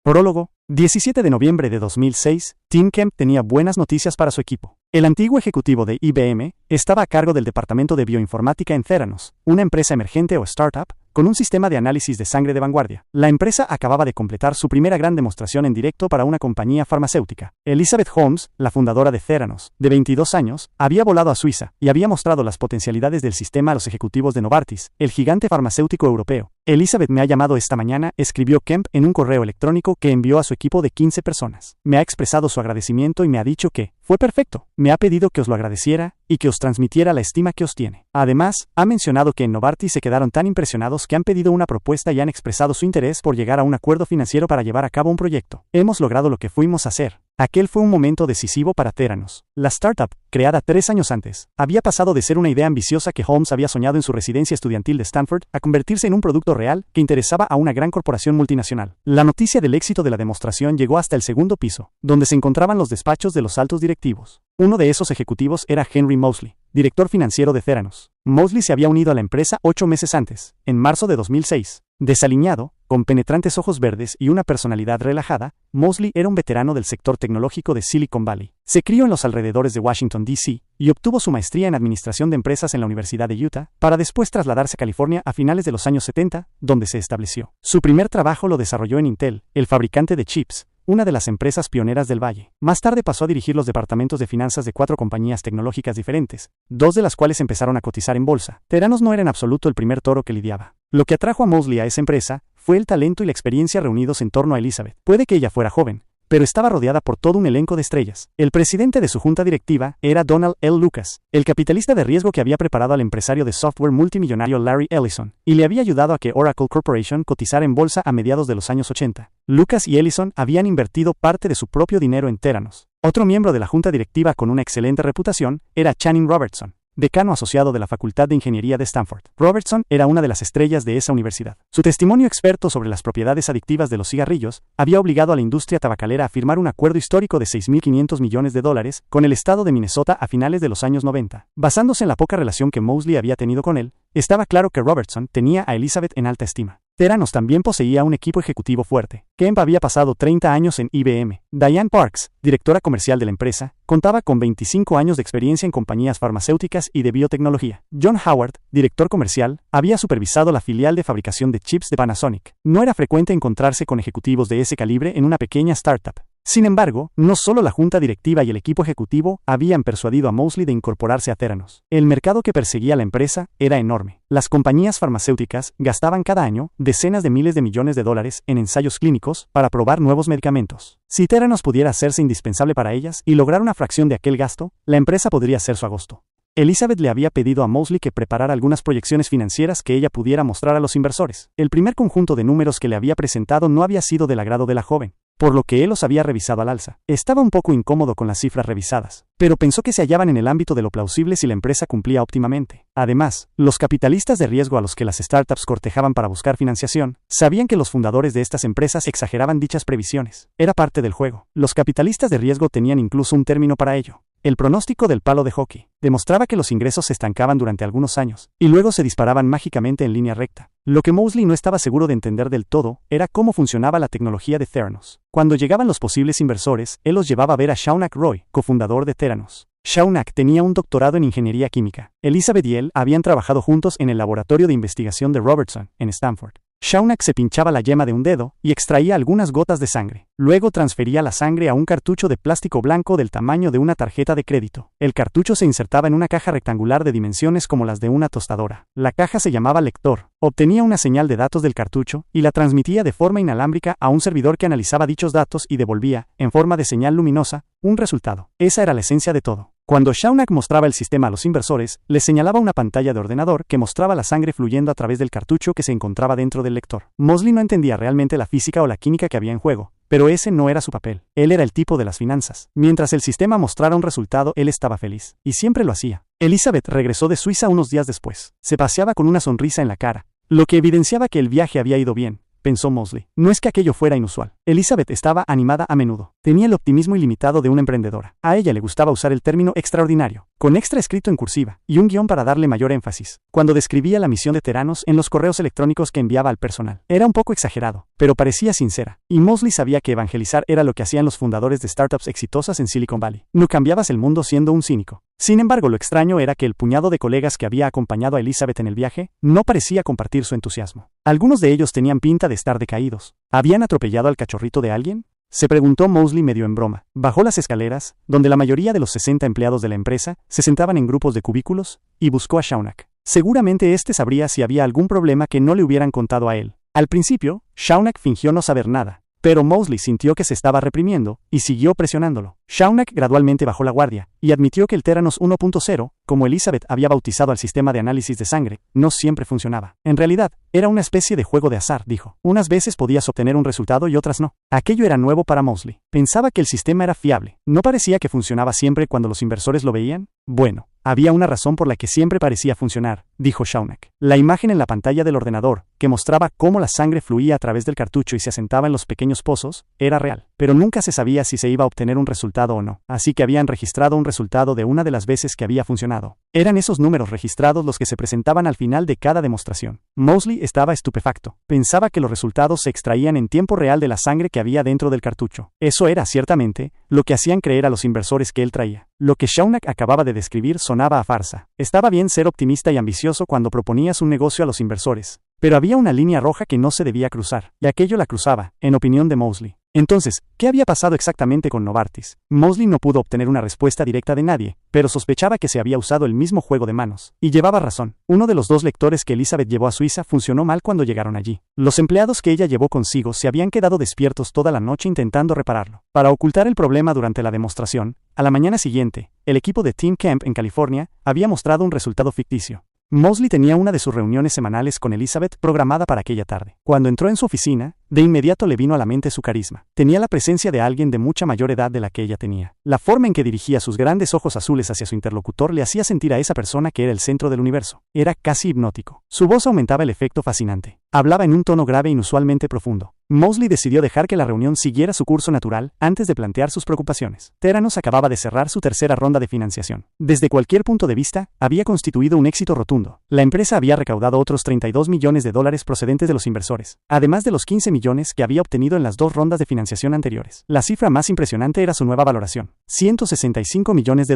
Prólogo. 17 de noviembre de 2006, Tim Kemp tenía buenas noticias para su equipo. El antiguo ejecutivo de IBM estaba a cargo del departamento de bioinformática en Theranos, una empresa emergente o startup, con un sistema de análisis de sangre de vanguardia. La empresa acababa de completar su primera gran demostración en directo para una compañía farmacéutica. Elizabeth Holmes, la fundadora de Theranos, de 22 años, había volado a Suiza y había mostrado las potencialidades del sistema a los ejecutivos de Novartis, el gigante farmacéutico europeo. Elizabeth me ha llamado esta mañana, escribió Kemp en un correo electrónico que envió a su equipo de 15 personas. Me ha expresado su agradecimiento y me ha dicho que fue perfecto. Me ha pedido que os lo agradeciera y que os transmitiera la estima que os tiene. Además, ha mencionado que en Novartis se quedaron tan impresionados que han pedido una propuesta y han expresado su interés por llegar a un acuerdo financiero para llevar a cabo un proyecto. Hemos logrado lo que fuimos a hacer. Aquel fue un momento decisivo para Theranos. La startup, creada 3 años antes, había pasado de ser una idea ambiciosa que Holmes había soñado en su residencia estudiantil de Stanford a convertirse en un producto real que interesaba a una gran corporación multinacional. La noticia del éxito de la demostración llegó hasta el segundo piso, donde se encontraban los despachos de los altos directivos. Uno de esos ejecutivos era Henry Moseley, director financiero de Theranos. Moseley se había unido a la empresa 8 meses antes, en marzo de 2006. Desaliñado, con penetrantes ojos verdes y una personalidad relajada, Moseley era un veterano del sector tecnológico de Silicon Valley. Se crió en los alrededores de Washington, D.C., y obtuvo su maestría en administración de empresas en la Universidad de Utah, para después trasladarse a California a finales de los años 70, donde se estableció. Su primer trabajo lo desarrolló en Intel, el fabricante de chips, una de las empresas pioneras del Valle. Más tarde pasó a dirigir los departamentos de finanzas de 4 compañías tecnológicas diferentes, 2 de las cuales empezaron a cotizar en bolsa. Theranos no era en absoluto el primer toro que lidiaba. Lo que atrajo a Moseley a esa empresa fue el talento y la experiencia reunidos en torno a Elizabeth. Puede que ella fuera joven, pero estaba rodeada por todo un elenco de estrellas. El presidente de su junta directiva era Donald L. Lucas, el capitalista de riesgo que había preparado al empresario de software multimillonario Larry Ellison, y le había ayudado a que Oracle Corporation cotizara en bolsa a mediados de los años 80. Lucas y Ellison habían invertido parte de su propio dinero en Theranos. Otro miembro de la junta directiva con una excelente reputación era Channing Robertson, decano asociado de la Facultad de Ingeniería de Stanford. Robertson era una de las estrellas de esa universidad. Su testimonio experto sobre las propiedades adictivas de los cigarrillos había obligado a la industria tabacalera a firmar un acuerdo histórico de $6.500 millones con el estado de Minnesota a finales de los años 90. Basándose en la poca relación que Moseley había tenido con él, estaba claro que Robertson tenía a Elizabeth en alta estima. Theranos también poseía un equipo ejecutivo fuerte. Kemp había pasado 30 años en IBM. Diane Parks, directora comercial de la empresa, contaba con 25 años de experiencia en compañías farmacéuticas y de biotecnología. John Howard, director comercial, había supervisado la filial de fabricación de chips de Panasonic. No era frecuente encontrarse con ejecutivos de ese calibre en una pequeña startup. Sin embargo, no solo la junta directiva y el equipo ejecutivo habían persuadido a Moseley de incorporarse a Theranos. El mercado que perseguía la empresa era enorme. Las compañías farmacéuticas gastaban cada año decenas de miles de millones de dólares en ensayos clínicos para probar nuevos medicamentos. Si Theranos pudiera hacerse indispensable para ellas y lograr una fracción de aquel gasto, la empresa podría ser su agosto. Elizabeth le había pedido a Moseley que preparara algunas proyecciones financieras que ella pudiera mostrar a los inversores. El primer conjunto de números que le había presentado no había sido del agrado de la joven, por lo que él los había revisado al alza. Estaba un poco incómodo con las cifras revisadas, pero pensó que se hallaban en el ámbito de lo plausible si la empresa cumplía óptimamente. Además, los capitalistas de riesgo a los que las startups cortejaban para buscar financiación, sabían que los fundadores de estas empresas exageraban dichas previsiones. Era parte del juego. Los capitalistas de riesgo tenían incluso un término para ello: el pronóstico del palo de hockey. Demostraba que los ingresos se estancaban durante algunos años, y luego se disparaban mágicamente en línea recta. Lo que Moseley no estaba seguro de entender del todo era cómo funcionaba la tecnología de Theranos. Cuando llegaban los posibles inversores, él los llevaba a ver a Shaunak Roy, cofundador de Theranos. Shaunak tenía un doctorado en ingeniería química. Elizabeth y él habían trabajado juntos en el laboratorio de investigación de Robertson, en Stanford. Shaunak se pinchaba la yema de un dedo y extraía algunas gotas de sangre. Luego transfería la sangre a un cartucho de plástico blanco del tamaño de una tarjeta de crédito. El cartucho se insertaba en una caja rectangular de dimensiones como las de una tostadora. La caja se llamaba lector. Obtenía una señal de datos del cartucho y la transmitía de forma inalámbrica a un servidor que analizaba dichos datos y devolvía, en forma de señal luminosa, un resultado. Esa era la esencia de todo. Cuando Shaunak mostraba el sistema a los inversores, les señalaba una pantalla de ordenador que mostraba la sangre fluyendo a través del cartucho que se encontraba dentro del lector. Moseley no entendía realmente la física o la química que había en juego, pero ese no era su papel. Él era el tipo de las finanzas. Mientras el sistema mostrara un resultado, él estaba feliz. Y siempre lo hacía. Elizabeth regresó de Suiza unos días después. Se paseaba con una sonrisa en la cara, lo que evidenciaba que el viaje había ido bien, pensó Moseley. No es que aquello fuera inusual. Elizabeth estaba animada a menudo. Tenía el optimismo ilimitado de una emprendedora. A ella le gustaba usar el término extraordinario, con extra escrito en cursiva, y un guión para darle mayor énfasis, cuando describía la misión de Theranos en los correos electrónicos que enviaba al personal. Era un poco exagerado, pero parecía sincera, y Mosley sabía que evangelizar era lo que hacían los fundadores de startups exitosas en Silicon Valley. No cambiabas el mundo siendo un cínico. Sin embargo, lo extraño era que el puñado de colegas que había acompañado a Elizabeth en el viaje no parecía compartir su entusiasmo. Algunos de ellos tenían pinta de estar decaídos. ¿Habían atropellado al cachorrito de alguien?, se preguntó Mosley medio en broma. Bajó las escaleras, donde la mayoría de los 60 empleados de la empresa se sentaban en grupos de cubículos, y buscó a Shaunak. Seguramente este sabría si había algún problema que no le hubieran contado a él. Al principio, Shaunak fingió no saber nada, pero Mosley sintió que se estaba reprimiendo y siguió presionándolo. Shaunak gradualmente bajó la guardia y admitió que el Theranos 1.0, como Elizabeth había bautizado al sistema de análisis de sangre, no siempre funcionaba. En realidad, era una especie de juego de azar, dijo. Unas veces podías obtener un resultado y otras no. Aquello era nuevo para Mosley. Pensaba que el sistema era fiable. ¿No parecía que funcionaba siempre cuando los inversores lo veían? Bueno, había una razón por la que siempre parecía funcionar, dijo Shaunak. La imagen en la pantalla del ordenador, que mostraba cómo la sangre fluía a través del cartucho y se asentaba en los pequeños pozos, era real. Pero nunca se sabía si se iba a obtener un resultado o no. Así que habían registrado un resultado de una de las veces que había funcionado. Eran esos números registrados los que se presentaban al final de cada demostración. Mosley estaba estupefacto. Pensaba que los resultados se extraían en tiempo real de la sangre que había dentro del cartucho. Eso era, ciertamente, lo que hacían creer a los inversores que él traía. Lo que Shaunak acababa de describir sonaba a farsa. Estaba bien ser optimista y ambicioso cuando proponías un negocio a los inversores. Pero había una línea roja que no se debía cruzar, y aquello la cruzaba, en opinión de Mosley. Entonces, ¿qué había pasado exactamente con Novartis? Mosley no pudo obtener una respuesta directa de nadie, pero sospechaba que se había usado el mismo juego de manos. Y llevaba razón. Uno de los 2 lectores que Elizabeth llevó a Suiza funcionó mal cuando llegaron allí. Los empleados que ella llevó consigo se habían quedado despiertos toda la noche intentando repararlo. Para ocultar el problema durante la demostración, a la mañana siguiente, el equipo de Team Kemp en California había mostrado un resultado ficticio. Mosley tenía una de sus reuniones semanales con Elizabeth programada para aquella tarde. Cuando entró en su oficina, de inmediato le vino a la mente su carisma. Tenía la presencia de alguien de mucha mayor edad de la que ella tenía. La forma en que dirigía sus grandes ojos azules hacia su interlocutor le hacía sentir a esa persona que era el centro del universo. Era casi hipnótico. Su voz aumentaba el efecto fascinante. Hablaba en un tono grave e inusualmente profundo. Mosley decidió dejar que la reunión siguiera su curso natural antes de plantear sus preocupaciones. Theranos acababa de cerrar su tercera ronda de financiación. Desde cualquier punto de vista, había constituido un éxito rotundo. La empresa había recaudado otros $32 millones procedentes de los inversores, además de los 15 millones que había obtenido en las 2 rondas de financiación anteriores. La cifra más impresionante era su nueva valoración, $165 millones.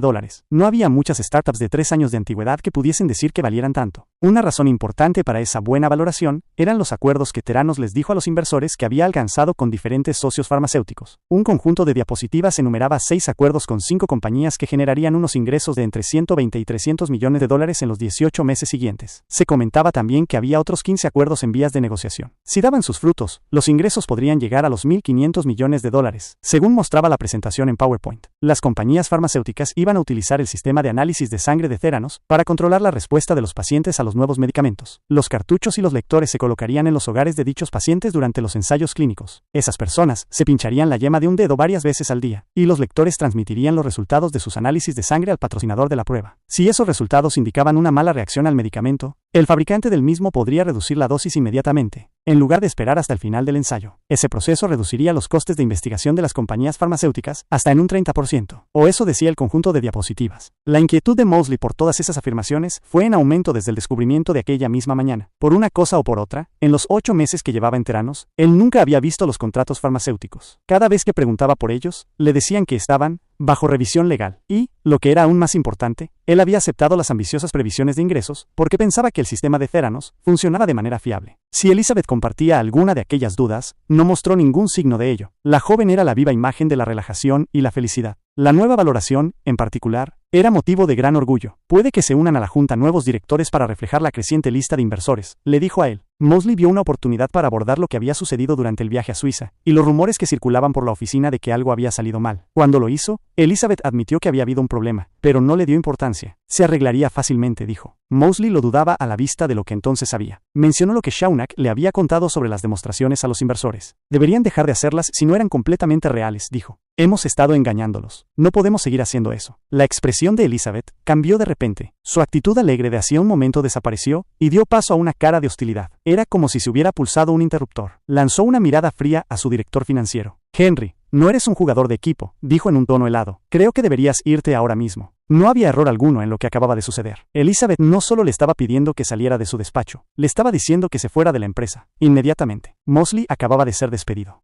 No había muchas startups de 3 años de antigüedad que pudiesen decir que valieran tanto. Una razón importante para esa buena valoración eran los acuerdos que Theranos les dijo a los inversores que había alcanzado con diferentes socios farmacéuticos. Un conjunto de diapositivas enumeraba 6 acuerdos con 5 compañías que generarían unos ingresos de entre 120 y $300 millones en los 18 meses siguientes. Se comentaba también que había otros 15 acuerdos en vías de negociación. Si daban sus frutos, los ingresos podrían llegar a los $1.500 millones, según mostraba la presentación en PowerPoint. Las compañías farmacéuticas iban a utilizar el sistema de análisis de sangre de Theranos para controlar la respuesta de los pacientes a los nuevos medicamentos. Los cartuchos y los lectores se colocarían en los hogares de dichos pacientes durante los ensayos clínicos. Esas personas se pincharían la yema de un dedo varias veces al día, y los lectores transmitirían los resultados de sus análisis de sangre al patrocinador de la prueba. Si esos resultados indicaban una mala reacción al medicamento, el fabricante del mismo podría reducir la dosis inmediatamente, en lugar de esperar hasta el final del ensayo. Ese proceso reduciría los costes de investigación de las compañías farmacéuticas hasta en un 30%, o eso decía el conjunto de diapositivas. La inquietud de Mosley por todas esas afirmaciones fue en aumento desde el descubrimiento de aquella misma mañana. Por una cosa o por otra, en los 8 meses que llevaba en Theranos, él nunca había visto los contratos farmacéuticos. Cada vez que preguntaba por ellos, le decían que estaban bajo revisión legal, y, lo que era aún más importante, él había aceptado las ambiciosas previsiones de ingresos porque pensaba que el sistema de Theranos funcionaba de manera fiable. Si Elizabeth compartía alguna de aquellas dudas, no mostró ningún signo de ello. La joven era la viva imagen de la relajación y la felicidad. La nueva valoración, en particular, era motivo de gran orgullo. Puede que se unan a la junta nuevos directores para reflejar la creciente lista de inversores, le dijo a él. Mosley vio una oportunidad para abordar lo que había sucedido durante el viaje a Suiza, y los rumores que circulaban por la oficina de que algo había salido mal. Cuando lo hizo, Elizabeth admitió que había habido un problema, pero no le dio importancia. Se arreglaría fácilmente, dijo. Mosley lo dudaba a la vista de lo que entonces sabía. Mencionó lo que Shaunak le había contado sobre las demostraciones a los inversores. Deberían dejar de hacerlas si no eran completamente reales, dijo. Hemos estado engañándolos. No podemos seguir haciendo eso. La expresión de Elizabeth cambió de repente. Su actitud alegre de hacía un momento desapareció y dio paso a una cara de hostilidad. Era como si se hubiera pulsado un interruptor. Lanzó una mirada fría a su director financiero. Henry, no eres un jugador de equipo, dijo en un tono helado. Creo que deberías irte ahora mismo. No había error alguno en lo que acababa de suceder. Elizabeth no solo le estaba pidiendo que saliera de su despacho, le estaba diciendo que se fuera de la empresa. Inmediatamente, Mosley acababa de ser despedido.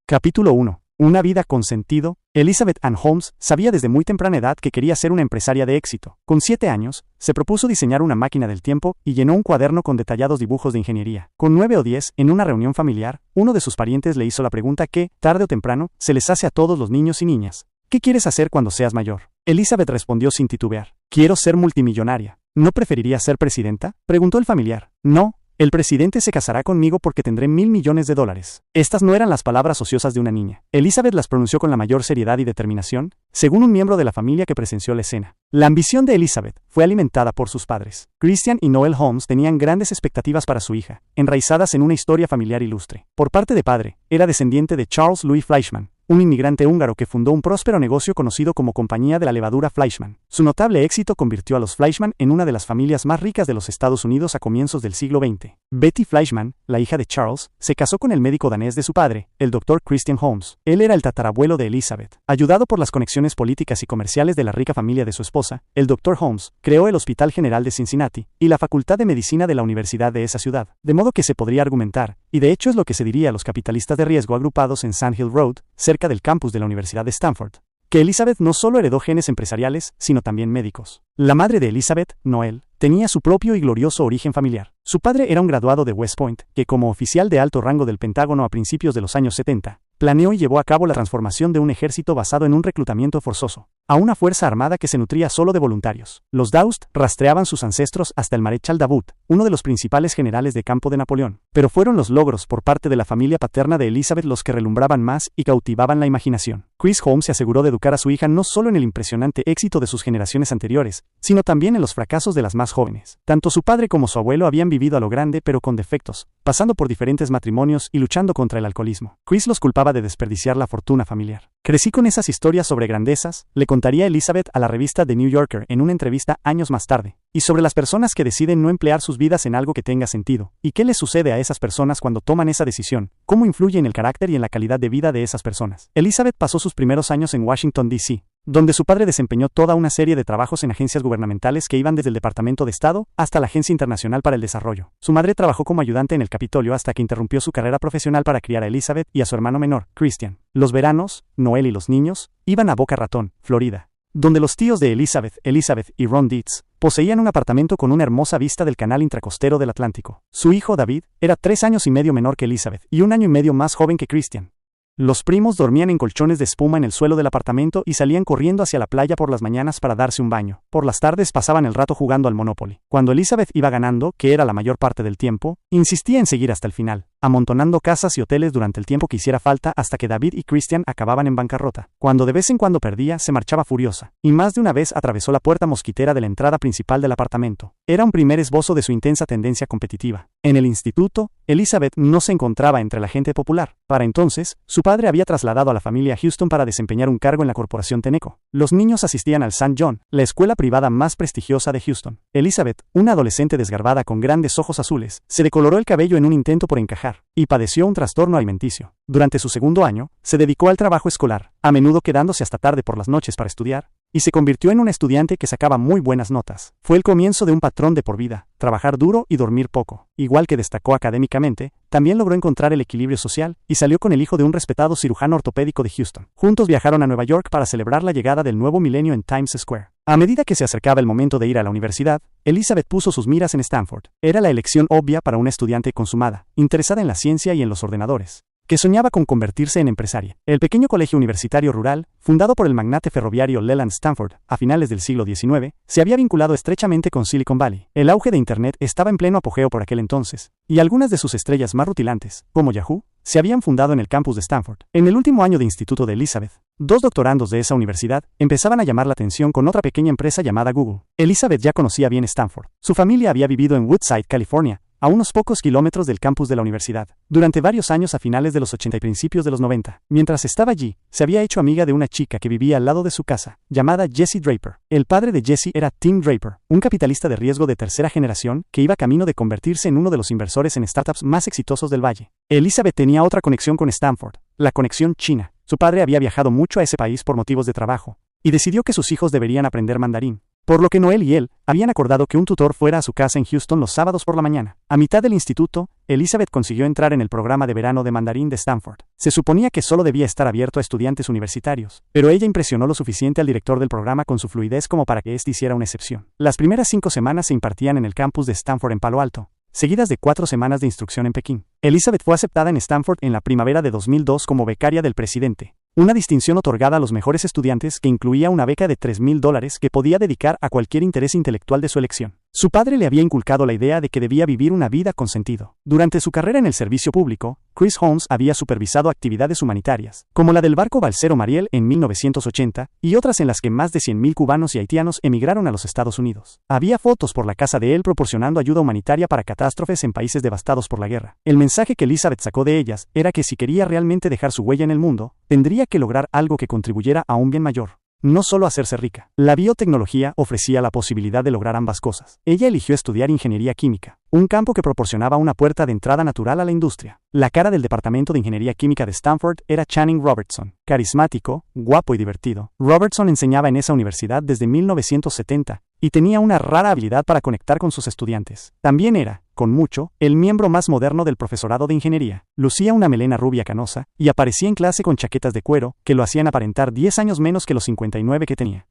Capítulo 1. Una vida con sentido. Elizabeth Ann Holmes sabía desde muy temprana edad que quería ser una empresaria de éxito. Con 7 años, se propuso diseñar una máquina del tiempo y llenó un cuaderno con detallados dibujos de ingeniería. Con 9 o 10, en una reunión familiar, uno de sus parientes le hizo la pregunta que, tarde o temprano, se les hace a todos los niños y niñas. ¿Qué quieres hacer cuando seas mayor? Elizabeth respondió sin titubear. Quiero ser multimillonaria. ¿No preferirías ser presidenta? Preguntó el familiar. No. El presidente se casará conmigo porque tendré $1.000 millones. Estas no eran las palabras ociosas de una niña. Elizabeth las pronunció con la mayor seriedad y determinación, según un miembro de la familia que presenció la escena. La ambición de Elizabeth fue alimentada por sus padres. Christian y Noel Holmes tenían grandes expectativas para su hija, enraizadas en una historia familiar ilustre. Por parte de padre, era descendiente de Charles Louis Fleischmann, un inmigrante húngaro que fundó un próspero negocio conocido como Compañía de la Levadura Fleischmann. Su notable éxito convirtió a los Fleischmann en una de las familias más ricas de los Estados Unidos a comienzos del siglo XX. Betty Fleischmann, la hija de Charles, se casó con el médico danés de su padre, el Dr. Christian Holmes. Él era el tatarabuelo de Elizabeth. Ayudado por las conexiones políticas y comerciales de la rica familia de su esposa, el Dr. Holmes creó el Hospital General de Cincinnati y la Facultad de Medicina de la Universidad de esa ciudad, de modo que se podría argumentar, y de hecho es lo que se diría a los capitalistas de riesgo agrupados en Sand Hill Road, cerca del campus de la Universidad de Stanford, que Elizabeth no solo heredó genes empresariales, sino también médicos. La madre de Elizabeth, Noel, tenía su propio y glorioso origen familiar. Su padre era un graduado de West Point, que como oficial de alto rango del Pentágono a principios de los años 70, planeó y llevó a cabo la transformación de un ejército basado en un reclutamiento forzoso, a una fuerza armada que se nutría solo de voluntarios. Los Daoust rastreaban sus ancestros hasta el Marechal Davout, uno de los principales generales de campo de Napoleón. Pero fueron los logros por parte de la familia paterna de Elizabeth los que relumbraban más y cautivaban la imaginación. Chris Holmes se aseguró de educar a su hija no solo en el impresionante éxito de sus generaciones anteriores, sino también en los fracasos de las más jóvenes. Tanto su padre como su abuelo habían vivido a lo grande pero con defectos, pasando por diferentes matrimonios y luchando contra el alcoholismo. Chris los culpaba de desperdiciar la fortuna familiar. Crecí con esas historias sobre grandezas, le contaría Elizabeth a la revista The New Yorker en una entrevista años más tarde, y sobre las personas que deciden no emplear sus vidas en algo que tenga sentido, y qué les sucede a esas personas cuando toman esa decisión, cómo influye en el carácter y en la calidad de vida de esas personas. Elizabeth pasó sus primeros años en Washington, D.C., donde su padre desempeñó toda una serie de trabajos en agencias gubernamentales que iban desde el Departamento de Estado hasta la Agencia Internacional para el Desarrollo. Su madre trabajó como ayudante en el Capitolio hasta que interrumpió su carrera profesional para criar a Elizabeth y a su hermano menor, Christian. Los veranos, Noel y los niños, iban a Boca Ratón, Florida, donde los tíos de Elizabeth y Ron Dietz, poseían un apartamento con una hermosa vista del canal intracostero del Atlántico. Su hijo, David, era 3 años y medio menor que Elizabeth y 1 año y medio más joven que Christian. Los primos dormían en colchones de espuma en el suelo del apartamento y salían corriendo hacia la playa por las mañanas para darse un baño. Por las tardes pasaban el rato jugando al Monopoly. Cuando Elizabeth iba ganando, que era la mayor parte del tiempo, insistía en seguir hasta el final, amontonando casas y hoteles durante el tiempo que hiciera falta hasta que David y Christian acababan en bancarrota. Cuando de vez en cuando perdía, se marchaba furiosa, y más de una vez atravesó la puerta mosquitera de la entrada principal del apartamento. Era un primer esbozo de su intensa tendencia competitiva. En el instituto, Elizabeth no se encontraba entre la gente popular. Para entonces, su padre había trasladado a la familia a Houston para desempeñar un cargo en la corporación Tenneco. Los niños asistían al St. John, la escuela privada más prestigiosa de Houston. Elizabeth, una adolescente desgarbada con grandes ojos azules, se decoloró el cabello en un intento por encajar, y padeció un trastorno alimenticio. Durante su segundo año, se dedicó al trabajo escolar, a menudo quedándose hasta tarde por las noches para estudiar, y se convirtió en una estudiante que sacaba muy buenas notas. Fue el comienzo de un patrón de por vida, trabajar duro y dormir poco. Igual que destacó académicamente, también logró encontrar el equilibrio social y salió con el hijo de un respetado cirujano ortopédico de Houston. Juntos viajaron a Nueva York para celebrar la llegada del nuevo milenio en Times Square. A medida que se acercaba el momento de ir a la universidad, Elizabeth puso sus miras en Stanford. Era la elección obvia para una estudiante consumada, interesada en la ciencia y en los ordenadores, que soñaba con convertirse en empresaria. El pequeño colegio universitario rural, fundado por el magnate ferroviario Leland Stanford a finales del siglo XIX, se había vinculado estrechamente con Silicon Valley. El auge de Internet estaba en pleno apogeo por aquel entonces, y algunas de sus estrellas más rutilantes, como Yahoo, se habían fundado en el campus de Stanford. En el último año de instituto de Elizabeth, 2 doctorandos de esa universidad empezaban a llamar la atención con otra pequeña empresa llamada Google. Elizabeth ya conocía bien Stanford. Su familia había vivido en Woodside, California, a unos pocos kilómetros del campus de la universidad, durante varios años a finales de los 80 y principios de los 90. Mientras estaba allí, se había hecho amiga de una chica que vivía al lado de su casa, llamada Jessie Draper. El padre de Jessie era Tim Draper, un capitalista de riesgo de tercera generación que iba camino de convertirse en uno de los inversores en startups más exitosos del valle. Elizabeth tenía otra conexión con Stanford, la conexión china. Su padre había viajado mucho a ese país por motivos de trabajo, y decidió que sus hijos deberían aprender mandarín. Por lo que Noel y él habían acordado que un tutor fuera a su casa en Houston los sábados por la mañana. A mitad del instituto, Elizabeth consiguió entrar en el programa de verano de mandarín de Stanford. Se suponía que solo debía estar abierto a estudiantes universitarios, pero ella impresionó lo suficiente al director del programa con su fluidez como para que éste hiciera una excepción. Las primeras 5 semanas se impartían en el campus de Stanford en Palo Alto, seguidas de 4 semanas de instrucción en Pekín. Elizabeth fue aceptada en Stanford en la primavera de 2002 como becaria del presidente, una distinción otorgada a los mejores estudiantes que incluía una beca de $3,000 que podía dedicar a cualquier interés intelectual de su elección. Su padre le había inculcado la idea de que debía vivir una vida con sentido. Durante su carrera en el servicio público, Chris Holmes había supervisado actividades humanitarias, como la del barco balsero Mariel en 1980, y otras en las que más de 100,000 cubanos y haitianos emigraron a los Estados Unidos. Había fotos por la casa de él proporcionando ayuda humanitaria para catástrofes en países devastados por la guerra. El mensaje que Elizabeth sacó de ellas era que si quería realmente dejar su huella en el mundo, tendría que lograr algo que contribuyera a un bien mayor. No solo hacerse rica. La biotecnología ofrecía la posibilidad de lograr ambas cosas. Ella eligió estudiar ingeniería química, un campo que proporcionaba una puerta de entrada natural a la industria. La cara del departamento de ingeniería química de Stanford era Channing Robertson. Carismático, guapo y divertido, Robertson enseñaba en esa universidad desde 1970 y tenía una rara habilidad para conectar con sus estudiantes. También era, con mucho, el miembro más moderno del profesorado de ingeniería. Lucía una melena rubia canosa y aparecía en clase con chaquetas de cuero que lo hacían aparentar 10 años menos que los 59 que tenía.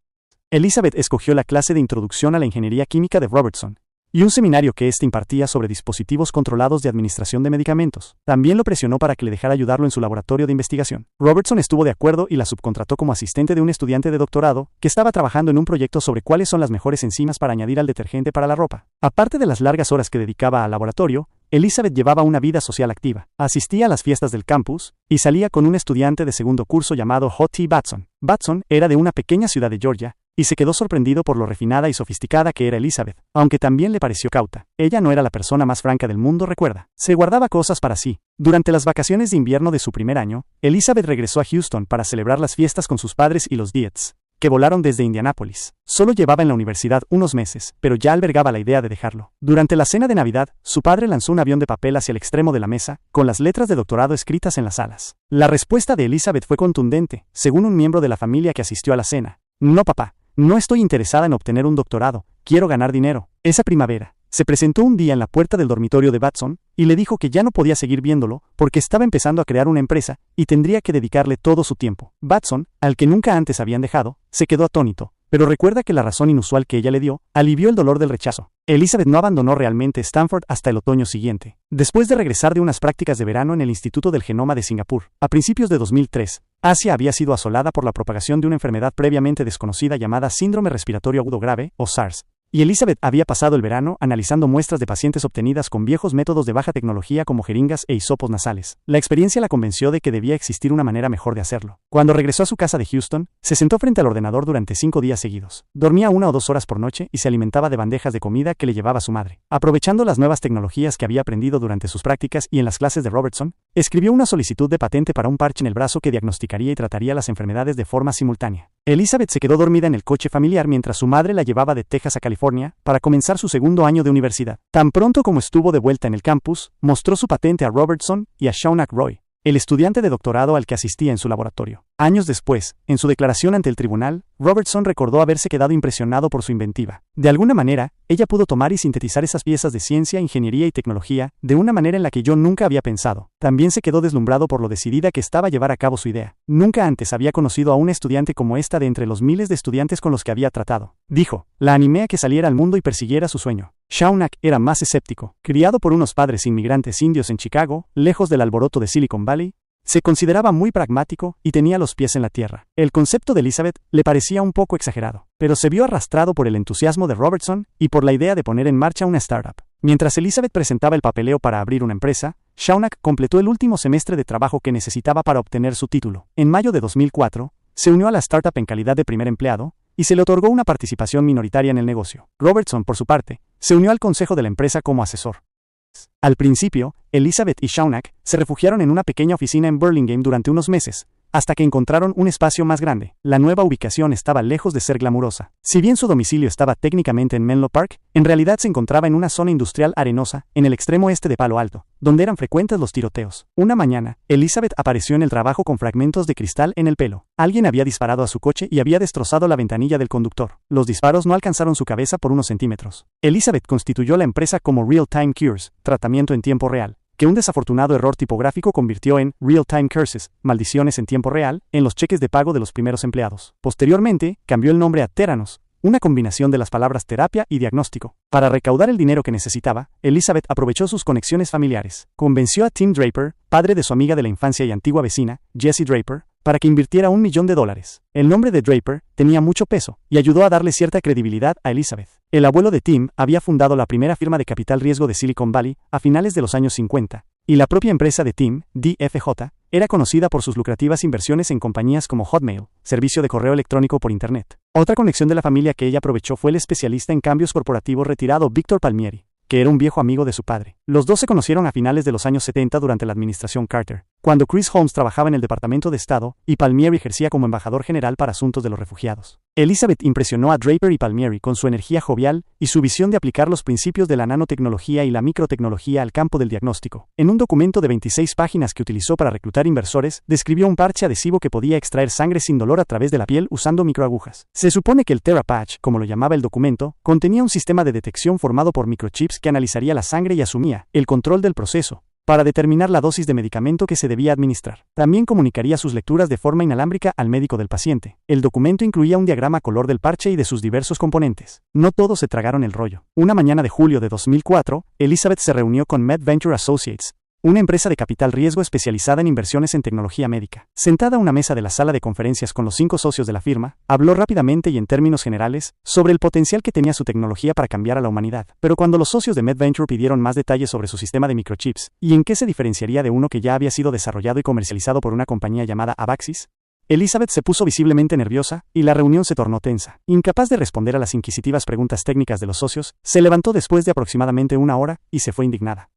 Elizabeth escogió la clase de introducción a la ingeniería química de Robertson y un seminario que éste impartía sobre dispositivos controlados de administración de medicamentos. También lo presionó para que le dejara ayudarlo en su laboratorio de investigación. Robertson estuvo de acuerdo y la subcontrató como asistente de un estudiante de doctorado que estaba trabajando en un proyecto sobre cuáles son las mejores enzimas para añadir al detergente para la ropa. Aparte de las largas horas que dedicaba al laboratorio, Elizabeth llevaba una vida social activa. Asistía a las fiestas del campus y salía con un estudiante de segundo curso llamado J.T. Batson. Batson era de una pequeña ciudad de Georgia y se quedó sorprendido por lo refinada y sofisticada que era Elizabeth, aunque también le pareció cauta. Ella no era la persona más franca del mundo, recuerda. Se guardaba cosas para sí. Durante las vacaciones de invierno de su primer año, Elizabeth regresó a Houston para celebrar las fiestas con sus padres y los Dietz, que volaron desde Indianápolis. Solo llevaba en la universidad unos meses, pero ya albergaba la idea de dejarlo. Durante la cena de Navidad, su padre lanzó un avión de papel hacia el extremo de la mesa, con las letras de doctorado escritas en las alas. La respuesta de Elizabeth fue contundente, según un miembro de la familia que asistió a la cena. No, papá. No estoy interesada en obtener un doctorado, quiero ganar dinero. Esa primavera, se presentó un día en la puerta del dormitorio de Batson y le dijo que ya no podía seguir viéndolo porque estaba empezando a crear una empresa y tendría que dedicarle todo su tiempo. Batson, al que nunca antes habían dejado, se quedó atónito, pero recuerda que la razón inusual que ella le dio alivió el dolor del rechazo. Elizabeth no abandonó realmente Stanford hasta el otoño siguiente. Después de regresar de unas prácticas de verano en el Instituto del Genoma de Singapur, a principios de 2003, Asia había sido asolada por la propagación de una enfermedad previamente desconocida llamada síndrome respiratorio agudo grave, o SARS, y Elizabeth había pasado el verano analizando muestras de pacientes obtenidas con viejos métodos de baja tecnología como jeringas e hisopos nasales. La experiencia la convenció de que debía existir una manera mejor de hacerlo. Cuando regresó a su casa de Houston, se sentó frente al ordenador durante 5 días seguidos. Dormía 1 o 2 horas por noche y se alimentaba de bandejas de comida que le llevaba su madre. Aprovechando las nuevas tecnologías que había aprendido durante sus prácticas y en las clases de Robertson, escribió una solicitud de patente para un parche en el brazo que diagnosticaría y trataría las enfermedades de forma simultánea. Elizabeth se quedó dormida en el coche familiar mientras su madre la llevaba de Texas a California para comenzar su segundo año de universidad. Tan pronto como estuvo de vuelta en el campus, mostró su patente a Robertson y a Shaunak Roy, el estudiante de doctorado al que asistía en su laboratorio. Años después, en su declaración ante el tribunal, Robertson recordó haberse quedado impresionado por su inventiva. De alguna manera, ella pudo tomar y sintetizar esas piezas de ciencia, ingeniería y tecnología de una manera en la que yo nunca había pensado. También se quedó deslumbrado por lo decidida que estaba a llevar a cabo su idea. Nunca antes había conocido a una estudiante como esta de entre los miles de estudiantes con los que había tratado. Dijo, la animé a que saliera al mundo y persiguiera su sueño. Shaunak era más escéptico. Criado por unos padres inmigrantes indios en Chicago, lejos del alboroto de Silicon Valley, se consideraba muy pragmático y tenía los pies en la tierra. El concepto de Elizabeth le parecía un poco exagerado, pero se vio arrastrado por el entusiasmo de Robertson y por la idea de poner en marcha una startup. Mientras Elizabeth presentaba el papeleo para abrir una empresa, Shaunak completó el último semestre de trabajo que necesitaba para obtener su título. En mayo de 2004, se unió a la startup en calidad de primer empleado y se le otorgó una participación minoritaria en el negocio. Robertson, por su parte, se unió al consejo de la empresa como asesor. Al principio, Elizabeth y Shaunak se refugiaron en una pequeña oficina en Burlingame durante unos meses, hasta que encontraron un espacio más grande. La nueva ubicación estaba lejos de ser glamurosa. Si bien su domicilio estaba técnicamente en Menlo Park, en realidad se encontraba en una zona industrial arenosa, en el extremo este de Palo Alto, donde eran frecuentes los tiroteos. Una mañana, Elizabeth apareció en el trabajo con fragmentos de cristal en el pelo. Alguien había disparado a su coche y había destrozado la ventanilla del conductor. Los disparos no alcanzaron su cabeza por unos centímetros. Elizabeth constituyó la empresa como Real Time Cures, tratamiento en tiempo real, que un desafortunado error tipográfico convirtió en Real Time Curses, maldiciones en tiempo real, en los cheques de pago de los primeros empleados. Posteriormente, cambió el nombre a Theranos, una combinación de las palabras terapia y diagnóstico. Para recaudar el dinero que necesitaba, Elizabeth aprovechó sus conexiones familiares. Convenció a Tim Draper, padre de su amiga de la infancia y antigua vecina, Jessie Draper, para que invirtiera $1 millón. El nombre de Draper tenía mucho peso y ayudó a darle cierta credibilidad a Elizabeth. El abuelo de Tim había fundado la primera firma de capital riesgo de Silicon Valley a finales de los años 50, y la propia empresa de Tim, DFJ, era conocida por sus lucrativas inversiones en compañías como Hotmail, servicio de correo electrónico por Internet. Otra conexión de la familia que ella aprovechó fue el especialista en cambios corporativos retirado Victor Palmieri, que era un viejo amigo de su padre. Los dos se conocieron a finales de los años 70 durante la administración Carter, cuando Chris Holmes trabajaba en el Departamento de Estado y Palmieri ejercía como embajador general para asuntos de los refugiados. Elizabeth impresionó a Draper y Palmieri con su energía jovial y su visión de aplicar los principios de la nanotecnología y la microtecnología al campo del diagnóstico. En un documento de 26 páginas que utilizó para reclutar inversores, describió un parche adhesivo que podía extraer sangre sin dolor a través de la piel usando microagujas. Se supone que el TheraPatch, como lo llamaba el documento, contenía un sistema de detección formado por microchips que analizaría la sangre y asumía el control del proceso para determinar la dosis de medicamento que se debía administrar. También comunicaría sus lecturas de forma inalámbrica al médico del paciente. El documento incluía un diagrama color del parche y de sus diversos componentes. No todos se tragaron el rollo. Una mañana de julio de 2004, Elizabeth se reunió con MedVenture Associates, una empresa de capital riesgo especializada en inversiones en tecnología médica. Sentada a una mesa de la sala de conferencias con los 5 socios de la firma, habló rápidamente y en términos generales sobre el potencial que tenía su tecnología para cambiar a la humanidad. Pero cuando los socios de MedVenture pidieron más detalles sobre su sistema de microchips y en qué se diferenciaría de uno que ya había sido desarrollado y comercializado por una compañía llamada Abaxis, Elizabeth se puso visiblemente nerviosa y la reunión se tornó tensa. Incapaz de responder a las inquisitivas preguntas técnicas de los socios, se levantó después de aproximadamente una hora y se fue indignada.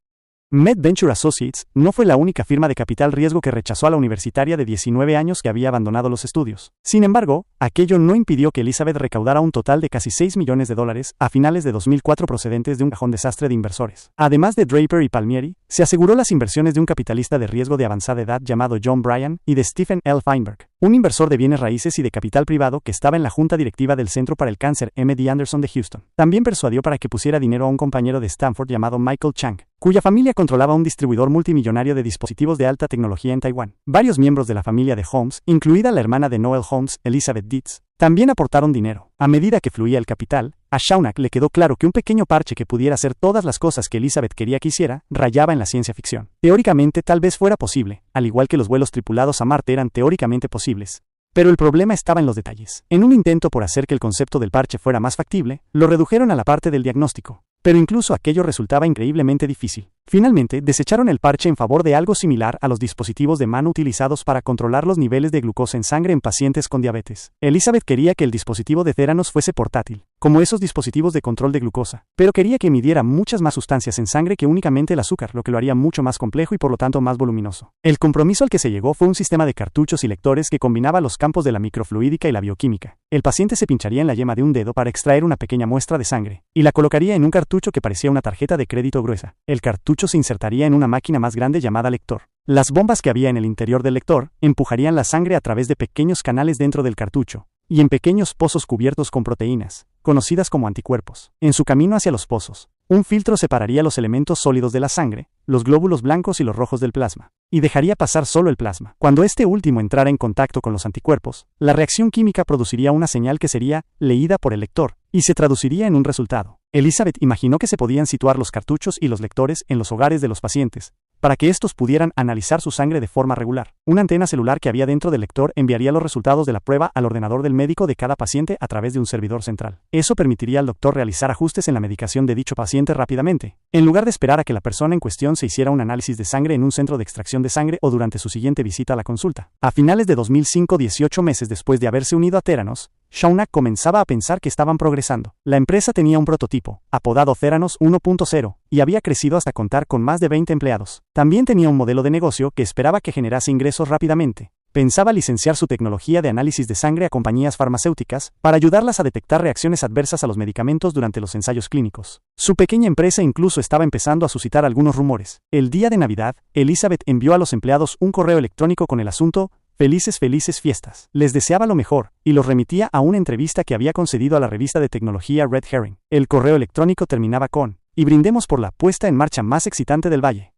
MedVenture Associates no fue la única firma de capital riesgo que rechazó a la universitaria de 19 años que había abandonado los estudios. Sin embargo, aquello no impidió que Elizabeth recaudara un total de casi $6 millones a finales de 2004 procedentes de un cajón desastre de inversores. Además de Draper y Palmieri, se aseguró las inversiones de un capitalista de riesgo de avanzada edad llamado John Bryan y de Stephen L. Feinberg, un inversor de bienes raíces y de capital privado que estaba en la junta directiva del Centro para el Cáncer MD Anderson de Houston. También persuadió para que pusiera dinero a un compañero de Stanford llamado Michael Chang, cuya familia controlaba un distribuidor multimillonario de dispositivos de alta tecnología en Taiwán. Varios miembros de la familia de Holmes, incluida la hermana de Noel Holmes, Elizabeth Dietz, también aportaron dinero. A medida que fluía el capital, a Shaunak le quedó claro que un pequeño parche que pudiera hacer todas las cosas que Elizabeth quería que hiciera, rayaba en la ciencia ficción. Teóricamente tal vez fuera posible, al igual que los vuelos tripulados a Marte eran teóricamente posibles. Pero el problema estaba en los detalles. En un intento por hacer que el concepto del parche fuera más factible, lo redujeron a la parte del diagnóstico. Pero incluso aquello resultaba increíblemente difícil. Finalmente, desecharon el parche en favor de algo similar a los dispositivos de mano utilizados para controlar los niveles de glucosa en sangre en pacientes con diabetes. Elizabeth quería que el dispositivo de Theranos fuese portátil, como esos dispositivos de control de glucosa, pero quería que midiera muchas más sustancias en sangre que únicamente el azúcar, lo que lo haría mucho más complejo y por lo tanto más voluminoso. El compromiso al que se llegó fue un sistema de cartuchos y lectores que combinaba los campos de la microfluídica y la bioquímica. El paciente se pincharía en la yema de un dedo para extraer una pequeña muestra de sangre, y la colocaría en un cartucho que parecía una tarjeta de crédito gruesa. El cartucho se insertaría en una máquina más grande llamada lector. Las bombas que había en el interior del lector empujarían la sangre a través de pequeños canales dentro del cartucho, y en pequeños pozos cubiertos con proteínas, conocidas como anticuerpos. En su camino hacia los pozos, un filtro separaría los elementos sólidos de la sangre, los glóbulos blancos y los rojos del plasma, y dejaría pasar solo el plasma. Cuando este último entrara en contacto con los anticuerpos, la reacción química produciría una señal que sería leída por el lector, y se traduciría en un resultado. Elizabeth imaginó que se podían situar los cartuchos y los lectores en los hogares de los pacientes, para que estos pudieran analizar su sangre de forma regular. Una antena celular que había dentro del lector enviaría los resultados de la prueba al ordenador del médico de cada paciente a través de un servidor central. Eso permitiría al doctor realizar ajustes en la medicación de dicho paciente rápidamente, en lugar de esperar a que la persona en cuestión se hiciera un análisis de sangre en un centro de extracción de sangre o durante su siguiente visita a la consulta. A finales de 2005, 18 meses después de haberse unido a Theranos, Shaunak comenzaba a pensar que estaban progresando. La empresa tenía un prototipo, apodado Theranos 1.0, y había crecido hasta contar con más de 20 empleados. También tenía un modelo de negocio que esperaba que generase ingresos rápidamente. Pensaba licenciar su tecnología de análisis de sangre a compañías farmacéuticas para ayudarlas a detectar reacciones adversas a los medicamentos durante los ensayos clínicos. Su pequeña empresa incluso estaba empezando a suscitar algunos rumores. El día de Navidad, Elizabeth envió a los empleados un correo electrónico con el asunto "Felices fiestas". Les deseaba lo mejor, y los remitía a una entrevista que había concedido a la revista de tecnología Red Herring. El correo electrónico terminaba con: "Y brindemos por la puesta en marcha más excitante del valle".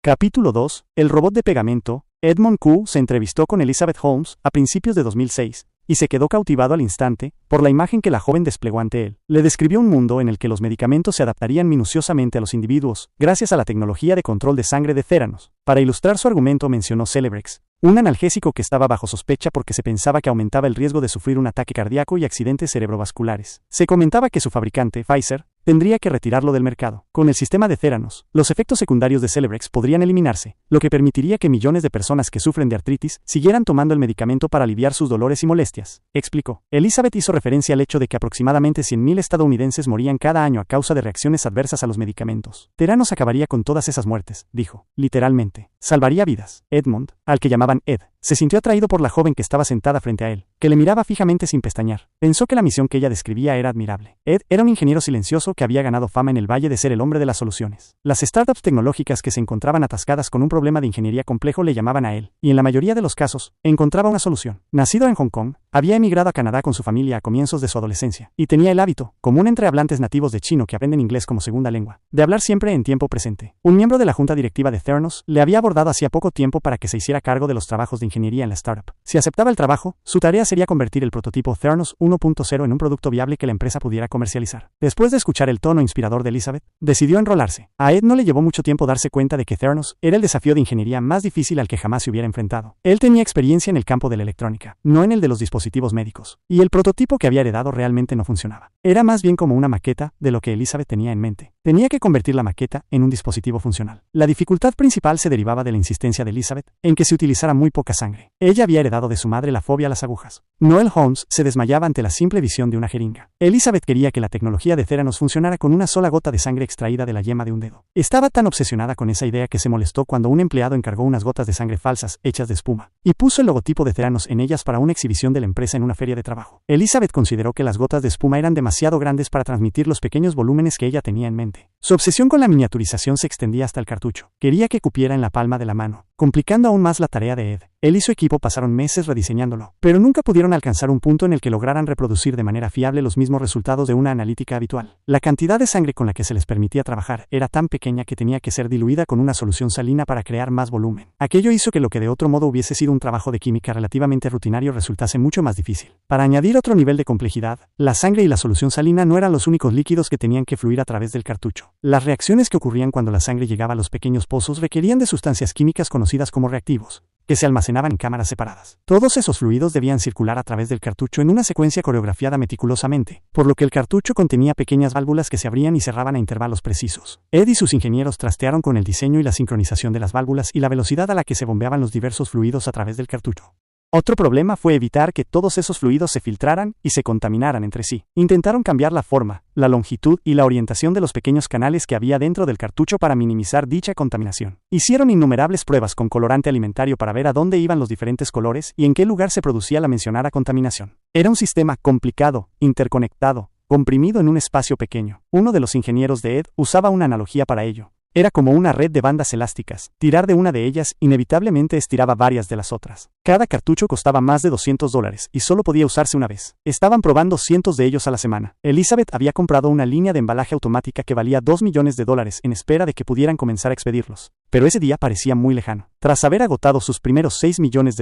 Capítulo 2. El robot de pegamento. Edmond Koo se entrevistó con Elizabeth Holmes a principios de 2006, y se quedó cautivado al instante por la imagen que la joven desplegó ante él. Le describió un mundo en el que los medicamentos se adaptarían minuciosamente a los individuos, gracias a la tecnología de control de sangre de Theranos. Para ilustrar su argumento mencionó Celebrex, un analgésico que estaba bajo sospecha porque se pensaba que aumentaba el riesgo de sufrir un ataque cardíaco y accidentes cerebrovasculares. Se comentaba que su fabricante, Pfizer, tendría que retirarlo del mercado. Con el sistema de Theranos, los efectos secundarios de Celebrex podrían eliminarse, lo que permitiría que millones de personas que sufren de artritis siguieran tomando el medicamento para aliviar sus dolores y molestias, explicó. Elizabeth hizo referencia al hecho de que aproximadamente 100.000 estadounidenses morían cada año a causa de reacciones adversas a los medicamentos. Theranos acabaría con todas esas muertes, dijo. Literalmente. Salvaría vidas. Edmond, al que llamaban Ed, se sintió atraído por la joven que estaba sentada frente a él, que le miraba fijamente sin pestañear. Pensó que la misión que ella describía era admirable. Ed era un ingeniero silencioso que había ganado fama en el valle de ser el hombre de las soluciones. Las startups tecnológicas que se encontraban atascadas con un problema de ingeniería complejo le llamaban a él, y en la mayoría de los casos, encontraba una solución. Nacido en Hong Kong, había emigrado a Canadá con su familia a comienzos de su adolescencia, y tenía el hábito, común entre hablantes nativos de chino que aprenden inglés como segunda lengua, de hablar siempre en tiempo presente. Un miembro de la junta directiva de Theranos le había abordado hacía poco tiempo para que se hiciera cargo de los trabajos de ingeniería en la startup. Si aceptaba el trabajo, su tarea sería convertir el prototipo Theranos 1.0 en un producto viable que la empresa pudiera comercializar. Después de escuchar el tono inspirador de Elizabeth, decidió enrolarse. A Ed no le llevó mucho tiempo darse cuenta de que Theranos era el desafío de ingeniería más difícil al que jamás se hubiera enfrentado. Él tenía experiencia en el campo de la electrónica, no en el de los dispositivos médicos, y el prototipo que había heredado realmente no funcionaba. Era más bien como una maqueta de lo que Elizabeth tenía en mente. Tenía que convertir la maqueta en un dispositivo funcional. La dificultad principal se derivaba de la insistencia de Elizabeth en que se utilizara muy poca sangre. Ella había heredado de su madre la fobia a las agujas. Noel Holmes se desmayaba ante la simple visión de una jeringa. Elizabeth quería que la tecnología de Theranos funcionara con una sola gota de sangre extraída de la yema de un dedo. Estaba tan obsesionada con esa idea que se molestó cuando un empleado encargó unas gotas de sangre falsas hechas de espuma y puso el logotipo de Theranos en ellas para una exhibición de la empresa en una feria de trabajo. Elizabeth consideró que las gotas de espuma eran demasiado grandes para transmitir los pequeños volúmenes que ella tenía en mente. Su obsesión con la miniaturización se extendía hasta el cartucho. Quería que cupiera en la palma de la mano, complicando aún más la tarea de Ed. Él y su equipo pasaron meses rediseñándolo, pero nunca pudieron alcanzar un punto en el que lograran reproducir de manera fiable los mismos resultados de una analítica habitual. La cantidad de sangre con la que se les permitía trabajar era tan pequeña que tenía que ser diluida con una solución salina para crear más volumen. Aquello hizo que lo que de otro modo hubiese sido un trabajo de química relativamente rutinario resultase mucho más difícil. Para añadir otro nivel de complejidad, la sangre y la solución salina no eran los únicos líquidos que tenían que fluir a través del cartucho. Las reacciones que ocurrían cuando la sangre llegaba a los pequeños pozos requerían de sustancias químicas conocidas como reactivos, que se almacenaban en cámaras separadas. Todos esos fluidos debían circular a través del cartucho en una secuencia coreografiada meticulosamente, por lo que el cartucho contenía pequeñas válvulas que se abrían y cerraban a intervalos precisos. Ed y sus ingenieros trastearon con el diseño y la sincronización de las válvulas y la velocidad a la que se bombeaban los diversos fluidos a través del cartucho. Otro problema fue evitar que todos esos fluidos se filtraran y se contaminaran entre sí. Intentaron cambiar la forma, la longitud y la orientación de los pequeños canales que había dentro del cartucho para minimizar dicha contaminación. Hicieron innumerables pruebas con colorante alimentario para ver a dónde iban los diferentes colores y en qué lugar se producía la mencionada contaminación. Era un sistema complicado, interconectado, comprimido en un espacio pequeño. Uno de los ingenieros de Ed usaba una analogía para ello. Era como una red de bandas elásticas. Tirar de una de ellas inevitablemente estiraba varias de las otras. Cada cartucho costaba más de $200 y solo podía usarse una vez. Estaban probando cientos de ellos a la semana. Elizabeth había comprado una línea de embalaje automática que valía $2 millones en espera de que pudieran comenzar a expedirlos. Pero ese día parecía muy lejano. Tras haber agotado sus primeros $6 millones,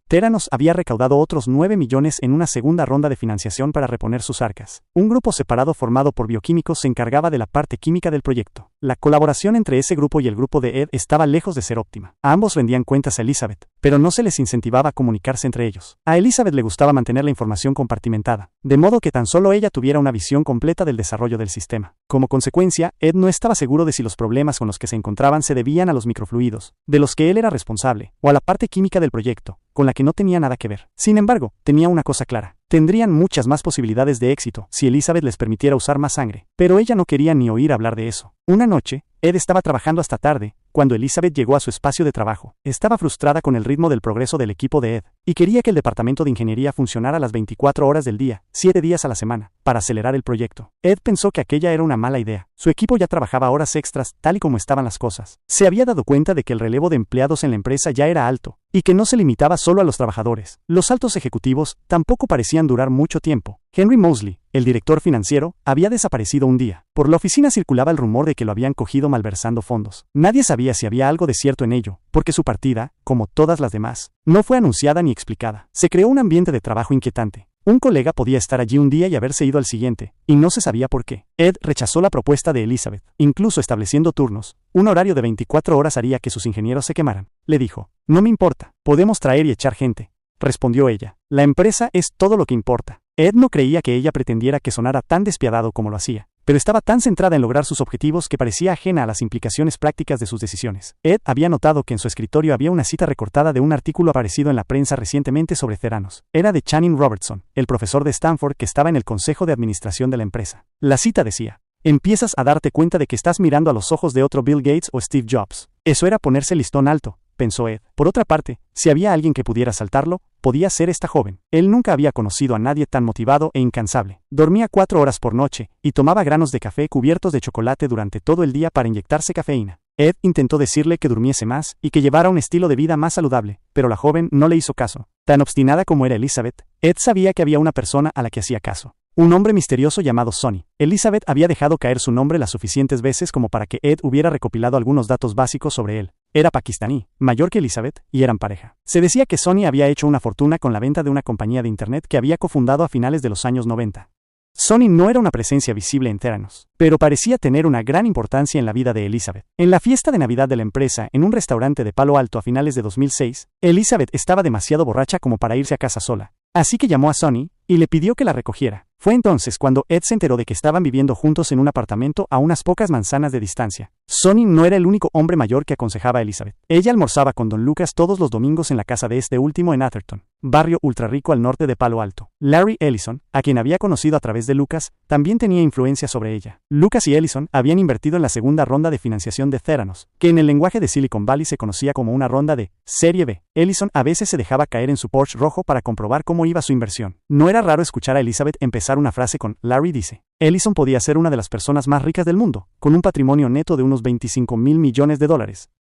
Theranos había recaudado otros 9 millones en una segunda ronda de financiación para reponer sus arcas. Un grupo separado formado por bioquímicos se encargaba de la parte química del proyecto. La colaboración entre ese grupo y el grupo de Ed estaba lejos de ser óptima. A ambos rendían cuentas a Elizabeth, pero no se les incentivaba a comunicarse entre ellos. A Elizabeth le gustaba mantener la información compartimentada, de modo que tan solo ella tuviera una visión completa del desarrollo del sistema. Como consecuencia, Ed no estaba seguro de si los problemas con los que se encontraban se debían a los microfluidos, de los que él era responsable, o a la parte química del proyecto, con la que no tenía nada que ver. Sin embargo, tenía una cosa clara. Tendrían muchas más posibilidades de éxito si Elizabeth les permitiera usar más sangre, pero ella no quería ni oír hablar de eso. Una noche, Ed estaba trabajando hasta tarde, cuando Elizabeth llegó a su espacio de trabajo. Estaba frustrada con el ritmo del progreso del equipo de Ed, y quería que el departamento de ingeniería funcionara las 24 horas del día, 7 días a la semana, para acelerar el proyecto. Ed pensó que aquella era una mala idea. Su equipo ya trabajaba horas extras, tal y como estaban las cosas. Se había dado cuenta de que el relevo de empleados en la empresa ya era alto, y que no se limitaba solo a los trabajadores. Los altos ejecutivos tampoco parecían durar mucho tiempo. Henry Mosley, el director financiero, había desaparecido un día. Por la oficina circulaba el rumor de que lo habían cogido malversando fondos. Nadie sabía si había algo de cierto en ello, porque su partida, como todas las demás, no fue anunciada ni explicada. Se creó un ambiente de trabajo inquietante. Un colega podía estar allí un día y haberse ido al siguiente, y no se sabía por qué. Ed rechazó la propuesta de Elizabeth, incluso estableciendo turnos. Un horario de 24 horas haría que sus ingenieros se quemaran. Le dijo: «No me importa, podemos traer y echar gente», respondió ella. «La empresa es todo lo que importa». Ed no creía que ella pretendiera que sonara tan despiadado como lo hacía, pero estaba tan centrada en lograr sus objetivos que parecía ajena a las implicaciones prácticas de sus decisiones. Ed había notado que en su escritorio había una cita recortada de un artículo aparecido en la prensa recientemente sobre Theranos. Era de Channing Robertson, el profesor de Stanford que estaba en el consejo de administración de la empresa. La cita decía: «Empiezas a darte cuenta de que estás mirando a los ojos de otro Bill Gates o Steve Jobs». Eso era ponerse el listón alto, pensó Ed. Por otra parte, si había alguien que pudiera saltarlo, podía ser esta joven. Él nunca había conocido a nadie tan motivado e incansable. Dormía 4 horas por noche, y tomaba granos de café cubiertos de chocolate durante todo el día para inyectarse cafeína. Ed intentó decirle que durmiese más y que llevara un estilo de vida más saludable, pero la joven no le hizo caso. Tan obstinada como era Elizabeth, Ed sabía que había una persona a la que hacía caso. Un hombre misterioso llamado Sonny. Elizabeth había dejado caer su nombre las suficientes veces como para que Ed hubiera recopilado algunos datos básicos sobre él. Era pakistaní, mayor que Elizabeth, y eran pareja. Se decía que Sonny había hecho una fortuna con la venta de una compañía de internet que había cofundado a finales de los años 90. Sonny no era una presencia visible en Theranos, pero parecía tener una gran importancia en la vida de Elizabeth. En la fiesta de Navidad de la empresa, en un restaurante de Palo Alto a finales de 2006, Elizabeth estaba demasiado borracha como para irse a casa sola. Así que llamó a Sonny y le pidió que la recogiera. Fue entonces cuando Ed se enteró de que estaban viviendo juntos en un apartamento a unas pocas manzanas de distancia. Sonny no era el único hombre mayor que aconsejaba a Elizabeth. Ella almorzaba con Don Lucas todos los domingos en la casa de este último en Atherton, barrio ultrarrico al norte de Palo Alto. Larry Ellison, a quien había conocido a través de Lucas, también tenía influencia sobre ella. Lucas y Ellison habían invertido en la segunda ronda de financiación de Theranos, que en el lenguaje de Silicon Valley se conocía como una ronda de Serie B. Ellison a veces se dejaba caer en su Porsche rojo para comprobar cómo iba su inversión. No era raro escuchar a Elizabeth empezar una frase con: «Larry dice». Ellison podía ser una de las personas más ricas del mundo, con un patrimonio neto de unos $25 mil millones,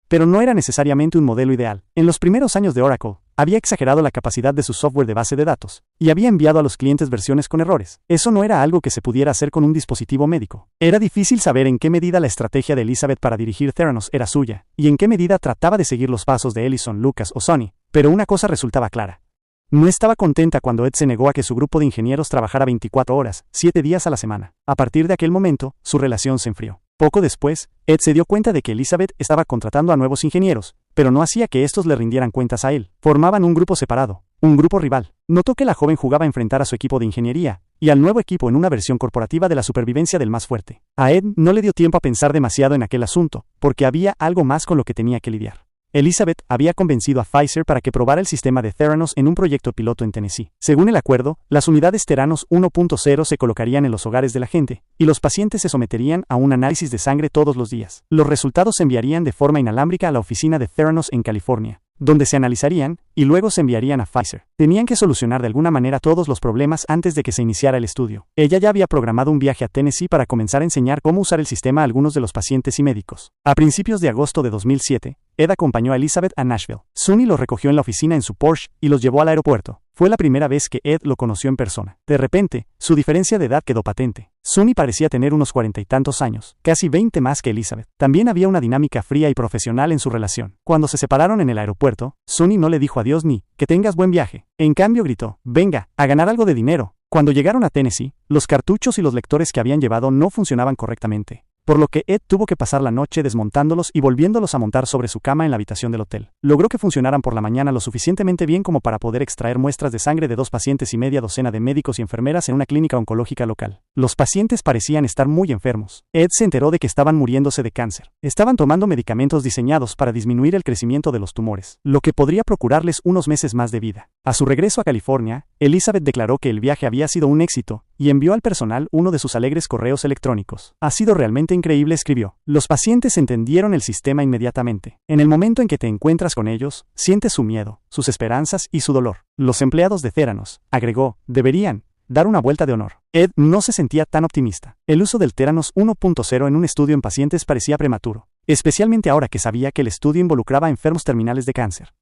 pero no era necesariamente un modelo ideal. En los primeros años de Oracle, había exagerado la capacidad de su software de base de datos, y había enviado a los clientes versiones con errores. Eso no era algo que se pudiera hacer con un dispositivo médico. Era difícil saber en qué medida la estrategia de Elizabeth para dirigir Theranos era suya, y en qué medida trataba de seguir los pasos de Ellison, Lucas o Sonny, pero una cosa resultaba clara. No estaba contenta cuando Ed se negó a que su grupo de ingenieros trabajara 24 horas, 7 días a la semana. A partir de aquel momento, su relación se enfrió. Poco después, Ed se dio cuenta de que Elizabeth estaba contratando a nuevos ingenieros, pero no hacía que estos le rindieran cuentas a él. Formaban un grupo separado, un grupo rival. Notó que la joven jugaba a enfrentar a su equipo de ingeniería y al nuevo equipo en una versión corporativa de la supervivencia del más fuerte. A Ed no le dio tiempo a pensar demasiado en aquel asunto, porque había algo más con lo que tenía que lidiar. Elizabeth había convencido a Pfizer para que probara el sistema de Theranos en un proyecto piloto en Tennessee. Según el acuerdo, las unidades Theranos 1.0 se colocarían en los hogares de la gente, y los pacientes se someterían a un análisis de sangre todos los días. Los resultados se enviarían de forma inalámbrica a la oficina de Theranos en California, donde se analizarían y luego se enviarían a Pfizer. Tenían que solucionar de alguna manera todos los problemas antes de que se iniciara el estudio. Ella ya había programado un viaje a Tennessee para comenzar a enseñar cómo usar el sistema a algunos de los pacientes y médicos. A principios de agosto de 2007, Ed acompañó a Elizabeth a Nashville. Sonny los recogió en la oficina en su Porsche y los llevó al aeropuerto. Fue la primera vez que Ed lo conoció en persona. De repente, su diferencia de edad quedó patente. Sonny parecía tener unos 40 y tantos años, casi 20 más que Elizabeth. También había una dinámica fría y profesional en su relación. Cuando se separaron en el aeropuerto, Sonny no le dijo adiós ni «que tengas buen viaje». En cambio gritó «venga, a ganar algo de dinero». Cuando llegaron a Tennessee, los cartuchos y los lectores que habían llevado no funcionaban correctamente. por lo que Ed tuvo que pasar la noche desmontándolos y volviéndolos a montar sobre su cama en la habitación del hotel. Logró que funcionaran por la mañana lo suficientemente bien como para poder extraer muestras de sangre de 2 pacientes y media docena de médicos y enfermeras en una clínica oncológica local. Los pacientes parecían estar muy enfermos. Ed se enteró de que estaban muriéndose de cáncer. Estaban tomando medicamentos diseñados para disminuir el crecimiento de los tumores, lo que podría procurarles unos meses más de vida. A su regreso a California, Elizabeth declaró que el viaje había sido un éxito y envió al personal uno de sus alegres correos electrónicos. Ha sido realmente increíble, escribió. Los pacientes entendieron el sistema inmediatamente. En el momento en que te encuentras con ellos, sientes su miedo, sus esperanzas y su dolor. Los empleados de Theranos, agregó, deberían dar una vuelta de honor. Ed no se sentía tan optimista. El uso del Theranos 1.0 en un estudio en pacientes parecía prematuro, especialmente ahora que sabía que el estudio involucraba a enfermos terminales de cáncer.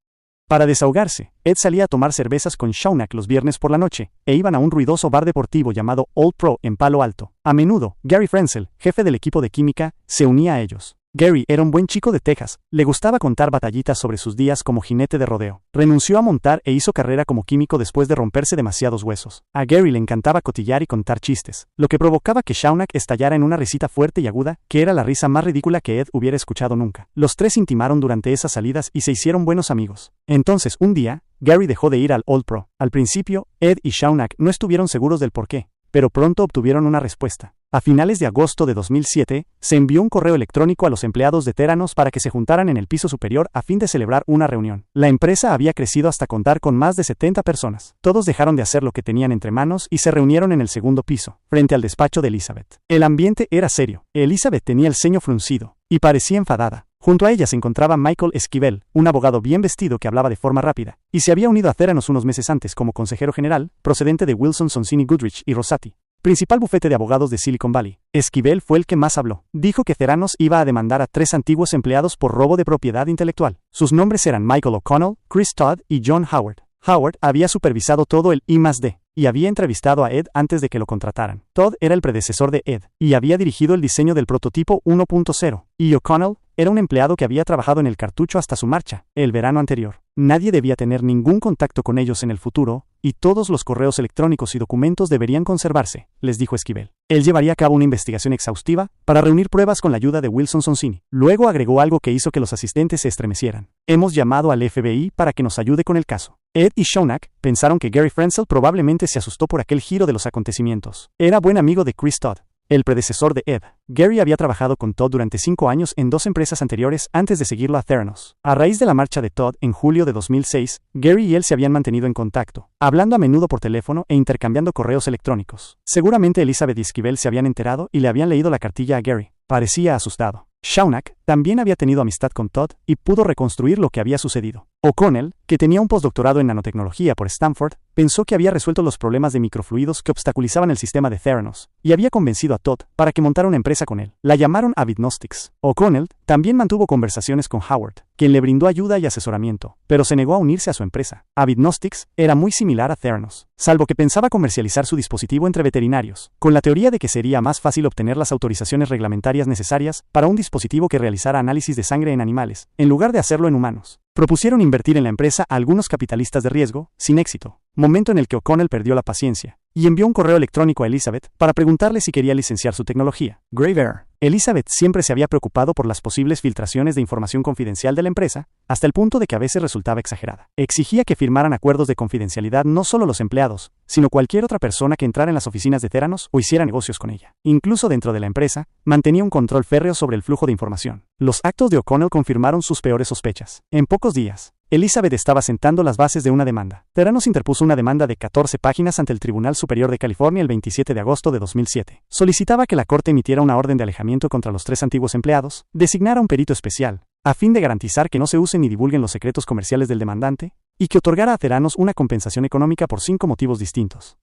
Para desahogarse, Ed salía a tomar cervezas con Shaunak los viernes por la noche, e iban a un ruidoso bar deportivo llamado Old Pro en Palo Alto. A menudo, Gary Frenzel, jefe del equipo de química, se unía a ellos. Gary era un buen chico de Texas, le gustaba contar batallitas sobre sus días como jinete de rodeo. Renunció a montar e hizo carrera como químico después de romperse demasiados huesos. A Gary le encantaba cotillar y contar chistes, lo que provocaba que Shaunak estallara en una risita fuerte y aguda, que era la risa más ridícula que Ed hubiera escuchado nunca. Los tres intimaron durante esas salidas y se hicieron buenos amigos. Entonces, un día, Gary dejó de ir al Old Pro. Al principio, Ed y Shaunak no estuvieron seguros del porqué, pero pronto obtuvieron una respuesta. A finales de agosto de 2007, se envió un correo electrónico a los empleados de Theranos para que se juntaran en el piso superior a fin de celebrar una reunión. La empresa había crecido hasta contar con más de 70 personas. Todos dejaron de hacer lo que tenían entre manos y se reunieron en el segundo piso, frente al despacho de Elizabeth. El ambiente era serio. Elizabeth tenía el ceño fruncido y parecía enfadada. Junto a ella se encontraba Michael Esquivel, un abogado bien vestido que hablaba de forma rápida, y se había unido a Theranos unos meses antes como consejero general, procedente de Wilson Sonsini Goodrich y Rosati, principal bufete de abogados de Silicon Valley. Esquivel fue el que más habló. Dijo que Theranos iba a demandar a 3 antiguos empleados por robo de propiedad intelectual. Sus nombres eran Michael O'Connell, Chris Todd y John Howard. Howard había supervisado todo el I+D y había entrevistado a Ed antes de que lo contrataran. Todd era el predecesor de Ed y había dirigido el diseño del prototipo 1.0, y O'Connell era un empleado que había trabajado en el cartucho hasta su marcha, el verano anterior. Nadie debía tener ningún contacto con ellos en el futuro, y todos los correos electrónicos y documentos deberían conservarse, les dijo Esquivel. Él llevaría a cabo una investigación exhaustiva para reunir pruebas con la ayuda de Wilson Sonsini. Luego agregó algo que hizo que los asistentes se estremecieran. Hemos llamado al FBI para que nos ayude con el caso. Ed y Shaunak pensaron que Gary Frenzel probablemente se asustó por aquel giro de los acontecimientos. Era buen amigo de Chris Todd, el predecesor de Ed. Gary había trabajado con Todd durante 5 años en 2 empresas anteriores antes de seguirlo a Theranos. A raíz de la marcha de Todd en julio de 2006, Gary y él se habían mantenido en contacto, hablando a menudo por teléfono e intercambiando correos electrónicos. Seguramente Elizabeth y Esquivel se habían enterado y le habían leído la cartilla a Gary. Parecía asustado. Shaunak también había tenido amistad con Todd y pudo reconstruir lo que había sucedido. O'Connell, que tenía un postdoctorado en nanotecnología por Stanford, pensó que había resuelto los problemas de microfluidos que obstaculizaban el sistema de Theranos, y había convencido a Todd para que montara una empresa con él. La llamaron Avidnostics. O'Connell también mantuvo conversaciones con Howard, quien le brindó ayuda y asesoramiento, pero se negó a unirse a su empresa. Avidnostics era muy similar a Theranos, salvo que pensaba comercializar su dispositivo entre veterinarios, con la teoría de que sería más fácil obtener las autorizaciones reglamentarias necesarias para un dispositivo que realizara análisis de sangre en animales, en lugar de hacerlo en humanos. Propusieron invertir en la empresa a algunos capitalistas de riesgo, sin éxito, momento en el que O'Connell perdió la paciencia, y envió un correo electrónico a Elizabeth para preguntarle si quería licenciar su tecnología. Grave error. Elizabeth siempre se había preocupado por las posibles filtraciones de información confidencial de la empresa, hasta el punto de que a veces resultaba exagerada. Exigía que firmaran acuerdos de confidencialidad no solo los empleados, sino cualquier otra persona que entrara en las oficinas de Theranos o hiciera negocios con ella. Incluso dentro de la empresa, mantenía un control férreo sobre el flujo de información. Los actos de O'Connell confirmaron sus peores sospechas. En pocos días, Elizabeth estaba sentando las bases de una demanda. Theranos interpuso una demanda de 14 páginas ante el Tribunal Superior de California el 27 de agosto de 2007. Solicitaba que la corte emitiera una orden de alejamiento contra los 3 antiguos empleados, designara un perito especial, a fin de garantizar que no se usen ni divulguen los secretos comerciales del demandante, y que otorgara a Theranos una compensación económica por 5 motivos distintos.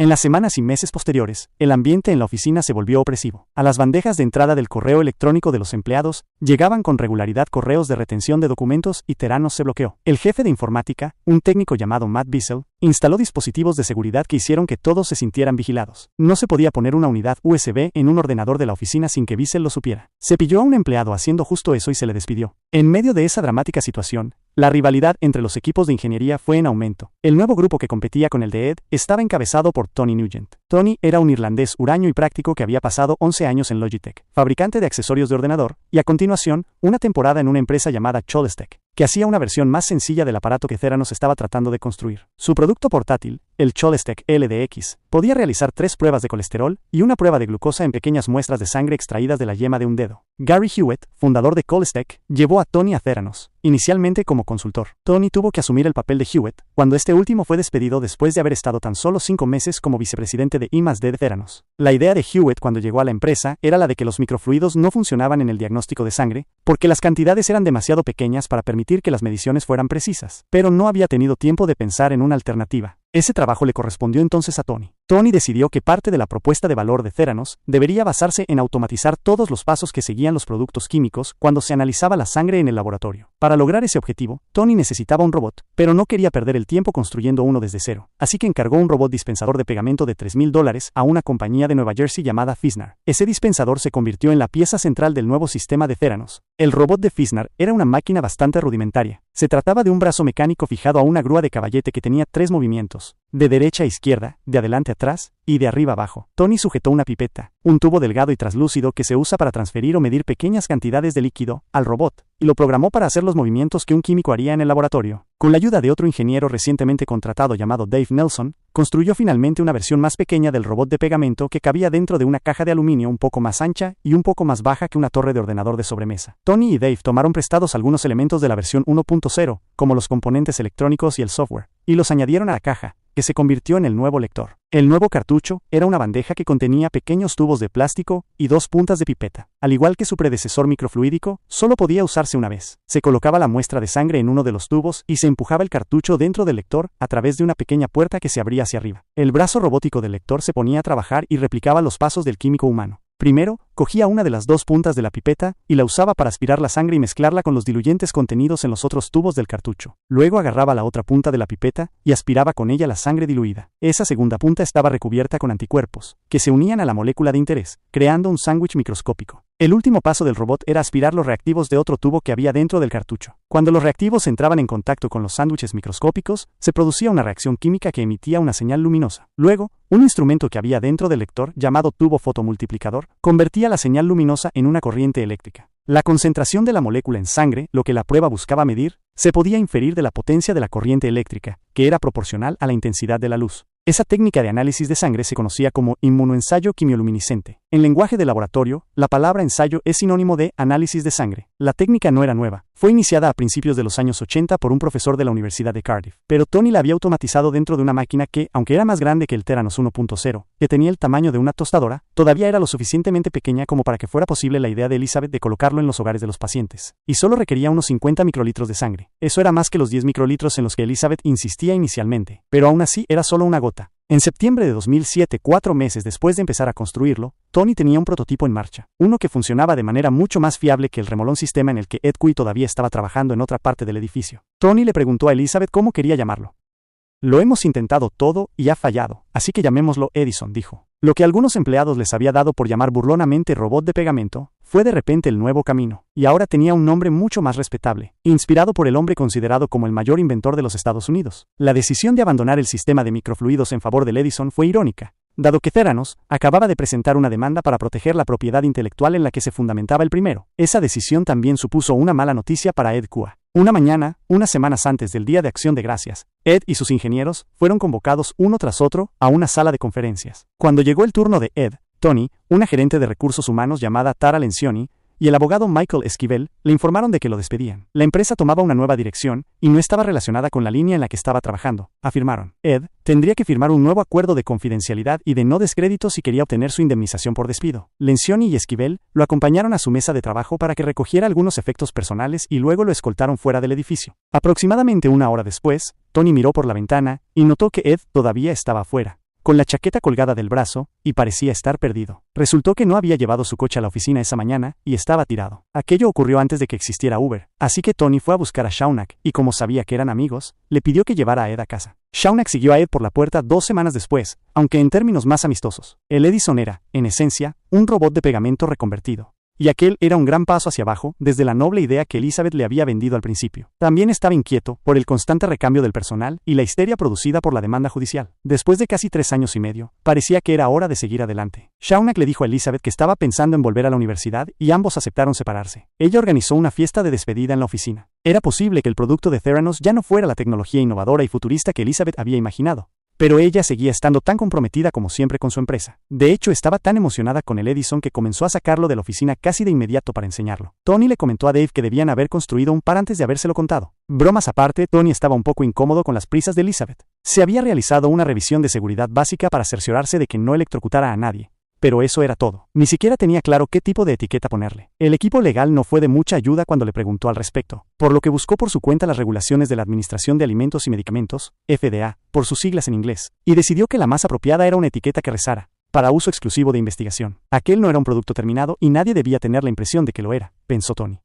En las semanas y meses posteriores, el ambiente en la oficina se volvió opresivo. A las bandejas de entrada del correo electrónico de los empleados llegaban con regularidad correos de retención de documentos y Theranos se bloqueó. El jefe de informática, un técnico llamado Matt Bissell, Instaló dispositivos de seguridad que hicieron que todos se sintieran vigilados. No se podía poner una unidad USB en un ordenador de la oficina sin que Wiesel lo supiera. Se pilló a un empleado haciendo justo eso y se le despidió. En medio de esa dramática situación, la rivalidad entre los equipos de ingeniería fue en aumento. El nuevo grupo que competía con el de Ed estaba encabezado por Tony Nugent. Tony era un irlandés huraño y práctico que había pasado 11 años en Logitech, fabricante de accesorios de ordenador, y a continuación, una temporada en una empresa llamada Cholestech, que hacía una versión más sencilla del aparato que Theranos estaba tratando de construir. Su producto portátil, el Cholestech LDX, podía realizar 3 pruebas de colesterol y una prueba de glucosa en pequeñas muestras de sangre extraídas de la yema de un dedo. Gary Hewitt, fundador de Cholestech, llevó a Tony a Theranos, inicialmente como consultor. Tony tuvo que asumir el papel de Hewitt cuando este último fue despedido después de haber estado tan solo 5 meses como vicepresidente de I+D de Theranos. La idea de Hewitt cuando llegó a la empresa era la de que los microfluidos no funcionaban en el diagnóstico de sangre, porque las cantidades eran demasiado pequeñas para permitir que las mediciones fueran precisas, pero no había tenido tiempo de pensar en una alternativa. Ese trabajo le correspondió entonces a Tony. Tony decidió que parte de la propuesta de valor de Theranos debería basarse en automatizar todos los pasos que seguían los productos químicos cuando se analizaba la sangre en el laboratorio. Para lograr ese objetivo, Tony necesitaba un robot, pero no quería perder el tiempo construyendo uno desde cero, así que encargó un robot dispensador de pegamento de $3,000 a una compañía de Nueva Jersey llamada Fisnar. Ese dispensador se convirtió en la pieza central del nuevo sistema de Theranos. El robot de Fisnar era una máquina bastante rudimentaria. Se trataba de un brazo mecánico fijado a una grúa de caballete que tenía 3 movimientos, de derecha a izquierda, de adelante a atrás y de arriba a abajo. Tony sujetó una pipeta, un tubo delgado y traslúcido que se usa para transferir o medir pequeñas cantidades de líquido, al robot, y lo programó para hacer los movimientos que un químico haría en el laboratorio. Con la ayuda de otro ingeniero recientemente contratado llamado Dave Nelson, construyó finalmente una versión más pequeña del robot de pegamento que cabía dentro de una caja de aluminio un poco más ancha y un poco más baja que una torre de ordenador de sobremesa. Tony y Dave tomaron prestados algunos elementos de la versión 1.0, como los componentes electrónicos y el software, y los añadieron a la caja, que se convirtió en el nuevo lector. El nuevo cartucho era una bandeja que contenía pequeños tubos de plástico y 2 puntas de pipeta. Al igual que su predecesor microfluídico, solo podía usarse una vez. Se colocaba la muestra de sangre en uno de los tubos y se empujaba el cartucho dentro del lector a través de una pequeña puerta que se abría hacia arriba. El brazo robótico del lector se ponía a trabajar y replicaba los pasos del químico humano. Primero, cogía una de las 2 puntas de la pipeta y la usaba para aspirar la sangre y mezclarla con los diluyentes contenidos en los otros tubos del cartucho. Luego agarraba la otra punta de la pipeta y aspiraba con ella la sangre diluida. Esa segunda punta estaba recubierta con anticuerpos, que se unían a la molécula de interés, creando un sándwich microscópico. El último paso del robot era aspirar los reactivos de otro tubo que había dentro del cartucho. Cuando los reactivos entraban en contacto con los sándwiches microscópicos, se producía una reacción química que emitía una señal luminosa. Luego, un instrumento que había dentro del lector, llamado tubo fotomultiplicador, convertía la señal luminosa en una corriente eléctrica. La concentración de la molécula en sangre, lo que la prueba buscaba medir, se podía inferir de la potencia de la corriente eléctrica, que era proporcional a la intensidad de la luz. Esa técnica de análisis de sangre se conocía como inmunoensayo quimioluminiscente. En lenguaje de laboratorio, la palabra ensayo es sinónimo de análisis de sangre. La técnica no era nueva. Fue iniciada a principios de los años 80 por un profesor de la Universidad de Cardiff, pero Tony la había automatizado dentro de una máquina que, aunque era más grande que el Theranos 1.0, que tenía el tamaño de una tostadora, todavía era lo suficientemente pequeña como para que fuera posible la idea de Elizabeth de colocarlo en los hogares de los pacientes. Y solo requería unos 50 microlitros de sangre. Eso era más que los 10 microlitros en los que Elizabeth insistía inicialmente, pero aún así era solo una gota. En septiembre de 2007, 4 meses después de empezar a construirlo, Tony tenía un prototipo en marcha, uno que funcionaba de manera mucho más fiable que el remolón sistema en el que Ed Cui todavía estaba trabajando en otra parte del edificio. Tony le preguntó a Elizabeth cómo quería llamarlo. Lo hemos intentado todo y ha fallado, así que llamémoslo Edison, dijo. Lo que algunos empleados les había dado por llamar burlonamente robot de pegamento, fue de repente el nuevo camino, y ahora tenía un nombre mucho más respetable, inspirado por el hombre considerado como el mayor inventor de los Estados Unidos. La decisión de abandonar el sistema de microfluidos en favor del Edison fue irónica, dado que Theranos acababa de presentar una demanda para proteger la propiedad intelectual en la que se fundamentaba el primero. Esa decisión también supuso una mala noticia para Ed Cui. Una mañana, unas semanas antes del Día de Acción de Gracias, Ed y sus ingenieros fueron convocados uno tras otro a una sala de conferencias. Cuando llegó el turno de Ed, Tony, una gerente de recursos humanos llamada Tara Lencioni, y el abogado Michael Esquivel le informaron de que lo despedían. La empresa tomaba una nueva dirección y no estaba relacionada con la línea en la que estaba trabajando, afirmaron. Ed tendría que firmar un nuevo acuerdo de confidencialidad y de no descrédito si quería obtener su indemnización por despido. Lencioni y Esquivel lo acompañaron a su mesa de trabajo para que recogiera algunos efectos personales y luego lo escoltaron fuera del edificio. Aproximadamente una hora después, Tony miró por la ventana y notó que Ed todavía estaba afuera, con la chaqueta colgada del brazo, y parecía estar perdido. Resultó que no había llevado su coche a la oficina esa mañana, y estaba tirado. Aquello ocurrió antes de que existiera Uber, así que Tony fue a buscar a Shaunak, y como sabía que eran amigos, le pidió que llevara a Ed a casa. Shaunak siguió a Ed por la puerta 2 semanas después, aunque en términos más amistosos. El Edison era, en esencia, un robot de pegamento reconvertido. Y aquel era un gran paso hacia abajo, desde la noble idea que Elizabeth le había vendido al principio. También estaba inquieto por el constante recambio del personal y la histeria producida por la demanda judicial. Después de casi 3 años y medio, parecía que era hora de seguir adelante. Shaunak le dijo a Elizabeth que estaba pensando en volver a la universidad y ambos aceptaron separarse. Ella organizó una fiesta de despedida en la oficina. Era posible que el producto de Theranos ya no fuera la tecnología innovadora y futurista que Elizabeth había imaginado. Pero ella seguía estando tan comprometida como siempre con su empresa. De hecho, estaba tan emocionada con el Edison que comenzó a sacarlo de la oficina casi de inmediato para enseñarlo. Tony le comentó a Dave que debían haber construido un par antes de habérselo contado. Bromas aparte, Tony estaba un poco incómodo con las prisas de Elizabeth. Se había realizado una revisión de seguridad básica para cerciorarse de que no electrocutara a nadie. Pero eso era todo. Ni siquiera tenía claro qué tipo de etiqueta ponerle. El equipo legal no fue de mucha ayuda cuando le preguntó al respecto, por lo que buscó por su cuenta las regulaciones de la Administración de Alimentos y Medicamentos, FDA, por sus siglas en inglés, y decidió que la más apropiada era una etiqueta que rezara, para uso exclusivo de investigación. Aquel no era un producto terminado y nadie debía tener la impresión de que lo era, pensó Tony.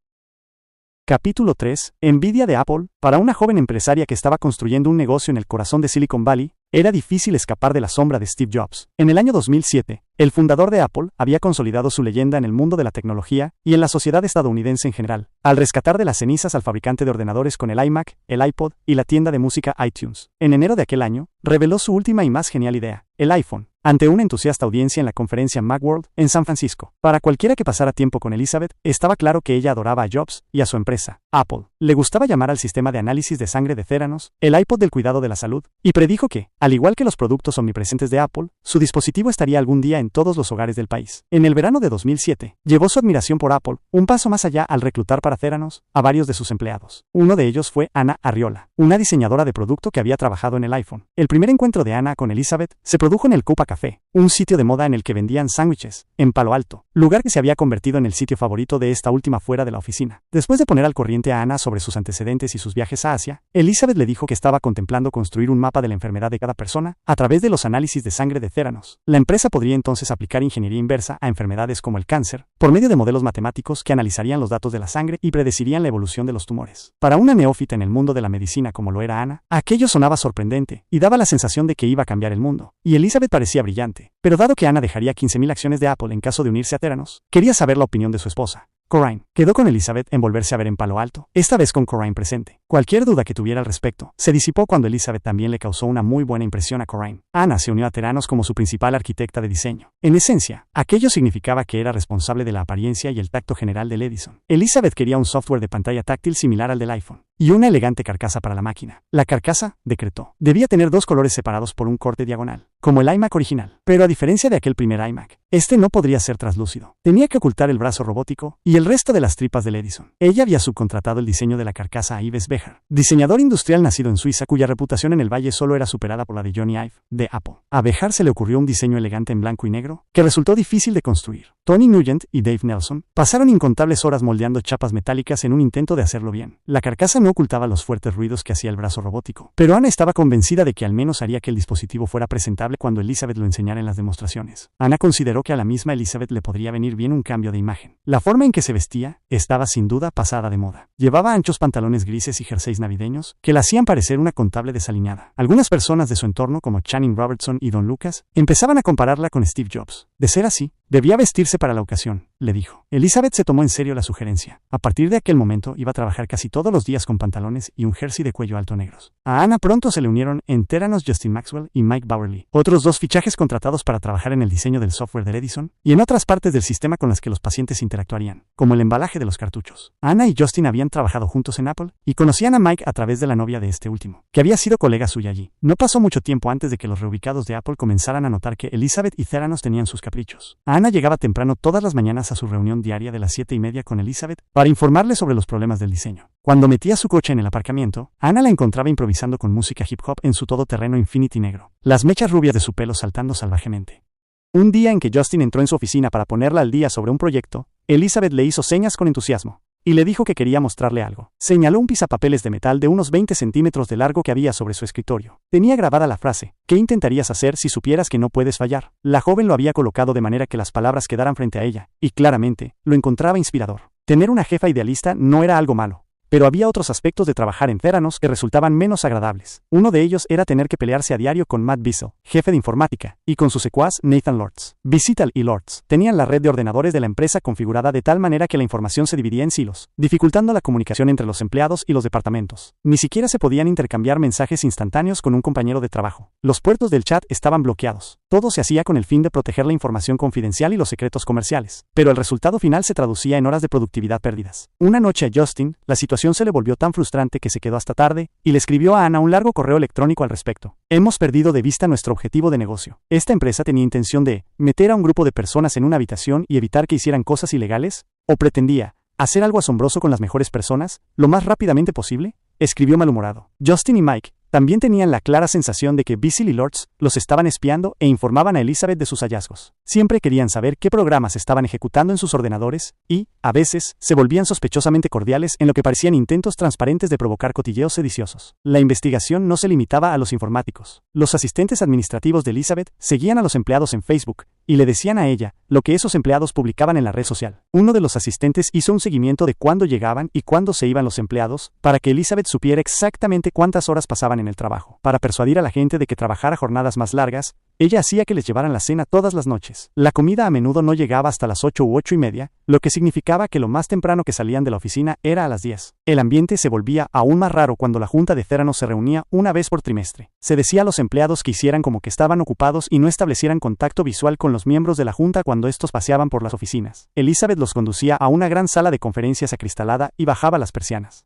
Capítulo 3. Envidia de Apple. Para una joven empresaria que estaba construyendo un negocio en el corazón de Silicon Valley, era difícil escapar de la sombra de Steve Jobs. En el año 2007, el fundador de Apple había consolidado su leyenda en el mundo de la tecnología y en la sociedad estadounidense en general, al rescatar de las cenizas al fabricante de ordenadores con el iMac, el iPod y la tienda de música iTunes. En enero de aquel año, reveló su última y más genial idea, el iPhone, ante una entusiasta audiencia en la conferencia Macworld en San Francisco. Para cualquiera que pasara tiempo con Elizabeth, estaba claro que ella adoraba a Jobs y a su empresa, Apple. Le gustaba llamar al sistema de análisis de sangre de Theranos, el iPod del cuidado de la salud, y predijo que, al igual que los productos omnipresentes de Apple, su dispositivo estaría algún día en todos los hogares del país. En el verano de 2007, llevó su admiración por Apple un paso más allá al reclutar para Theranos a varios de sus empleados. Uno de ellos fue Ana Arriola, una diseñadora de producto que había trabajado en el iPhone. El primer encuentro de Ana con Elizabeth se produjo en el Coupa Café, un sitio de moda en el que vendían sándwiches, en Palo Alto, lugar que se había convertido en el sitio favorito de esta última fuera de la oficina. Después de poner al corriente a Ana sobre sus antecedentes y sus viajes a Asia, Elizabeth le dijo que estaba contemplando construir un mapa de la enfermedad de cada persona a través de los análisis de sangre de Theranos. La empresa podría entonces aplicar ingeniería inversa a enfermedades como el cáncer, por medio de modelos matemáticos que analizarían los datos de la sangre y predecirían la evolución de los tumores. Para una neófita en el mundo de la medicina como lo era Ana, aquello sonaba sorprendente y daba la sensación de que iba a cambiar el mundo. Y Elizabeth parecía brillante. Pero dado que Ana dejaría 15.000 acciones de Apple en caso de unirse a Theranos, quería saber la opinión de su esposa. Corinne quedó con Elizabeth en volverse a ver en Palo Alto, esta vez con Corinne presente. Cualquier duda que tuviera al respecto se disipó cuando Elizabeth también le causó una muy buena impresión a Corinne. Ana se unió a Theranos como su principal arquitecta de diseño. En esencia, aquello significaba que era responsable de la apariencia y el tacto general del Edison. Elizabeth quería un software de pantalla táctil similar al del iPhone y una elegante carcasa para la máquina. La carcasa, decretó, debía tener 2 colores separados por un corte diagonal, como el iMac original. Pero a diferencia de aquel primer iMac, este no podría ser traslúcido. Tenía que ocultar el brazo robótico y el resto de las tripas del Edison. Ella había subcontratado el diseño de la carcasa a Yves Becher, diseñador industrial nacido en Suiza cuya reputación en el valle solo era superada por la de Johnny Ive, de Apple. A Becher se le ocurrió un diseño elegante en blanco y negro, que resultó difícil de construir. Tony Nugent y Dave Nelson pasaron incontables horas moldeando chapas metálicas en un intento de hacerlo bien. La carcasa no ocultaba los fuertes ruidos que hacía el brazo robótico, pero Ana estaba convencida de que al menos haría que el dispositivo fuera presentable cuando Elizabeth lo enseñara en las demostraciones. Ana consideró que a la misma Elizabeth le podría venir bien un cambio de imagen. La forma en que se vestía estaba sin duda pasada de moda. Llevaba anchos pantalones grises y jerseys navideños que la hacían parecer una contable desaliñada. Algunas personas de su entorno como Channing Robertson y Don Lucas empezaban a compararla con Steve Jobs. De ser así, debía vestirse para la ocasión, le dijo. Elizabeth se tomó en serio la sugerencia. A partir de aquel momento iba a trabajar casi todos los días con pantalones y un jersey de cuello alto negros. A Ana pronto se le unieron en Theranos Justin Maxwell y Mike Bowerly, otros 2 fichajes contratados para trabajar en el diseño del software de Edison y en otras partes del sistema con las que los pacientes interactuarían, como el embalaje de los cartuchos. Ana y Justin habían trabajado juntos en Apple y conocían a Mike a través de la novia de este último, que había sido colega suya allí. No pasó mucho tiempo antes de que los reubicados de Apple comenzaran a notar que Elizabeth y Theranos tenían sus caprichos. Ana llegaba temprano todas las mañanas a su reunión diaria de las 7:30 con Elizabeth para informarle sobre los problemas del diseño. Cuando metía su coche en el aparcamiento, Ana la encontraba improvisando con música hip hop en su todoterreno Infiniti negro, las mechas rubias de su pelo saltando salvajemente. Un día en que Justin entró en su oficina para ponerla al día sobre un proyecto, Elizabeth le hizo señas con entusiasmo y le dijo que quería mostrarle algo. Señaló un pisapapeles de metal de unos 20 centímetros de largo que había sobre su escritorio. Tenía grabada la frase: ¿qué intentarías hacer si supieras que no puedes fallar? La joven lo había colocado de manera que las palabras quedaran frente a ella, y claramente, lo encontraba inspirador. Tener una jefa idealista no era algo malo, pero había otros aspectos de trabajar en Theranos que resultaban menos agradables. Uno de ellos era tener que pelearse a diario con Matt Bissell, jefe de informática, y con su secuaz Nathan Lortz. Bissell y Lortz tenían la red de ordenadores de la empresa configurada de tal manera que la información se dividía en silos, dificultando la comunicación entre los empleados y los departamentos. Ni siquiera se podían intercambiar mensajes instantáneos con un compañero de trabajo. Los puertos del chat estaban bloqueados. Todo se hacía con el fin de proteger la información confidencial y los secretos comerciales, pero el resultado final se traducía en horas de productividad perdidas. Una noche a Justin, la situación se le volvió tan frustrante que se quedó hasta tarde, y le escribió a Anna un largo correo electrónico al respecto. Hemos perdido de vista nuestro objetivo de negocio. Esta empresa tenía intención de meter a un grupo de personas en una habitación y evitar que hicieran cosas ilegales, o pretendía hacer algo asombroso con las mejores personas, lo más rápidamente posible, escribió malhumorado. Justin y Mike también tenían la clara sensación de que Bissell y Lortz los estaban espiando e informaban a Elizabeth de sus hallazgos. Siempre querían saber qué programas estaban ejecutando en sus ordenadores y, a veces, se volvían sospechosamente cordiales en lo que parecían intentos transparentes de provocar cotilleos sediciosos. La investigación no se limitaba a los informáticos. Los asistentes administrativos de Elizabeth seguían a los empleados en Facebook y le decían a ella lo que esos empleados publicaban en la red social. Uno de los asistentes hizo un seguimiento de cuándo llegaban y cuándo se iban los empleados para que Elizabeth supiera exactamente cuántas horas pasaban en el trabajo. Para persuadir a la gente de que trabajara jornadas más largas, ella hacía que les llevaran la cena todas las noches. La comida a menudo no llegaba hasta las 8 u 8:30, lo que significaba que lo más temprano que salían de la oficina era a las 10. El ambiente se volvía aún más raro cuando la junta de Theranos se reunía una vez por trimestre. Se decía a los empleados que hicieran como que estaban ocupados y no establecieran contacto visual con los miembros de la junta cuando estos paseaban por las oficinas. Elizabeth los conducía a una gran sala de conferencias acristalada y bajaba las persianas.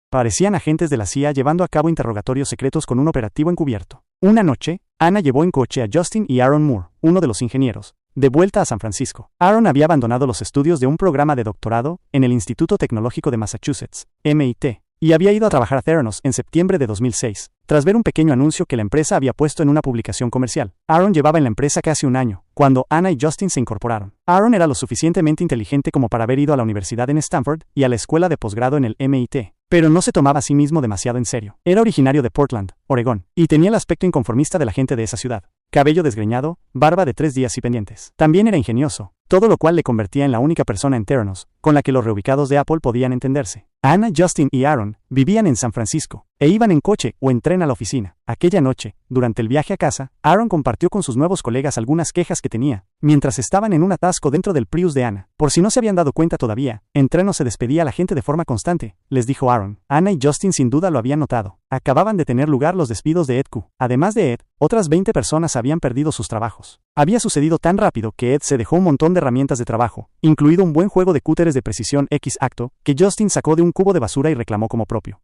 Parecían agentes de la CIA llevando a cabo interrogatorios secretos con un operativo encubierto. Una noche, Anna llevó en coche a Justin y Aaron Moore, uno de los ingenieros, de vuelta a San Francisco. Aaron había abandonado los estudios de un programa de doctorado en el Instituto Tecnológico de Massachusetts, MIT, y había ido a trabajar a Theranos en septiembre de 2006, tras ver un pequeño anuncio que la empresa había puesto en una publicación comercial. Aaron llevaba en la empresa casi un año, cuando Anna y Justin se incorporaron. Aaron era lo suficientemente inteligente como para haber ido a la universidad en Stanford y a la escuela de posgrado en el MIT, pero no se tomaba a sí mismo demasiado en serio. Era originario de Portland, Oregón, y tenía el aspecto inconformista de la gente de esa ciudad. Cabello desgreñado, barba de 3 días y pendientes. También era ingenioso, todo lo cual le convertía en la única persona en Theranos con la que los reubicados de Apple podían entenderse. Anna, Justin y Aaron vivían en San Francisco e iban en coche o en tren a la oficina. Aquella noche, durante el viaje a casa, Aaron compartió con sus nuevos colegas algunas quejas que tenía, mientras estaban en un atasco dentro del Prius de Anna. Por si no se habían dado cuenta todavía, en Theranos se despedía a la gente de forma constante, les dijo Aaron. Anna y Justin sin duda lo habían notado. Acababan de tener lugar los despidos de Ed Q. Además de Ed, otras 20 personas habían perdido sus trabajos. Había sucedido tan rápido que Ed se dejó un montón de herramientas de trabajo, incluido un buen juego de cúteres de precisión X-Acto, que Justin sacó de un cubo de basura y reclamó como propio.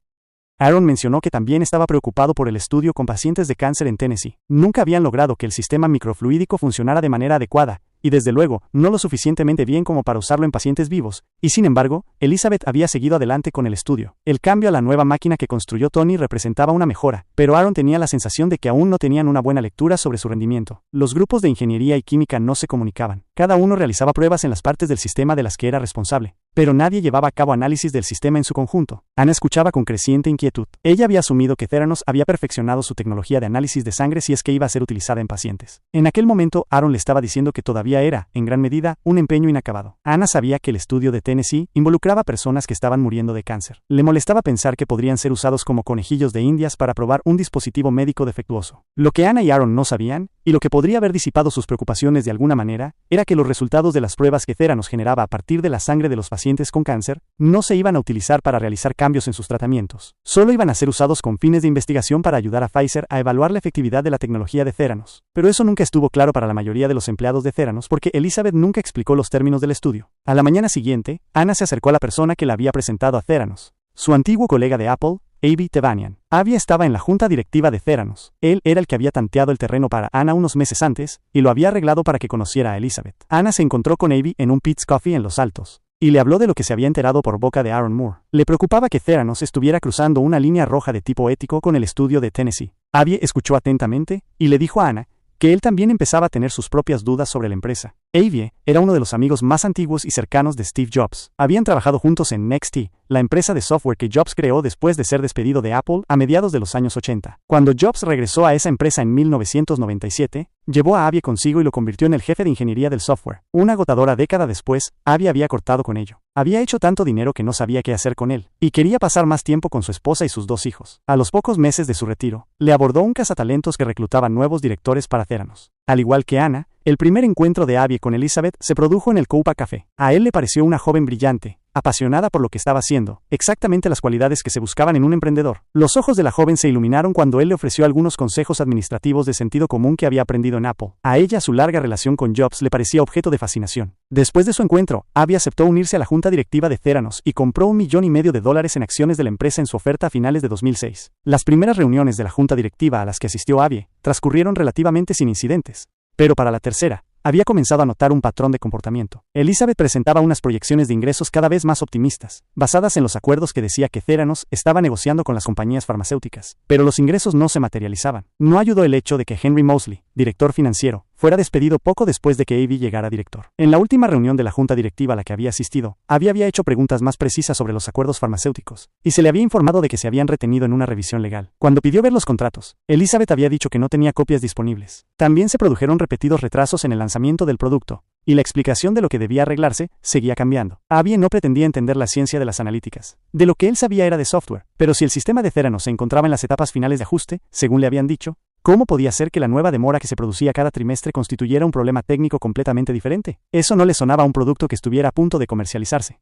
Aaron mencionó que también estaba preocupado por el estudio con pacientes de cáncer en Tennessee. Nunca habían logrado que el sistema microfluídico funcionara de manera adecuada, y desde luego, no lo suficientemente bien como para usarlo en pacientes vivos, y sin embargo, Elizabeth había seguido adelante con el estudio. El cambio a la nueva máquina que construyó Tony representaba una mejora, pero Aaron tenía la sensación de que aún no tenían una buena lectura sobre su rendimiento. Los grupos de ingeniería y química no se comunicaban. Cada uno realizaba pruebas en las partes del sistema de las que era responsable, pero nadie llevaba a cabo análisis del sistema en su conjunto. Anna escuchaba con creciente inquietud. Ella había asumido que Theranos había perfeccionado su tecnología de análisis de sangre si es que iba a ser utilizada en pacientes. En aquel momento, Aaron le estaba diciendo que todavía era, en gran medida, un empeño inacabado. Anna sabía que el estudio de Tennessee involucraba personas que estaban muriendo de cáncer. Le molestaba pensar que podrían ser usados como conejillos de indias para probar un dispositivo médico defectuoso. Lo que Anna y Aaron no sabían, y lo que podría haber disipado sus preocupaciones de alguna manera, era que los resultados de las pruebas que Theranos generaba a partir de la sangre de los pacientes con cáncer no se iban a utilizar para realizar cambios en sus tratamientos. Solo iban a ser usados con fines de investigación para ayudar a Pfizer a evaluar la efectividad de la tecnología de Theranos. Pero eso nunca estuvo claro para la mayoría de los empleados de Theranos porque Elizabeth nunca explicó los términos del estudio. A la mañana siguiente, Anna se acercó a la persona que la había presentado a Theranos. Su antiguo colega de Apple, Avi Tevanian. Avi estaba en la junta directiva de Theranos. Él era el que había tanteado el terreno para Anna unos meses antes, y lo había arreglado para que conociera a Elizabeth. Anna se encontró con Avi en un Pete's Coffee en Los Altos, y le habló de lo que se había enterado por boca de Aaron Moore. Le preocupaba que Theranos estuviera cruzando una línea roja de tipo ético con el estudio de Tennessee. Avi escuchó atentamente, y le dijo a Anna que él también empezaba a tener sus propias dudas sobre la empresa. Avi era uno de los amigos más antiguos y cercanos de Steve Jobs. Habían trabajado juntos en NXT, la empresa de software que Jobs creó después de ser despedido de Apple a mediados de los años 80. Cuando Jobs regresó a esa empresa en 1997, Llevó a Abby consigo y lo convirtió en el jefe de ingeniería del software. Una agotadora década después, Abby había cortado con ello. Había hecho tanto dinero que no sabía qué hacer con él, y quería pasar más tiempo con su esposa y sus 2 hijos. A los pocos meses de su retiro, le abordó un cazatalentos que reclutaba nuevos directores para Theranos. Al igual que Anna, el primer encuentro de Abby con Elizabeth se produjo en el Coupa Café. A él le pareció una joven brillante, apasionada por lo que estaba haciendo, exactamente las cualidades que se buscaban en un emprendedor. Los ojos de la joven se iluminaron cuando él le ofreció algunos consejos administrativos de sentido común que había aprendido en Apple. A ella su larga relación con Jobs le parecía objeto de fascinación. Después de su encuentro, Abby aceptó unirse a la junta directiva de Theranos y compró $1,5 millones en acciones de la empresa en su oferta a finales de 2006. Las primeras reuniones de la junta directiva a las que asistió Abby transcurrieron relativamente sin incidentes. Pero para la tercera, había comenzado a notar un patrón de comportamiento. Elizabeth presentaba unas proyecciones de ingresos cada vez más optimistas, basadas en los acuerdos que decía que Theranos estaba negociando con las compañías farmacéuticas. Pero los ingresos no se materializaban. No ayudó el hecho de que Henry Mosley, director financiero, fuera despedido poco después de que Abby llegara a director. En la última reunión de la junta directiva a la que había asistido, Abby había hecho preguntas más precisas sobre los acuerdos farmacéuticos, y se le había informado de que se habían retenido en una revisión legal. Cuando pidió ver los contratos, Elizabeth había dicho que no tenía copias disponibles. También se produjeron repetidos retrasos en el lanzamiento del producto, y la explicación de lo que debía arreglarse seguía cambiando. Abby no pretendía entender la ciencia de las analíticas. De lo que él sabía era de software, pero si el sistema de Theranos se encontraba en las etapas finales de ajuste, según le habían dicho, ¿cómo podía ser que la nueva demora que se producía cada trimestre constituyera un problema técnico completamente diferente? Eso no le sonaba a un producto que estuviera a punto de comercializarse.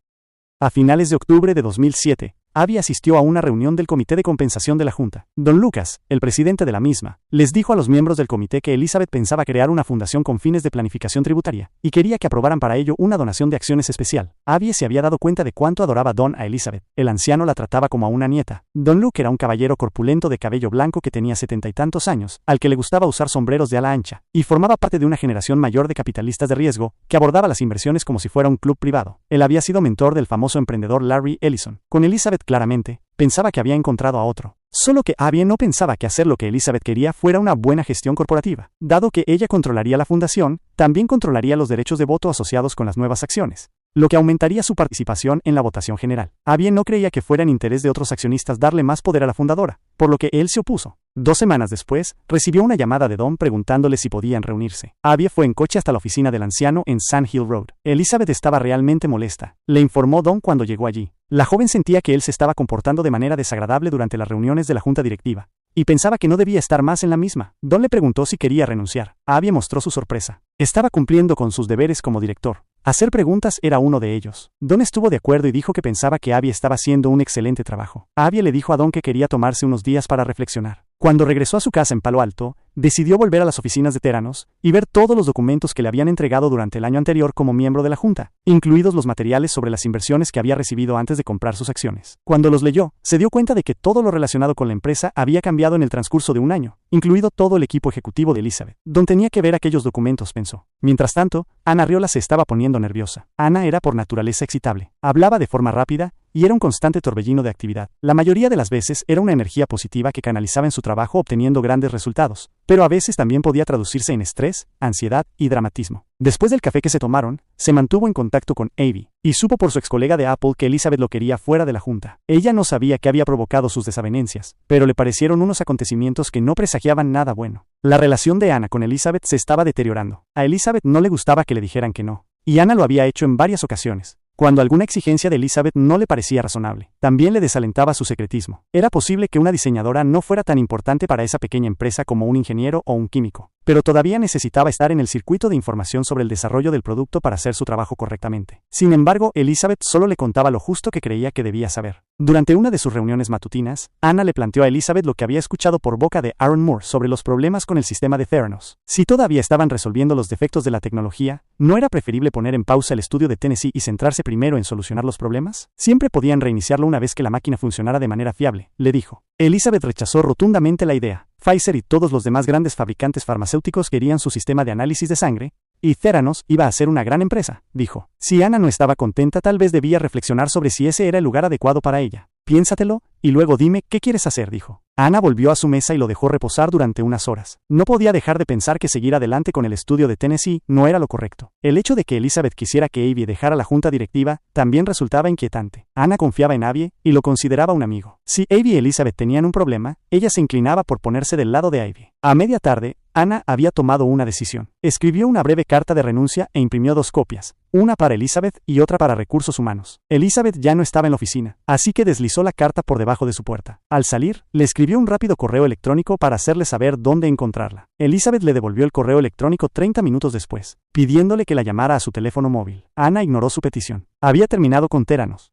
A finales de octubre de 2007, Abby asistió a una reunión del Comité de Compensación de la Junta. Don Lucas, el presidente de la misma, les dijo a los miembros del comité que Elizabeth pensaba crear una fundación con fines de planificación tributaria, y quería que aprobaran para ello una donación de acciones especial. Abby se había dado cuenta de cuánto adoraba Don a Elizabeth. El anciano la trataba como a una nieta. Don Luke era un caballero corpulento de cabello blanco que tenía 70 y tantos años, al que le gustaba usar sombreros de ala ancha, y formaba parte de una generación mayor de capitalistas de riesgo, que abordaba las inversiones como si fuera un club privado. Él había sido mentor del famoso emprendedor Larry Ellison. Con Elizabeth claramente, pensaba que había encontrado a otro. Solo que Abby no pensaba que hacer lo que Elizabeth quería fuera una buena gestión corporativa. Dado que ella controlaría la fundación, también controlaría los derechos de voto asociados con las nuevas acciones, lo que aumentaría su participación en la votación general. Abby no creía que fuera en interés de otros accionistas darle más poder a la fundadora, por lo que él se opuso. 2 semanas después, recibió una llamada de Don preguntándole si podían reunirse. Abby fue en coche hasta la oficina del anciano en Sand Hill Road. Elizabeth estaba realmente molesta, le informó Don cuando llegó allí. La joven sentía que él se estaba comportando de manera desagradable durante las reuniones de la junta directiva, y pensaba que no debía estar más en la misma. Don le preguntó si quería renunciar. Abby mostró su sorpresa. Estaba cumpliendo con sus deberes como director. Hacer preguntas era uno de ellos. Don estuvo de acuerdo y dijo que pensaba que Abby estaba haciendo un excelente trabajo. Abby le dijo a Don que quería tomarse unos días para reflexionar. Cuando regresó a su casa en Palo Alto, decidió volver a las oficinas de Theranos y ver todos los documentos que le habían entregado durante el año anterior como miembro de la junta, incluidos los materiales sobre las inversiones que había recibido antes de comprar sus acciones. Cuando los leyó, se dio cuenta de que todo lo relacionado con la empresa había cambiado en el transcurso de un año, incluido todo el equipo ejecutivo de Elizabeth. Don tenía que ver aquellos documentos, pensó. Mientras tanto, Anna Riola se estaba poniendo nerviosa. Anna era por naturaleza excitable. Hablaba de forma rápida, y era un constante torbellino de actividad. La mayoría de las veces era una energía positiva que canalizaba en su trabajo obteniendo grandes resultados, pero a veces también podía traducirse en estrés, ansiedad y dramatismo. Después del café que se tomaron, se mantuvo en contacto con Abby, y supo por su ex colega de Apple que Elizabeth lo quería fuera de la junta. Ella no sabía qué había provocado sus desavenencias, pero le parecieron unos acontecimientos que no presagiaban nada bueno. La relación de Anna con Elizabeth se estaba deteriorando. A Elizabeth no le gustaba que le dijeran que no, y Anna lo había hecho en varias ocasiones, cuando alguna exigencia de Elizabeth no le parecía razonable. También le desalentaba su secretismo. Era posible que una diseñadora no fuera tan importante para esa pequeña empresa como un ingeniero o un químico, pero todavía necesitaba estar en el circuito de información sobre el desarrollo del producto para hacer su trabajo correctamente. Sin embargo, Elizabeth solo le contaba lo justo que creía que debía saber. Durante una de sus reuniones matutinas, Anna le planteó a Elizabeth lo que había escuchado por boca de Aaron Moore sobre los problemas con el sistema de Theranos. Si todavía estaban resolviendo los defectos de la tecnología, ¿no era preferible poner en pausa el estudio de Tennessee y centrarse primero en solucionar los problemas? Siempre podían reiniciarlo una vez que la máquina funcionara de manera fiable, le dijo. Elizabeth rechazó rotundamente la idea. Pfizer y todos los demás grandes fabricantes farmacéuticos querían su sistema de análisis de sangre, y Theranos iba a ser una gran empresa, dijo. Si Anna no estaba contenta, tal vez debía reflexionar sobre si ese era el lugar adecuado para ella. Piénsatelo, y luego dime qué quieres hacer, dijo. Anna volvió a su mesa y lo dejó reposar durante unas horas. No podía dejar de pensar que seguir adelante con el estudio de Tennessee no era lo correcto. El hecho de que Elizabeth quisiera que Abby dejara la junta directiva también resultaba inquietante. Anna confiaba en Abby y lo consideraba un amigo. Si Abby y Elizabeth tenían un problema, ella se inclinaba por ponerse del lado de Abby. A media tarde, Anna había tomado una decisión. Escribió una breve carta de renuncia e imprimió 2 copias, una para Elizabeth y otra para Recursos Humanos. Elizabeth ya no estaba en la oficina, así que deslizó la carta por debajo de su puerta. Al salir, le escribió un rápido correo electrónico para hacerle saber dónde encontrarla. Elizabeth le devolvió el correo electrónico 30 minutos después, pidiéndole que la llamara a su teléfono móvil. Anna ignoró su petición. Había terminado con Theranos.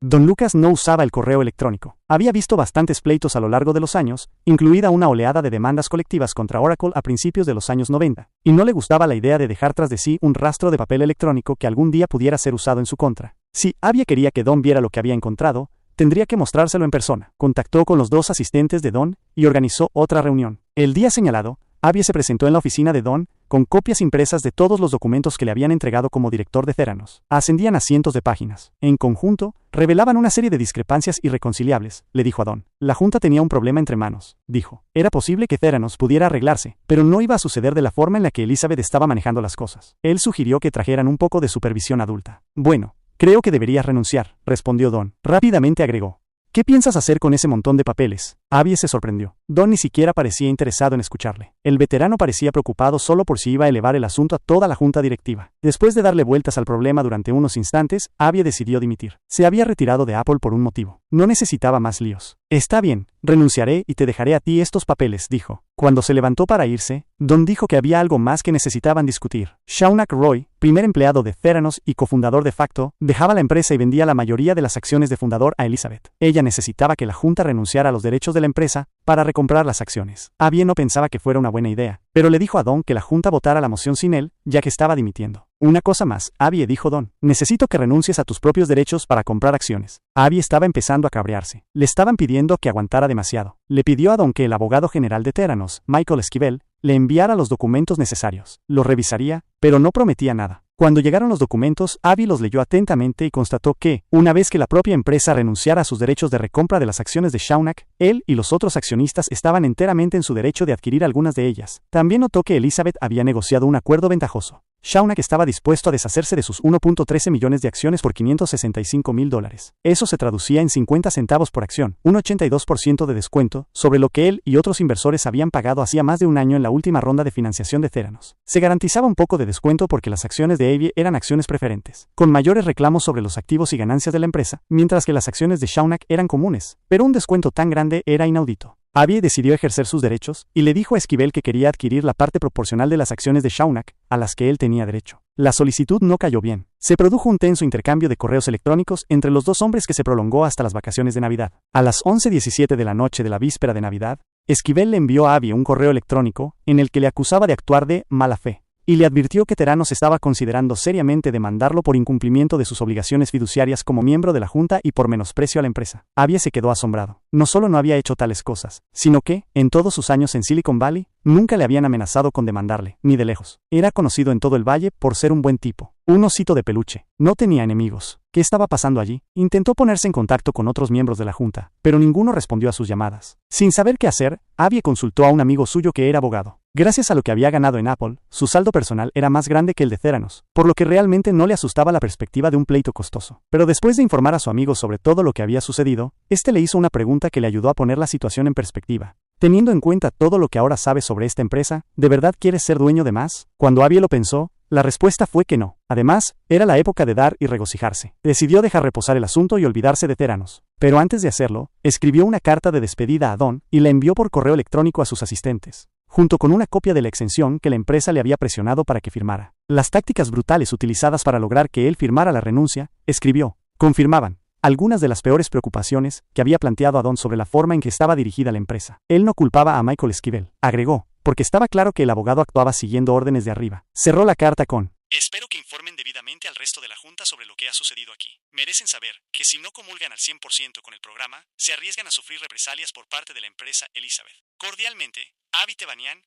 Don Lucas no usaba el correo electrónico. Había visto bastantes pleitos a lo largo de los años, incluida una oleada de demandas colectivas contra Oracle a principios de los años 90, y no le gustaba la idea de dejar tras de sí un rastro de papel electrónico que algún día pudiera ser usado en su contra. Si Abby quería que Don viera lo que había encontrado, tendría que mostrárselo en persona. Contactó con los 2 asistentes de Don y organizó otra reunión. El día señalado, Abby se presentó en la oficina de Don, con copias impresas de todos los documentos que le habían entregado como director de Theranos. Ascendían a cientos de páginas. En conjunto, revelaban una serie de discrepancias irreconciliables, le dijo a Don. La junta tenía un problema entre manos, dijo. Era posible que Theranos pudiera arreglarse, pero no iba a suceder de la forma en la que Elizabeth estaba manejando las cosas. Él sugirió que trajeran un poco de supervisión adulta. Bueno, creo que deberías renunciar, respondió Don. Rápidamente agregó. ¿Qué piensas hacer con ese montón de papeles? Abby se sorprendió. Don ni siquiera parecía interesado en escucharle. El veterano parecía preocupado solo por si iba a elevar el asunto a toda la junta directiva. Después de darle vueltas al problema durante unos instantes, Abby decidió dimitir. Se había retirado de Apple por un motivo. No necesitaba más líos. Está bien, renunciaré y te dejaré a ti estos papeles, dijo. Cuando se levantó para irse, Don dijo que había algo más que necesitaban discutir. Shaunak Roy, primer empleado de Theranos y cofundador de facto, dejaba la empresa y vendía la mayoría de las acciones de fundador a Elizabeth. Ella necesitaba que la junta renunciara a los derechos de la empresa para recomprar las acciones. Abby no pensaba que fuera una buena idea, pero le dijo a Don que la junta votara la moción sin él, ya que estaba dimitiendo. Una cosa más, Abby, dijo Don. Necesito que renuncies a tus propios derechos para comprar acciones. Abby estaba empezando a cabrearse. Le estaban pidiendo que aguantara demasiado. Le pidió a Don que el abogado general de Theranos, Michael Esquivel, le enviara los documentos necesarios. Los revisaría, pero no prometía nada. Cuando llegaron los documentos, Abby los leyó atentamente y constató que, una vez que la propia empresa renunciara a sus derechos de recompra de las acciones de Shaunak, él y los otros accionistas estaban enteramente en su derecho de adquirir algunas de ellas. También notó que Elizabeth había negociado un acuerdo ventajoso. Shaunak estaba dispuesto a deshacerse de sus 1.13 millones de acciones por $565,000. Eso se traducía en 50 centavos por acción, un 82% de descuento, sobre lo que él y otros inversores habían pagado hacía más de un año en la última ronda de financiación de Theranos. Se garantizaba un poco de descuento porque las acciones de Abby eran acciones preferentes, con mayores reclamos sobre los activos y ganancias de la empresa, mientras que las acciones de Shaunak eran comunes, pero un descuento tan grande era inaudito. Abby decidió ejercer sus derechos y le dijo a Esquivel que quería adquirir la parte proporcional de las acciones de Shaunak, a las que él tenía derecho. La solicitud no cayó bien. Se produjo un tenso intercambio de correos electrónicos entre los 2 hombres que se prolongó hasta las vacaciones de Navidad. A las 11:17 de la noche de la víspera de Navidad, Esquivel le envió a Abby un correo electrónico en el que le acusaba de actuar de mala fe, y le advirtió que Theranos estaba considerando seriamente demandarlo por incumplimiento de sus obligaciones fiduciarias como miembro de la junta y por menosprecio a la empresa. Abby se quedó asombrado. No solo no había hecho tales cosas, sino que, en todos sus años en Silicon Valley, nunca le habían amenazado con demandarle, ni de lejos. Era conocido en todo el valle por ser un buen tipo. Un osito de peluche. No tenía enemigos. ¿Qué estaba pasando allí? Intentó ponerse en contacto con otros miembros de la junta, pero ninguno respondió a sus llamadas. Sin saber qué hacer, Abby consultó a un amigo suyo que era abogado. Gracias a lo que había ganado en Apple, su saldo personal era más grande que el de Theranos, por lo que realmente no le asustaba la perspectiva de un pleito costoso. Pero después de informar a su amigo sobre todo lo que había sucedido, este le hizo una pregunta que le ayudó a poner la situación en perspectiva. Teniendo en cuenta todo lo que ahora sabes sobre esta empresa, ¿de verdad quieres ser dueño de más? Cuando Abby lo pensó, la respuesta fue que no. Además, era la época de dar y regocijarse. Decidió dejar reposar el asunto y olvidarse de Theranos. Pero antes de hacerlo, escribió una carta de despedida a Don y la envió por correo electrónico a sus asistentes, junto con una copia de la exención que la empresa le había presionado para que firmara. Las tácticas brutales utilizadas para lograr que él firmara la renuncia, escribió, confirmaban algunas de las peores preocupaciones que había planteado a Don sobre la forma en que estaba dirigida la empresa. Él no culpaba a Michael Esquivel, agregó, porque estaba claro que el abogado actuaba siguiendo órdenes de arriba. Cerró la carta con: espero que informen debidamente al resto de la junta sobre lo que ha sucedido aquí. Merecen saber que si no comulgan al 100% con el programa, se arriesgan a sufrir represalias por parte de la empresa Elizabeth. Cordialmente, Abby Tebanian.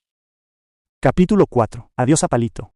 Capítulo 4. Adiós a Palito.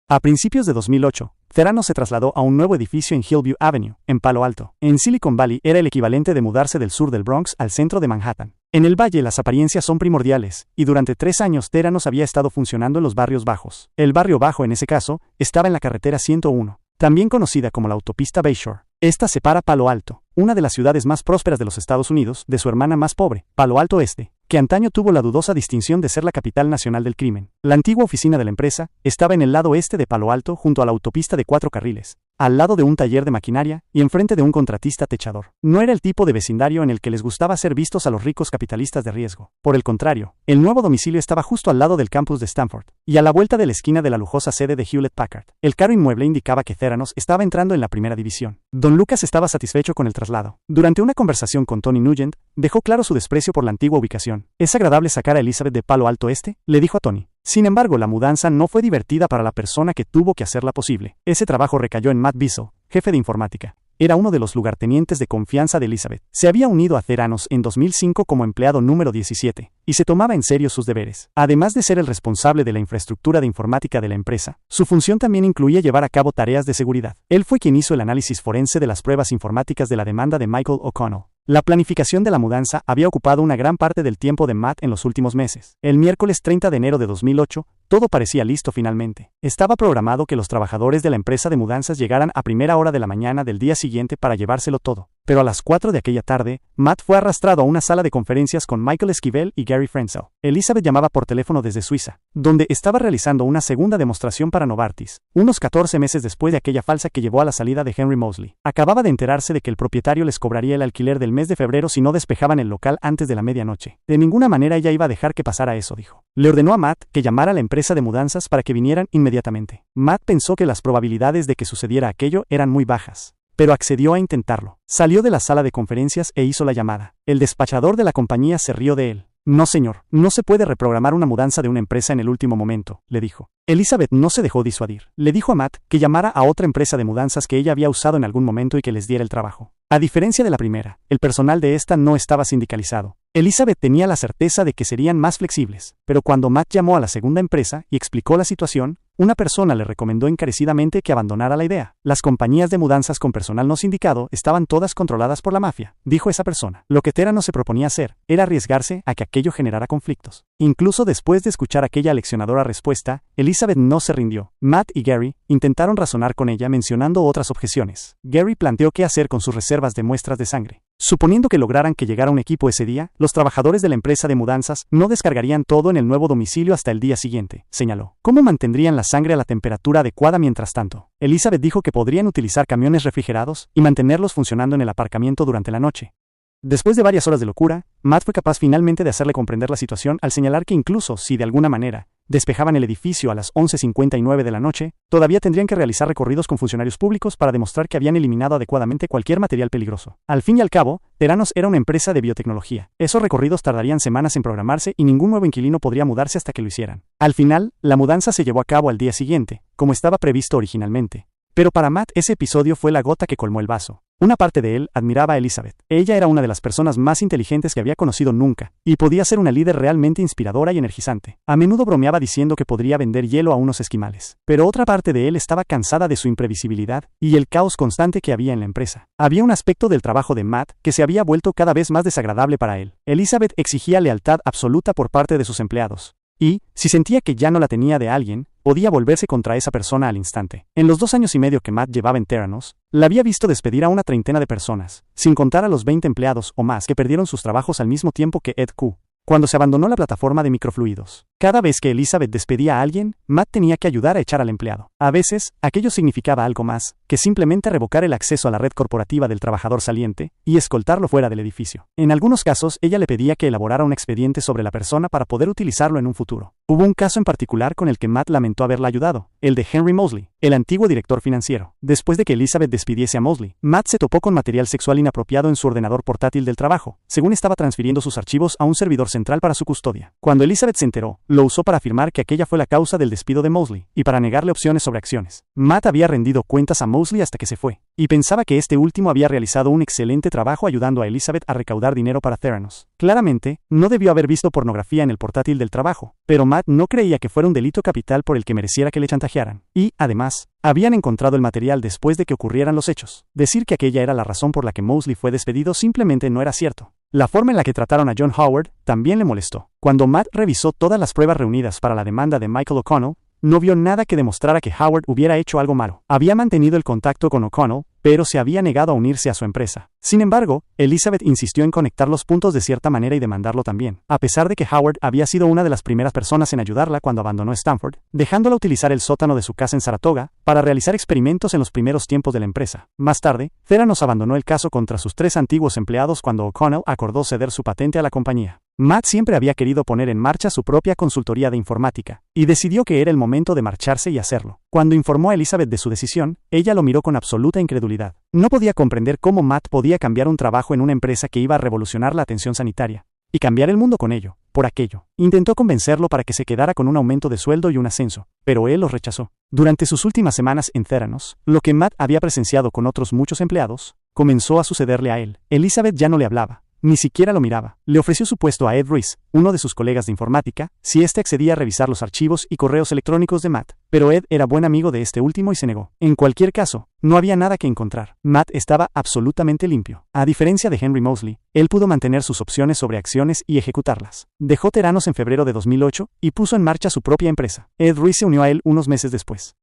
A principios de 2008, Theranos se trasladó a un nuevo edificio en Hillview Avenue, en Palo Alto. En Silicon Valley era el equivalente de mudarse del sur del Bronx al centro de Manhattan. En el valle las apariencias son primordiales, y durante 3 años Theranos había estado funcionando en los barrios bajos. El barrio bajo en ese caso, estaba en la carretera 101, también conocida como la autopista Bayshore. Esta separa Palo Alto, una de las ciudades más prósperas de los Estados Unidos, de su hermana más pobre, Palo Alto Este, que antaño tuvo la dudosa distinción de ser la capital nacional del crimen. La antigua oficina de la empresa estaba en el lado este de Palo Alto, junto a la autopista de 4 carriles, al lado de un taller de maquinaria y enfrente de un contratista techador. No era el tipo de vecindario en el que les gustaba ser vistos a los ricos capitalistas de riesgo. Por el contrario, el nuevo domicilio estaba justo al lado del campus de Stanford y a la vuelta de la esquina de la lujosa sede de Hewlett Packard. El caro inmueble indicaba que Theranos estaba entrando en la primera división. Don Lucas estaba satisfecho con el traslado. Durante una conversación con Tony Nugent, dejó claro su desprecio por la antigua ubicación. ¿Es agradable sacar a Elizabeth de Palo Alto Este?, le dijo a Tony. Sin embargo, la mudanza no fue divertida para la persona que tuvo que hacerla posible. Ese trabajo recayó en Matt Bissell, jefe de informática. Era uno de los lugartenientes de confianza de Elizabeth. Se había unido a Theranos en 2005 como empleado número 17, y se tomaba en serio sus deberes. Además de ser el responsable de la infraestructura de informática de la empresa, su función también incluía llevar a cabo tareas de seguridad. Él fue quien hizo el análisis forense de las pruebas informáticas de la demanda de Michael O'Connell. La planificación de la mudanza había ocupado una gran parte del tiempo de Matt en los últimos meses. El miércoles 30 de enero de 2008, todo parecía listo finalmente. Estaba programado que los trabajadores de la empresa de mudanzas llegaran a primera hora de la mañana del día siguiente para llevárselo todo. Pero a las 4 de aquella tarde, Matt fue arrastrado a una sala de conferencias con Michael Esquivel y Gary Frenzel. Elizabeth llamaba por teléfono desde Suiza, donde estaba realizando una segunda demostración para Novartis, unos 14 meses después de aquella falsa que llevó a la salida de Henry Mosley. Acababa de enterarse de que el propietario les cobraría el alquiler del mes de febrero si no despejaban el local antes de la medianoche. De ninguna manera ella iba a dejar que pasara eso, dijo. Le ordenó a Matt que llamara a la empresa de mudanzas para que vinieran inmediatamente. Matt pensó que las probabilidades de que sucediera aquello eran muy bajas, pero accedió a intentarlo. Salió de la sala de conferencias e hizo la llamada. El despachador de la compañía se rió de él. No, señor, no se puede reprogramar una mudanza de una empresa en el último momento, le dijo. Elizabeth no se dejó disuadir. Le dijo a Matt que llamara a otra empresa de mudanzas que ella había usado en algún momento y que les diera el trabajo. A diferencia de la primera, el personal de esta no estaba sindicalizado. Elizabeth tenía la certeza de que serían más flexibles, pero cuando Matt llamó a la segunda empresa y explicó la situación, una persona le recomendó encarecidamente que abandonara la idea. Las compañías de mudanzas con personal no sindicado estaban todas controladas por la mafia, dijo esa persona. Lo que Theranos se proponía hacer era arriesgarse a que aquello generara conflictos. Incluso después de escuchar aquella aleccionadora respuesta, Elizabeth no se rindió. Matt y Gary intentaron razonar con ella mencionando otras objeciones. Gary planteó qué hacer con sus reservas de muestras de sangre. Suponiendo que lograran que llegara un equipo ese día, los trabajadores de la empresa de mudanzas no descargarían todo en el nuevo domicilio hasta el día siguiente, señaló. ¿Cómo mantendrían la sangre a la temperatura adecuada mientras tanto? Elizabeth dijo que podrían utilizar camiones refrigerados y mantenerlos funcionando en el aparcamiento durante la noche. Después de varias horas de locura, Matt fue capaz finalmente de hacerle comprender la situación al señalar que incluso si de alguna manera despejaban el edificio a las 11:59 de la noche, todavía tendrían que realizar recorridos con funcionarios públicos para demostrar que habían eliminado adecuadamente cualquier material peligroso. Al fin y al cabo, Theranos era una empresa de biotecnología. Esos recorridos tardarían semanas en programarse y ningún nuevo inquilino podría mudarse hasta que lo hicieran. Al final, la mudanza se llevó a cabo al día siguiente, como estaba previsto originalmente. Pero para Matt ese episodio fue la gota que colmó el vaso. Una parte de él admiraba a Elizabeth. Ella era una de las personas más inteligentes que había conocido nunca, y podía ser una líder realmente inspiradora y energizante. A menudo bromeaba diciendo que podría vender hielo a unos esquimales. Pero otra parte de él estaba cansada de su imprevisibilidad y el caos constante que había en la empresa. Había un aspecto del trabajo de Matt que se había vuelto cada vez más desagradable para él. Elizabeth exigía lealtad absoluta por parte de sus empleados. Y, si sentía que ya no la tenía de alguien, podía volverse contra esa persona al instante. En los 2 años y medio que Matt llevaba en Theranos, la había visto despedir a una treintena de personas, sin contar a los 20 empleados o más que perdieron sus trabajos al mismo tiempo que Ed Q. Cuando se abandonó la plataforma de microfluidos. Cada vez que Elizabeth despedía a alguien, Matt tenía que ayudar a echar al empleado. A veces, aquello significaba algo más que simplemente revocar el acceso a la red corporativa del trabajador saliente y escoltarlo fuera del edificio. En algunos casos, ella le pedía que elaborara un expediente sobre la persona para poder utilizarlo en un futuro. Hubo un caso en particular con el que Matt lamentó haberla ayudado, el de Henry Mosley, el antiguo director financiero. Después de que Elizabeth despidiese a Mosley, Matt se topó con material sexual inapropiado en su ordenador portátil del trabajo, según estaba transfiriendo sus archivos a un servidor central para su custodia. Cuando Elizabeth se enteró, lo usó para afirmar que aquella fue la causa del despido de Mosley, y para negarle opciones sobre acciones. Matt había rendido cuentas a Mosley hasta que se fue, y pensaba que este último había realizado un excelente trabajo ayudando a Elizabeth a recaudar dinero para Theranos. Claramente, no debió haber visto pornografía en el portátil del trabajo, pero Matt no creía que fuera un delito capital por el que mereciera que le chantajearan. Y, además, habían encontrado el material después de que ocurrieran los hechos. Decir que aquella era la razón por la que Mosley fue despedido simplemente no era cierto. La forma en la que trataron a John Howard también le molestó. Cuando Matt revisó todas las pruebas reunidas para la demanda de Michael O'Connell, no vio nada que demostrara que Howard hubiera hecho algo malo. Había mantenido el contacto con O'Connell, pero se había negado a unirse a su empresa. Sin embargo, Elizabeth insistió en conectar los puntos de cierta manera y demandarlo también, a pesar de que Howard había sido una de las primeras personas en ayudarla cuando abandonó Stanford, dejándola utilizar el sótano de su casa en Saratoga para realizar experimentos en los primeros tiempos de la empresa. Más tarde, Theranos abandonó el caso contra sus 3 antiguos empleados cuando O'Connell acordó ceder su patente a la compañía. Matt siempre había querido poner en marcha su propia consultoría de informática, y decidió que era el momento de marcharse y hacerlo. Cuando informó a Elizabeth de su decisión, ella lo miró con absoluta incredulidad. No podía comprender cómo Matt podía cambiar un trabajo en una empresa que iba a revolucionar la atención sanitaria, y cambiar el mundo con ello, por aquello. Intentó convencerlo para que se quedara con un aumento de sueldo y un ascenso, pero él los rechazó. Durante sus últimas semanas en Theranos, lo que Matt había presenciado con otros muchos empleados, comenzó a sucederle a él. Elizabeth ya no le hablaba. Ni siquiera lo miraba. Le ofreció su puesto a Ed Ruiz, uno de sus colegas de informática, si éste accedía a revisar los archivos y correos electrónicos de Matt, pero Ed era buen amigo de este último y se negó. En cualquier caso, no había nada que encontrar. Matt estaba absolutamente limpio. A diferencia de Henry Mosley, él pudo mantener sus opciones sobre acciones y ejecutarlas. Dejó Theranos en febrero de 2008 y puso en marcha su propia empresa. Ed Ruiz se unió a él unos meses después.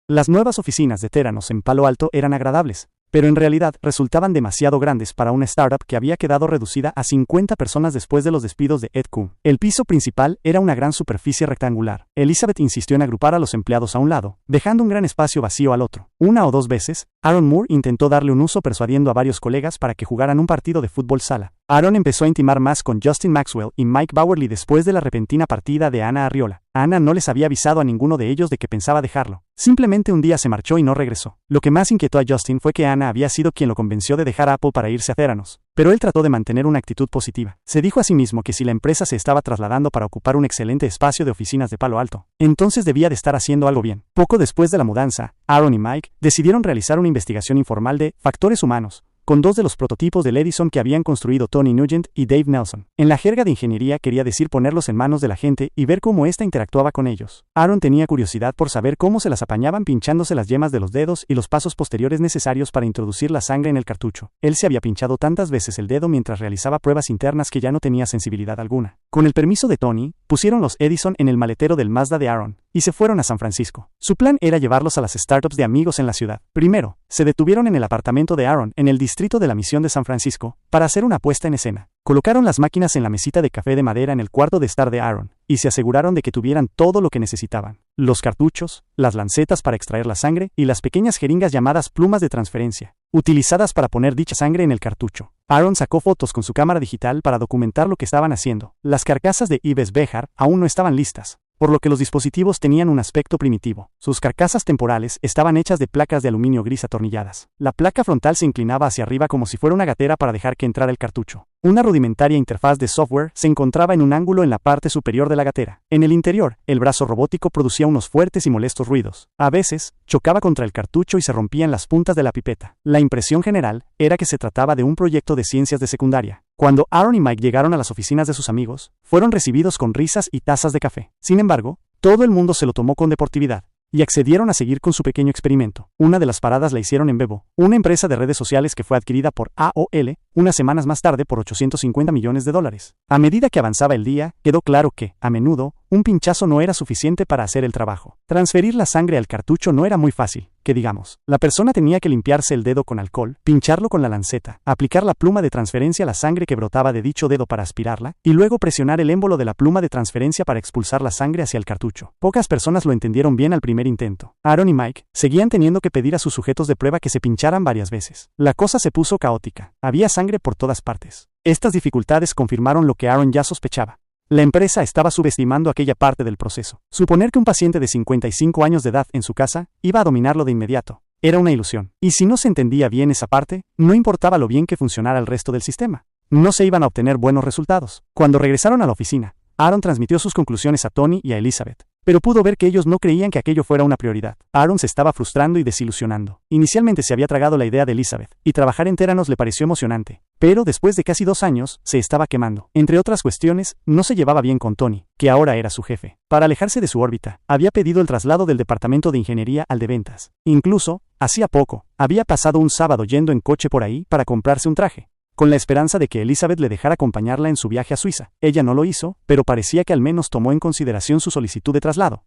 Las nuevas oficinas de Theranos en Palo Alto eran agradables, pero en realidad resultaban demasiado grandes para una startup que había quedado reducida a 50 personas después de los despidos de Ed Kuhn. El piso principal era una gran superficie rectangular. Elizabeth insistió en agrupar a los empleados a un lado, dejando un gran espacio vacío al otro. 1 o 2 veces, Aaron Moore intentó darle un uso persuadiendo a varios colegas para que jugaran un partido de fútbol sala. Aaron empezó a intimar más con Justin Maxwell y Mike Bowerly después de la repentina partida de Anna Arriola. Anna no les había avisado a ninguno de ellos de que pensaba dejarlo. Simplemente un día se marchó y no regresó. Lo que más inquietó a Justin fue que Anna había sido quien lo convenció de dejar Apple para irse a Theranos. Pero él trató de mantener una actitud positiva. Se dijo a sí mismo que si la empresa se estaba trasladando para ocupar un excelente espacio de oficinas de Palo Alto, entonces debía de estar haciendo algo bien. Poco después de la mudanza, Aaron y Mike decidieron realizar una investigación informal de factores humanos, con 2 de los prototipos del Edison que habían construido Tony Nugent y Dave Nelson. En la jerga de ingeniería quería decir ponerlos en manos de la gente y ver cómo ésta interactuaba con ellos. Aaron tenía curiosidad por saber cómo se las apañaban pinchándose las yemas de los dedos y los pasos posteriores necesarios para introducir la sangre en el cartucho. Él se había pinchado tantas veces el dedo mientras realizaba pruebas internas que ya no tenía sensibilidad alguna. Con el permiso de Tony, pusieron los Edison en el maletero del Mazda de Aaron y se fueron a San Francisco. Su plan era llevarlos a las startups de amigos en la ciudad. Primero, se detuvieron en el apartamento de Aaron en el distrito de la Misión de San Francisco para hacer una puesta en escena. Colocaron las máquinas en la mesita de café de madera en el cuarto de estar de Aaron y se aseguraron de que tuvieran todo lo que necesitaban: los cartuchos, las lancetas para extraer la sangre y las pequeñas jeringas llamadas plumas de transferencia, utilizadas para poner dicha sangre en el cartucho. Aaron sacó fotos con su cámara digital para documentar lo que estaban haciendo. Las carcasas de Ives Behar aún no estaban listas, por lo que los dispositivos tenían un aspecto primitivo. Sus carcasas temporales estaban hechas de placas de aluminio gris atornilladas. La placa frontal se inclinaba hacia arriba como si fuera una gatera para dejar que entrara el cartucho. Una rudimentaria interfaz de software se encontraba en un ángulo en la parte superior de la gatera. En el interior, el brazo robótico producía unos fuertes y molestos ruidos. A veces, chocaba contra el cartucho y se rompían las puntas de la pipeta. La impresión general era que se trataba de un proyecto de ciencias de secundaria. Cuando Aaron y Mike llegaron a las oficinas de sus amigos, fueron recibidos con risas y tazas de café. Sin embargo, todo el mundo se lo tomó con deportividad y accedieron a seguir con su pequeño experimento. Una de las paradas la hicieron en Bebo, una empresa de redes sociales que fue adquirida por AOL unas semanas más tarde por $850 millones. A medida que avanzaba el día, quedó claro que, a menudo, un pinchazo no era suficiente para hacer el trabajo. Transferir la sangre al cartucho no era muy fácil, que digamos. La persona tenía que limpiarse el dedo con alcohol, pincharlo con la lanceta, aplicar la pluma de transferencia a la sangre que brotaba de dicho dedo para aspirarla, y luego presionar el émbolo de la pluma de transferencia para expulsar la sangre hacia el cartucho. Pocas personas lo entendieron bien al primer intento. Aaron y Mike seguían teniendo que pedir a sus sujetos de prueba que se pincharan varias veces. La cosa se puso caótica. Había sangre por todas partes. Estas dificultades confirmaron lo que Aaron ya sospechaba. La empresa estaba subestimando aquella parte del proceso. Suponer que un paciente de 55 años de edad en su casa iba a dominarlo de inmediato era una ilusión. Y si no se entendía bien esa parte, no importaba lo bien que funcionara el resto del sistema. No se iban a obtener buenos resultados. Cuando regresaron a la oficina, Aaron transmitió sus conclusiones a Tony y a Elizabeth, pero pudo ver que ellos no creían que aquello fuera una prioridad. Aaron se estaba frustrando y desilusionando. Inicialmente se había tragado la idea de Elizabeth, y trabajar en Theranos le pareció emocionante. Pero después de casi 2 años, se estaba quemando. Entre otras cuestiones, no se llevaba bien con Tony, que ahora era su jefe. Para alejarse de su órbita, había pedido el traslado del departamento de ingeniería al de ventas. Incluso, hacía poco, había pasado un sábado yendo en coche por ahí para comprarse un traje, con la esperanza de que Elizabeth le dejara acompañarla en su viaje a Suiza. Ella no lo hizo, pero parecía que al menos tomó en consideración su solicitud de traslado.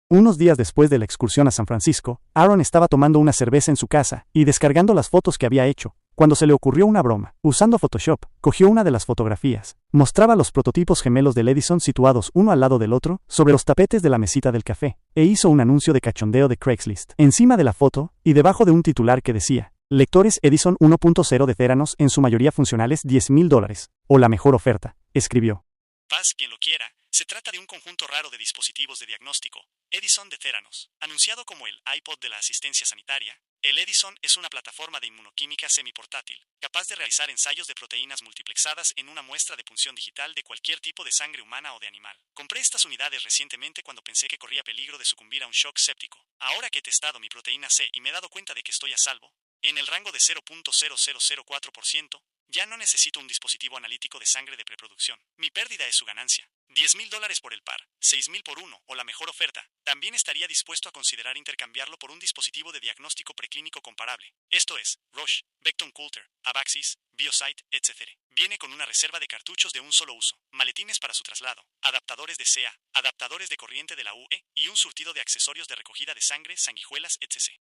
Unos días después de la excursión a San Francisco, Aaron estaba tomando una cerveza en su casa y descargando las fotos que había hecho, cuando se le ocurrió una broma. Usando Photoshop, cogió una de las fotografías. Mostraba los prototipos gemelos del Edison situados uno al lado del otro, sobre los tapetes de la mesita del café, e hizo un anuncio de cachondeo de Craigslist. Encima de la foto, y debajo de un titular que decía, lectores Edison 1.0 de Theranos en su mayoría funcionales $10,000, o la mejor oferta, escribió. Paz quien lo quiera, se trata de un conjunto raro de dispositivos de diagnóstico, Edison de Theranos, anunciado como el iPod de la asistencia sanitaria. El Edison es una plataforma de inmunoquímica semiportátil, capaz de realizar ensayos de proteínas multiplexadas en una muestra de punción digital de cualquier tipo de sangre humana o de animal. Compré estas unidades recientemente cuando pensé que corría peligro de sucumbir a un shock séptico. Ahora que he testado mi proteína C y me he dado cuenta de que estoy a salvo, en el rango de 0.0004%, ya no necesito un dispositivo analítico de sangre de preproducción. Mi pérdida es su ganancia. $10,000 por el par, $6,000 por uno, o la mejor oferta. También estaría dispuesto a considerar intercambiarlo por un dispositivo de diagnóstico preclínico comparable. Esto es, Roche, Becton Coulter, Abaxis, Biosite, etc. Viene con una reserva de cartuchos de un solo uso, maletines para su traslado, adaptadores de CA, adaptadores de corriente de la UE, y un surtido de accesorios de recogida de sangre, sanguijuelas, etc.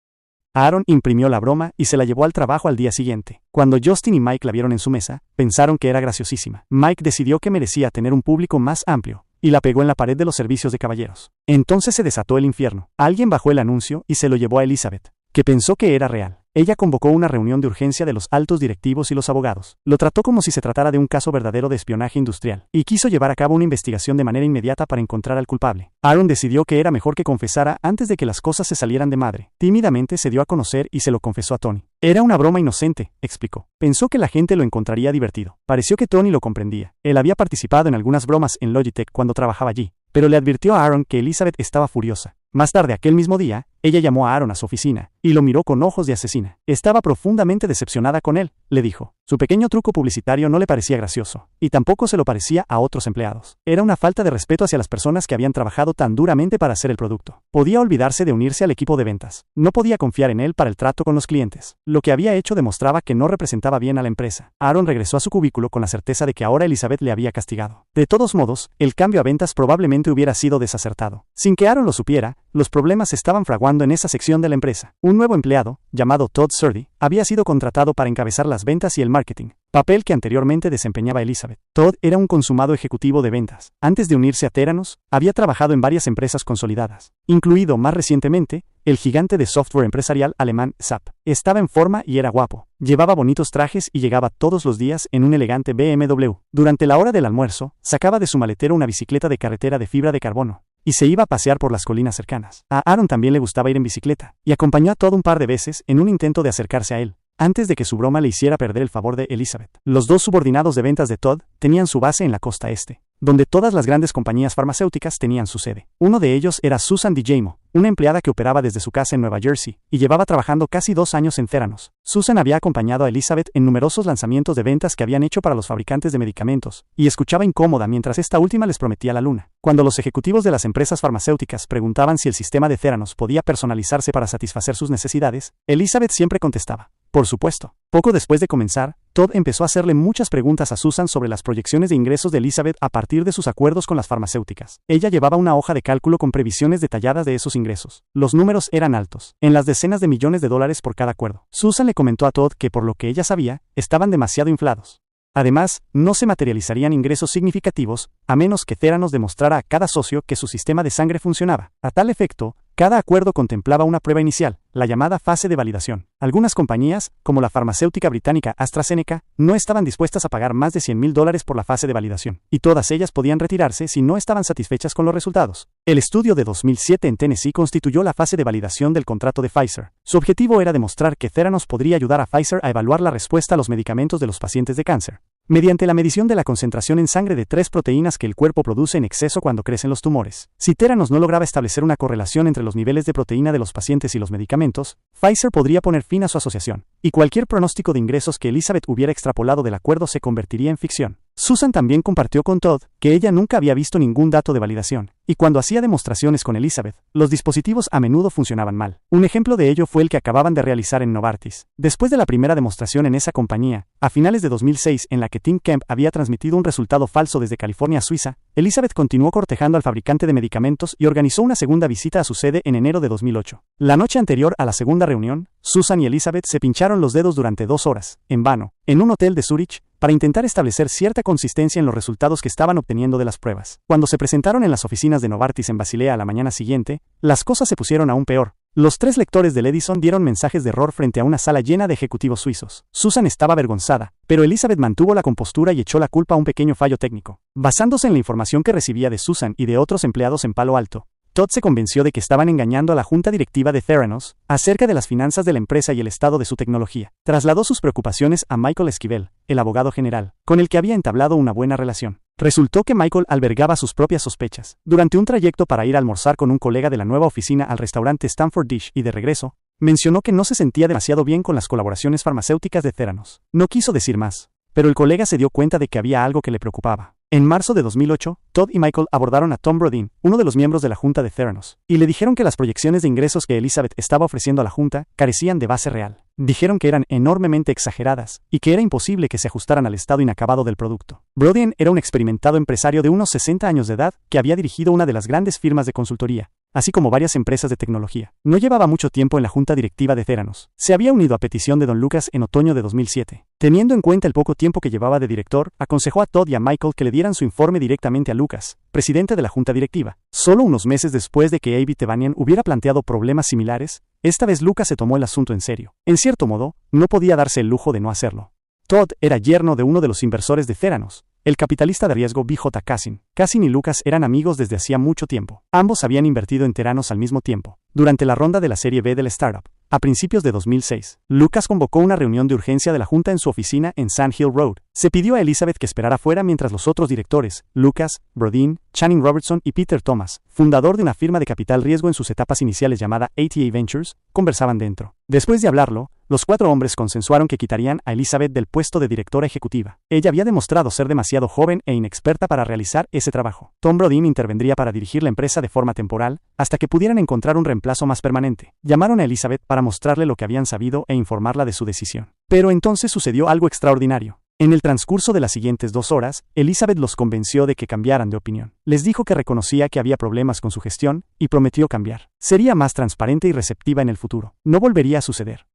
Aaron imprimió la broma y se la llevó al trabajo al día siguiente. Cuando Justin y Mike la vieron en su mesa, pensaron que era graciosísima. Mike decidió que merecía tener un público más amplio, y la pegó en la pared de los servicios de caballeros. Entonces se desató el infierno. Alguien bajó el anuncio y se lo llevó a Elizabeth, que pensó que era real. Ella convocó una reunión de urgencia de los altos directivos y los abogados. Lo trató como si se tratara de un caso verdadero de espionaje industrial, y quiso llevar a cabo una investigación de manera inmediata para encontrar al culpable. Aaron decidió que era mejor que confesara antes de que las cosas se salieran de madre. Tímidamente se dio a conocer y se lo confesó a Tony. Era una broma inocente, explicó. Pensó que la gente lo encontraría divertido. Pareció que Tony lo comprendía. Él había participado en algunas bromas en Logitech cuando trabajaba allí, pero le advirtió a Aaron que Elizabeth estaba furiosa. Más tarde aquel mismo día, ella llamó a Aaron a su oficina, y lo miró con ojos de asesina. Estaba profundamente decepcionada con él, le dijo. Su pequeño truco publicitario no le parecía gracioso, y tampoco se lo parecía a otros empleados. Era una falta de respeto hacia las personas que habían trabajado tan duramente para hacer el producto. Podía olvidarse de unirse al equipo de ventas. No podía confiar en él para el trato con los clientes. Lo que había hecho demostraba que no representaba bien a la empresa. Aaron regresó a su cubículo con la certeza de que ahora Elizabeth le había castigado. De todos modos, el cambio a ventas probablemente hubiera sido desacertado. Sin que Aaron lo supiera, los problemas estaban fraguando en esa sección de la empresa. Un nuevo empleado, llamado Todd Surdy, había sido contratado para encabezar las ventas y el marketing, papel que anteriormente desempeñaba Elizabeth. Todd era un consumado ejecutivo de ventas. Antes de unirse a Theranos, había trabajado en varias empresas consolidadas, incluido más recientemente, el gigante de software empresarial alemán SAP. Estaba en forma y era guapo. Llevaba bonitos trajes y llegaba todos los días en un elegante BMW. Durante la hora del almuerzo, sacaba de su maletero una bicicleta de carretera de fibra de carbono, y se iba a pasear por las colinas cercanas. A Aaron también le gustaba ir en bicicleta, y acompañó a Todd un par de veces en un intento de acercarse a él, antes de que su broma le hiciera perder el favor de Elizabeth. Los dos subordinados de ventas de Todd tenían su base en la costa este, donde todas las grandes compañías farmacéuticas tenían su sede. Uno de ellos era Susan DiGiamo, una empleada que operaba desde su casa en Nueva Jersey, y llevaba trabajando casi 2 años en Theranos. Susan había acompañado a Elizabeth en numerosos lanzamientos de ventas que habían hecho para los fabricantes de medicamentos, y escuchaba incómoda mientras esta última les prometía la luna. Cuando los ejecutivos de las empresas farmacéuticas preguntaban si el sistema de Theranos podía personalizarse para satisfacer sus necesidades, Elizabeth siempre contestaba: por supuesto. Poco después de comenzar, Todd empezó a hacerle muchas preguntas a Susan sobre las proyecciones de ingresos de Elizabeth a partir de sus acuerdos con las farmacéuticas. Ella llevaba una hoja de cálculo con previsiones detalladas de esos ingresos. Los números eran altos, en las decenas de millones de dólares por cada acuerdo. Susan le comentó a Todd que por lo que ella sabía, estaban demasiado inflados. Además, no se materializarían ingresos significativos, a menos que Theranos demostrara a cada socio que su sistema de sangre funcionaba. A tal efecto, cada acuerdo contemplaba una prueba inicial, la llamada fase de validación. Algunas compañías, como la farmacéutica británica AstraZeneca, no estaban dispuestas a pagar más de $100,000 por la fase de validación, y todas ellas podían retirarse si no estaban satisfechas con los resultados. El estudio de 2007 en Tennessee constituyó la fase de validación del contrato de Pfizer. Su objetivo era demostrar que Theranos podría ayudar a Pfizer a evaluar la respuesta a los medicamentos de los pacientes de cáncer, mediante la medición de la concentración en sangre de 3 proteínas que el cuerpo produce en exceso cuando crecen los tumores. Si Theranos no lograba establecer una correlación entre los niveles de proteína de los pacientes y los medicamentos, Pfizer podría poner fin a su asociación, y cualquier pronóstico de ingresos que Elizabeth hubiera extrapolado del acuerdo se convertiría en ficción. Susan también compartió con Todd que ella nunca había visto ningún dato de validación, y cuando hacía demostraciones con Elizabeth, los dispositivos a menudo funcionaban mal. Un ejemplo de ello fue el que acababan de realizar en Novartis. Después de la primera demostración en esa compañía, a finales de 2006 en la que Tim Kemp había transmitido un resultado falso desde California a Suiza, Elizabeth continuó cortejando al fabricante de medicamentos y organizó una segunda visita a su sede en enero de 2008. La noche anterior a la segunda reunión, Susan y Elizabeth se pincharon los dedos durante 2 horas, en vano, en un hotel de Zúrich, para intentar establecer cierta consistencia en los resultados que estaban obteniendo de las pruebas. Cuando se presentaron en las oficinas de Novartis en Basilea a la mañana siguiente, las cosas se pusieron aún peor. Los 3 lectores del Edison dieron mensajes de error frente a una sala llena de ejecutivos suizos. Susan estaba avergonzada, pero Elizabeth mantuvo la compostura y echó la culpa a un pequeño fallo técnico. Basándose en la información que recibía de Susan y de otros empleados en Palo Alto, Todd se convenció de que estaban engañando a la junta directiva de Theranos acerca de las finanzas de la empresa y el estado de su tecnología. Trasladó sus preocupaciones a Michael Esquivel, el abogado general, con el que había entablado una buena relación. Resultó que Michael albergaba sus propias sospechas. Durante un trayecto para ir a almorzar con un colega de la nueva oficina al restaurante Stanford Dish y de regreso, mencionó que no se sentía demasiado bien con las colaboraciones farmacéuticas de Theranos. No quiso decir más, pero el colega se dio cuenta de que había algo que le preocupaba. En marzo de 2008, Todd y Michael abordaron a Tom Brodin, uno de los miembros de la junta de Theranos, y le dijeron que las proyecciones de ingresos que Elizabeth estaba ofreciendo a la junta carecían de base real. Dijeron que eran enormemente exageradas y que era imposible que se ajustaran al estado inacabado del producto. Brodin era un experimentado empresario de unos 60 años de edad que había dirigido una de las grandes firmas de consultoría, así como varias empresas de tecnología. No llevaba mucho tiempo en la junta directiva de Theranos. Se había unido a petición de Don Lucas en otoño de 2007. Teniendo en cuenta el poco tiempo que llevaba de director, aconsejó a Todd y a Michael que le dieran su informe directamente a Lucas, presidente de la junta directiva. Solo unos meses después de que Avi Tevanian hubiera planteado problemas similares, esta vez Lucas se tomó el asunto en serio. En cierto modo, no podía darse el lujo de no hacerlo. Todd era yerno de uno de los inversores de Theranos, el capitalista de riesgo B.J. Cassin. Cassin y Lucas eran amigos desde hacía mucho tiempo. Ambos habían invertido en Theranos al mismo tiempo. Durante la ronda de la Serie B del startup, a principios de 2006, Lucas convocó una reunión de urgencia de la junta en su oficina en Sand Hill Road. Se pidió a Elizabeth que esperara fuera mientras los otros directores, Lucas, Brodin, Channing Robertson y Peter Thomas, fundador de una firma de capital riesgo en sus etapas iniciales llamada ATA Ventures, conversaban dentro. Después de hablarlo, los 4 hombres consensuaron que quitarían a Elizabeth del puesto de directora ejecutiva. Ella había demostrado ser demasiado joven e inexperta para realizar ese trabajo. Tom Brodin intervendría para dirigir la empresa de forma temporal, hasta que pudieran encontrar un reemplazo más permanente. Llamaron a Elizabeth para mostrarle lo que habían sabido e informarla de su decisión. Pero entonces sucedió algo extraordinario. En el transcurso de las siguientes 2 horas, Elizabeth los convenció de que cambiaran de opinión. Les dijo que reconocía que había problemas con su gestión, y prometió cambiar. Sería más transparente y receptiva en el futuro. No volvería a suceder.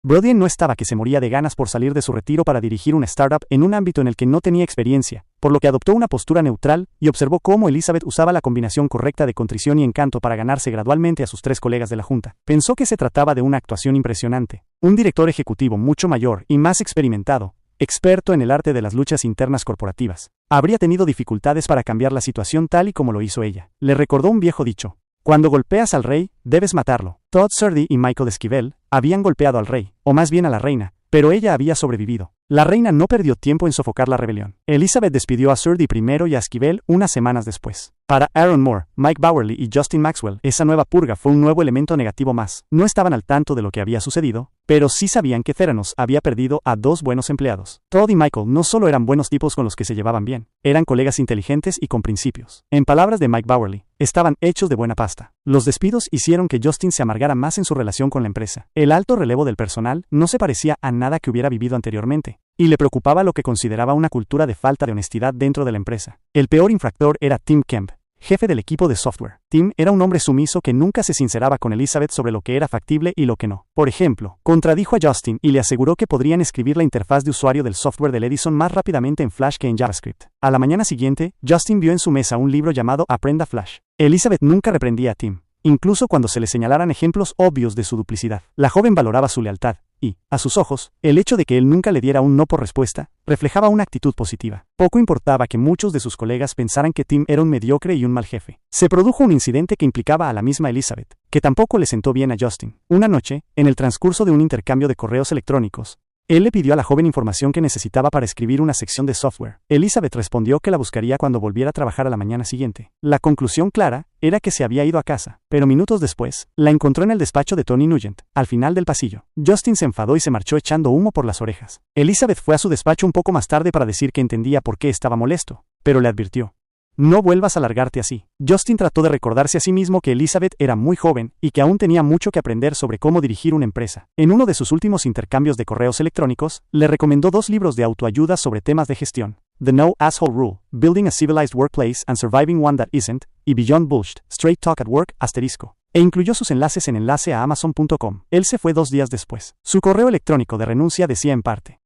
Brodin no estaba que se moría de ganas por salir de su retiro para dirigir una startup en un ámbito en el que no tenía experiencia, por lo que adoptó una postura neutral y observó cómo Elizabeth usaba la combinación correcta de contrición y encanto para ganarse gradualmente a sus 3 colegas de la junta. Pensó que se trataba de una actuación impresionante. Un director ejecutivo mucho mayor y más experimentado, experto en el arte de las luchas internas corporativas, habría tenido dificultades para cambiar la situación tal y como lo hizo ella. Le recordó un viejo dicho: cuando golpeas al rey, debes matarlo. Todd Surdy y Michael Esquivel habían golpeado al rey, o más bien a la reina, pero ella había sobrevivido. La reina no perdió tiempo en sofocar la rebelión. Elizabeth despidió a Surdy primero y a Esquivel unas semanas después. Para Aaron Moore, Mike Bowerly y Justin Maxwell, esa nueva purga fue un nuevo elemento negativo más. No estaban al tanto de lo que había sucedido, pero sí sabían que Theranos había perdido a 2 buenos empleados. Todd y Michael no solo eran buenos tipos con los que se llevaban bien, eran colegas inteligentes y con principios. En palabras de Mike Bowerly, estaban hechos de buena pasta. Los despidos hicieron que Justin se amargara más en su relación con la empresa. El alto relevo del personal no se parecía a nada que hubiera vivido anteriormente, y le preocupaba lo que consideraba una cultura de falta de honestidad dentro de la empresa. El peor infractor era Tim Kemp, jefe del equipo de software. Tim era un hombre sumiso que nunca se sinceraba con Elizabeth sobre lo que era factible y lo que no. Por ejemplo, contradijo a Justin y le aseguró que podrían escribir la interfaz de usuario del software del Edison más rápidamente en Flash que en JavaScript. A la mañana siguiente, Justin vio en su mesa un libro llamado Aprenda Flash. Elizabeth nunca reprendía a Tim, incluso cuando se le señalaran ejemplos obvios de su duplicidad. La joven valoraba su lealtad, y, a sus ojos, el hecho de que él nunca le diera un no por respuesta, reflejaba una actitud positiva. Poco importaba que muchos de sus colegas pensaran que Tim era un mediocre y un mal jefe. Se produjo un incidente que implicaba a la misma Elizabeth, que tampoco le sentó bien a Justin. Una noche, en el transcurso de un intercambio de correos electrónicos, Él le pidió a la joven información que necesitaba para escribir una sección de software. Elizabeth respondió que la buscaría cuando volviera a trabajar a la mañana siguiente. La conclusión clara era que se había ido a casa, pero minutos después, la encontró en el despacho de Tony Nugent, al final del pasillo. Justin se enfadó y se marchó echando humo por las orejas. Elizabeth fue a su despacho un poco más tarde para decir que entendía por qué estaba molesto, pero le advirtió: no vuelvas a largarte así. Justin trató de recordarse a sí mismo que Elizabeth era muy joven y que aún tenía mucho que aprender sobre cómo dirigir una empresa. En uno de sus últimos intercambios de correos electrónicos, le recomendó 2 libros de autoayuda sobre temas de gestión: The No Asshole Rule, Building a Civilized Workplace and Surviving One That Isn't, y Beyond Bullshit, Straight Talk at Work, ***, e incluyó sus enlaces en enlace a Amazon.com. Él se fue 2 días después. Su correo electrónico de renuncia decía en parte: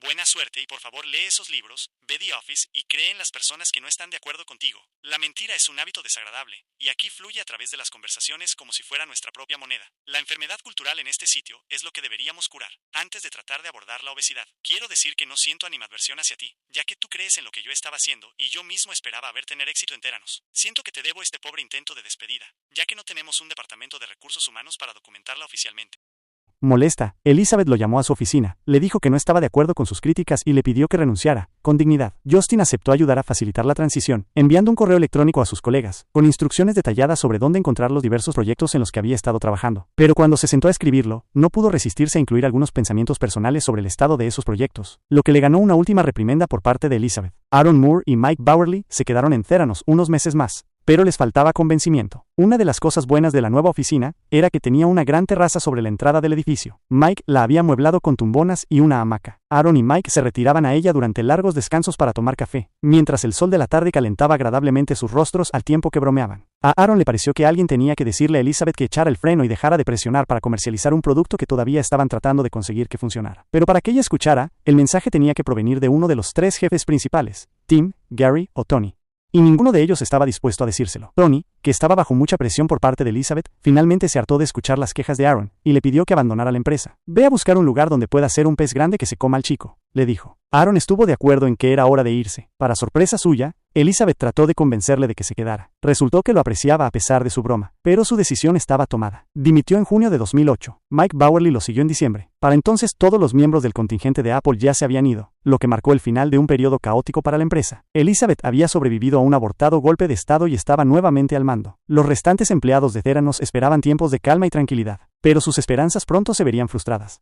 buena suerte y por favor lee esos libros, ve The Office y cree en las personas que no están de acuerdo contigo. La mentira es un hábito desagradable, y aquí fluye a través de las conversaciones como si fuera nuestra propia moneda. La enfermedad cultural en este sitio es lo que deberíamos curar, antes de tratar de abordar la obesidad. Quiero decir que no siento animadversión hacia ti, ya que tú crees en lo que yo estaba haciendo y yo mismo esperaba haber tener éxito en Theranos. Siento que te debo este pobre intento de despedida, ya que no tenemos un departamento de recursos humanos para documentarla oficialmente. Molesta, Elizabeth lo llamó a su oficina, le dijo que no estaba de acuerdo con sus críticas y le pidió que renunciara, con dignidad. Justin aceptó ayudar a facilitar la transición, enviando un correo electrónico a sus colegas, con instrucciones detalladas sobre dónde encontrar los diversos proyectos en los que había estado trabajando. Pero cuando se sentó a escribirlo, no pudo resistirse a incluir algunos pensamientos personales sobre el estado de esos proyectos, lo que le ganó una última reprimenda por parte de Elizabeth. Aaron Moore y Mike Bowerly se quedaron en Theranos unos meses más, pero les faltaba convencimiento. Una de las cosas buenas de la nueva oficina era que tenía una gran terraza sobre la entrada del edificio. Mike la había amueblado con tumbonas y una hamaca. Aaron y Mike se retiraban a ella durante largos descansos para tomar café, mientras el sol de la tarde calentaba agradablemente sus rostros al tiempo que bromeaban. A Aaron le pareció que alguien tenía que decirle a Elizabeth que echara el freno y dejara de presionar para comercializar un producto que todavía estaban tratando de conseguir que funcionara. Pero para que ella escuchara, el mensaje tenía que provenir de uno de los 3 jefes principales: Tim, Gary o Tony. Y ninguno de ellos estaba dispuesto a decírselo. Tony, que estaba bajo mucha presión por parte de Elizabeth, finalmente se hartó de escuchar las quejas de Aaron, y le pidió que abandonara la empresa. Ve a buscar un lugar donde pueda ser un pez grande que se coma al chico, le dijo. Aaron estuvo de acuerdo en que era hora de irse. Para sorpresa suya, Elizabeth trató de convencerle de que se quedara. Resultó que lo apreciaba a pesar de su broma, pero su decisión estaba tomada. Dimitió en junio de 2008. Mike Bowerly lo siguió en diciembre. Para entonces todos los miembros del contingente de Apple ya se habían ido, lo que marcó el final de un periodo caótico para la empresa. Elizabeth había sobrevivido a un abortado golpe de estado y estaba nuevamente al mando. Los restantes empleados de Theranos esperaban tiempos de calma y tranquilidad, pero sus esperanzas pronto se verían frustradas.